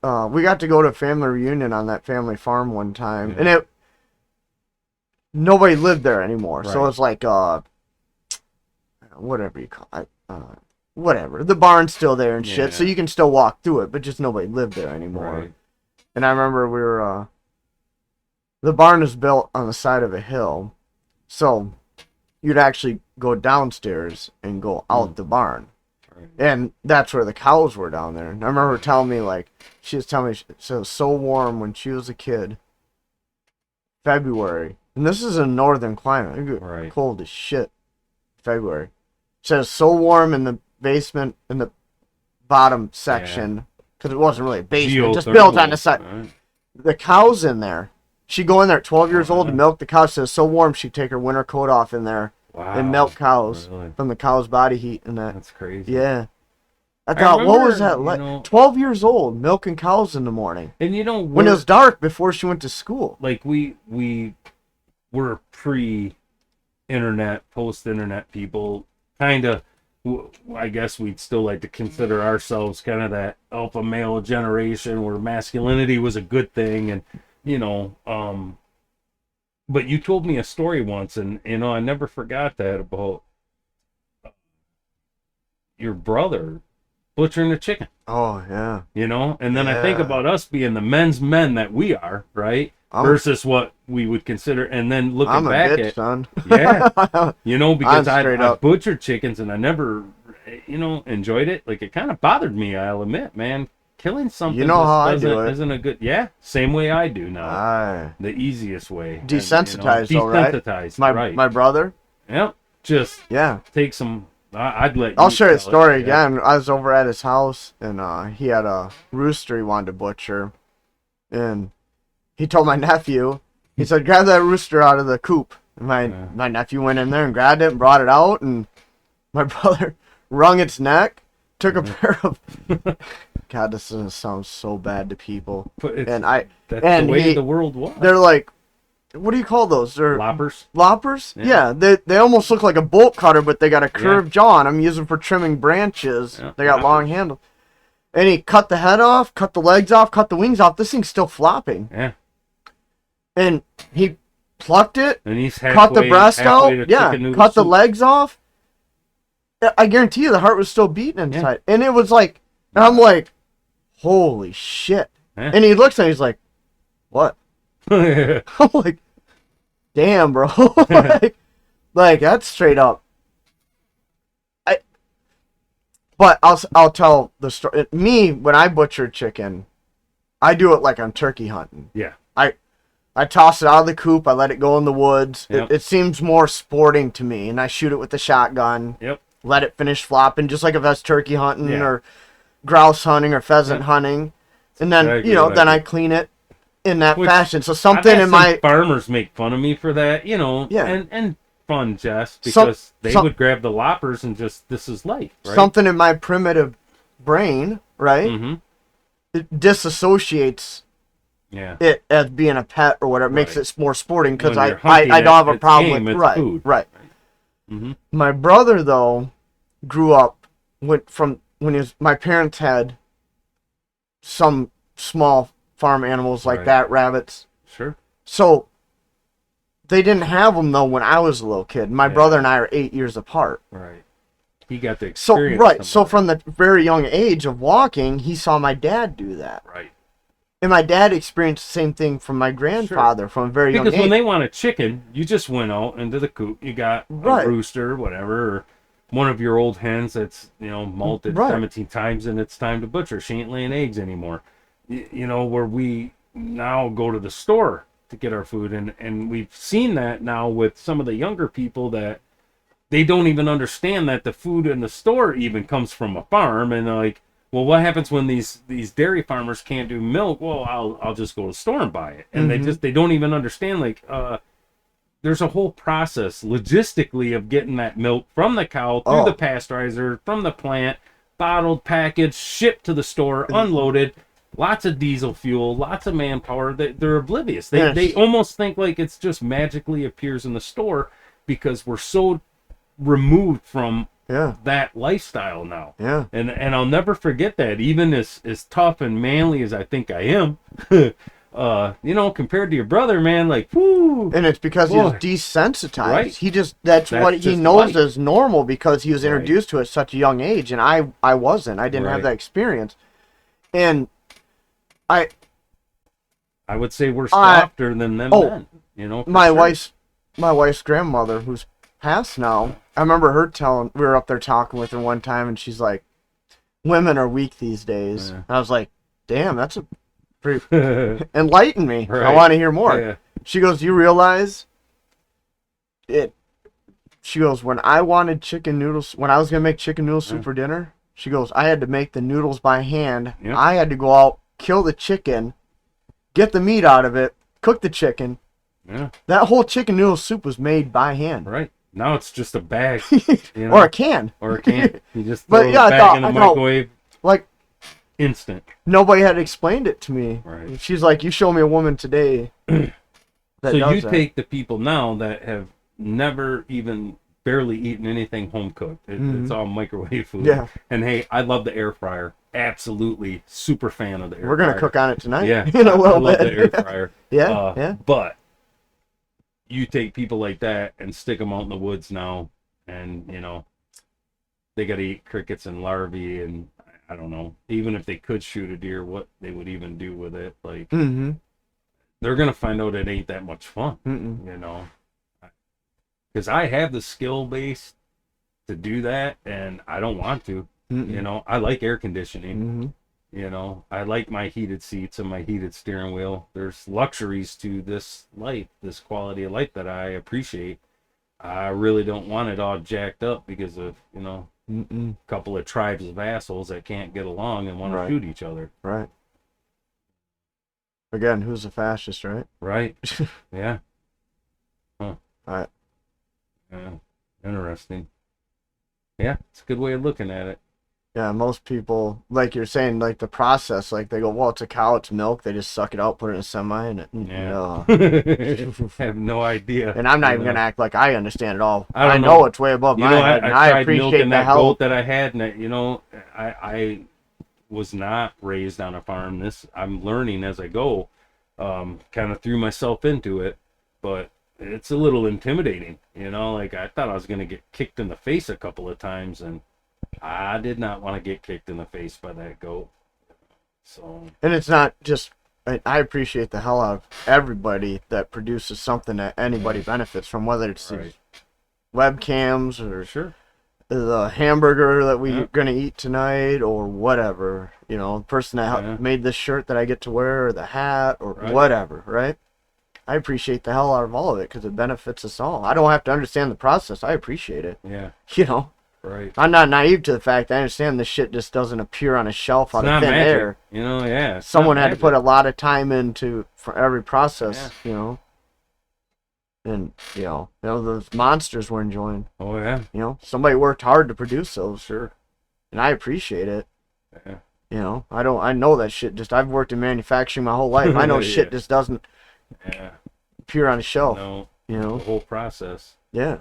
And we got to go to a family reunion on that family farm one time, Yeah. and nobody lived there anymore. So Right. it's like whatever you call it, whatever. The barn's still there and shit, so Yeah. you can still walk through it, but just nobody lived there anymore. right, And I remember we were the barn is built on the side of a hill, so you'd actually go downstairs and go out the barn. right. And that's where the cows were down there. And I remember her telling me, like, she was telling me it was so warm when she was a kid. February. And this is a northern climate. It get Right. cold as shit. February. She said it was so warm in the basement, in the bottom section, because it wasn't really a basement, just built on the side. Right. The cows in there. She'd go in there at 12 years old to milk the cows. She said it was so warm she'd take her winter coat off in there Wow. and milk cows Really? from the cow's body heat and that. That's crazy. Yeah. I thought, what was that remember, like? 12 years old, milking cows in the morning. And When it was dark before she went to school. like we were pre-internet, post-internet people, kind of. I guess we'd still like to consider ourselves kind of that alpha male generation where masculinity was a good thing, and but you told me a story once, and I never forgot that about your brother butchering a chicken. Oh, yeah. And then I think Yeah. about us being the men's men that we are, right? Versus what we would consider, and then looking I'm a back bitch, at, son. yeah, because I'm straight I up. butchered chickens and I never, enjoyed it. Like, it kind of bothered me, I'll admit, man. Killing something You know just how I do it. isn't a good, same way I do now. Aye. The easiest way. And, Desensitized, though, right? Desensitized, My right. brother? Yep. Just Yeah. take some, I'd let I'll you share the tell it, story yeah. again. I was over at his house, and he had a rooster he wanted to butcher. And he told my nephew, he said, grab that rooster out of the coop. And my nephew went in there and grabbed it and brought it out, and my brother wrung its neck, took a pair of... God, this is gonna sound so bad to people. But it's, And that's and the way he- the world was. they're like, what do you call those? They're Loppers. loppers? Yeah. Yeah, they almost look like a bolt cutter, but they got a curved jaw, and I'm using for trimming branches. Yeah, They got long loppers. handles. And he cut the head off, cut the legs off, cut the wings off. This thing's still flopping. Yeah. And he plucked it, And he's cut the breast out, to yeah, chicken noodle cut the soup. legs off. I guarantee you the heart was still beating inside. And it was like, and I'm like, holy shit. Yeah. And he looks at me, he's like, what? I'm like, damn, bro. like that's straight up. But I'll tell the story. Me, when I butcher chicken, I do it like I'm turkey hunting. Yeah. I toss it out of the coop. I let it go in the woods. Yep. It seems more sporting to me, and I shoot it with the shotgun. Yep. Let it finish flopping, just like if I was turkey hunting Yeah. or grouse hunting or pheasant hunting. And then Exactly then what I I do. clean it in that Which fashion. So I've something had in some my farmers make fun of me for that, Yeah. and fun jest Some- because they some- would grab the loppers and just this is life, right? something in my primitive brain, right? Mm-hmm. It disassociates Yeah. it as being a pet or whatever. It makes Right. it more sporting because When you're I hunting don't have a it's problem game, with it's right, food. right. Mm-hmm. My brother though grew up from when my parents had some small farm animals like Right. that, rabbits. Sure. So they didn't have them though when I was a little kid. My brother Yeah. and I are 8 years apart. Right. He got to So experience right, some so of that. from the very young age of walking, he saw my dad do that, Right. and my dad experienced the same thing from my Sure. grandfather from a very young Because when age. they want a chicken, you just went out into the coop. You got a Right, rooster, whatever, or one of your old hens that's molted right, 17 times, and it's time to butcher. She ain't laying eggs anymore. Where we now go to the store to get our food, and we've seen that now with some of the younger people that they don't even understand that the food in the store even comes from a farm, and they're like, well, what happens when these dairy farmers can't do milk? Well, I'll just go to the store and buy it. And mm-hmm. they don't even understand, like, there's a whole process logistically of getting that milk from the cow through the Oh, pasteurizer, from the plant, bottled, packaged, shipped to the store, unloaded. Lots of diesel fuel, lots of manpower. They're oblivious. They yes, almost think like it's just magically appears in the store because we're so removed from yeah, that lifestyle now. yeah. And I'll never forget that. Even as tough and manly as I think I am, compared to your brother, man, like, whoo, And it's because he was boy, desensitized. right? He just that's what That's he just knows life, as normal because he was right? introduced to it at such a young age, and I wasn't. I didn't have Right. that experience, and I I would say we're I softer than them oh men, for my sure. wife's grandmother who's passed now. I remember her telling we were up there talking with her one time, and she's like, "Women are weak these days." Yeah. I was like, "Damn, that's a pretty enlighten me. I Right. want to hear more." Yeah. She goes, "You realize it?" She goes, "When I wanted chicken noodles, when I was gonna make chicken noodle soup Yeah. for dinner," she goes, "I had to make the noodles by hand. Yep. I had to go out, kill the chicken, get the meat out of it, cook the chicken. Yeah. That whole chicken noodle soup was made by hand, Right. Now it's just a bag, or a can, or a can. You just But throw yeah, it back in the microwave, like instant. nobody had explained it to me. Right. She's like, you show me a woman today that So does you that." take the people now that have never even barely eaten anything home cooked. It's all microwave food. Yeah. And hey, I love the air fryer. Absolutely, super fan of the air fryer. We're gonna cook on it tonight. Yeah, in a I little love bit. the air fryer. Yeah, yeah. But you take people like that and stick them out in the woods now, and they got to eat crickets and larvae, and I don't know. Even if they could shoot a deer, what they would even do with it, like Mm-hmm. they're gonna find out it ain't that much fun, Mm-mm. because I have the skill base to do that, and I don't want to. Mm-mm. I like air conditioning. Mm-hmm. I like my heated seats and my heated steering wheel. There's luxuries to this life, this quality of life that I appreciate. I really don't want it all jacked up because of, Mm-mm. a couple of tribes of assholes that can't get along and want to Right. shoot each other. Right. Again, who's the fascist, right? Right? Yeah. Huh. Right. Yeah. Interesting. Yeah, it's a good way of looking at it. Yeah, most people, like you're saying, like the process, like they go, well, it's a cow, it's milk. They just suck it out, put it in a semi, and Yeah. no. Have no idea. And I'm not even gonna act like I understand it all. I don't know know. it's way above You my know, head, I and I tried appreciate milking the that help. goat that I had, and I was not raised on a farm. I'm learning as I go. Kind of threw myself into it, but it's a little intimidating. Like I thought I was gonna get kicked in the face a couple of times, and I did not want to get kicked in the face by that goat. So And it's not just. I appreciate the hell out of everybody that produces something that anybody benefits from, whether it's right, these webcams or sure, the hamburger that we're Yeah. gonna eat tonight or whatever. The person that Yeah. made this shirt that I get to wear or the hat or Right. whatever, right? I appreciate the hell out of all of it because it benefits us all. I don't have to understand the process. I appreciate it. yeah, right. I'm not naive to the fact I understand this shit just doesn't appear on a shelf out It's of not thin magic, air. Yeah. it's Someone not had to put a magic. lot of time into for every process, And those monsters we're enjoying. Oh yeah, Somebody worked hard to produce those, sure. and I appreciate it. Yeah. You know, I know that shit just, I've worked in manufacturing my whole life. I know shit Yeah. just doesn't Yeah. appear on a shelf, No. you The know? whole process. Yeah.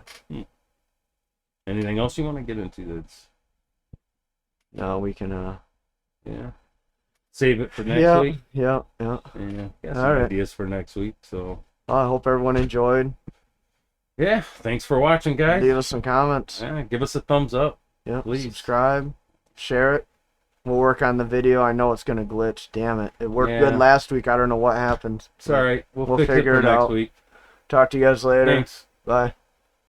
Anything else you want to get into that's No, we can, yeah. Save it for next yeah, week. yeah, yeah. Yeah. Got All some right. ideas for next week. So Well, I hope everyone enjoyed. yeah. Thanks for watching, guys. Leave us some comments. Yeah, give us a thumbs up. Yeah, Please. subscribe, share it. We'll work on the video. I know it's gonna glitch. Damn it! It worked good Yeah. last week. I don't know what happened. It's all right. We'll fix it figure for it next out. week. Talk to you guys later. Thanks. Bye.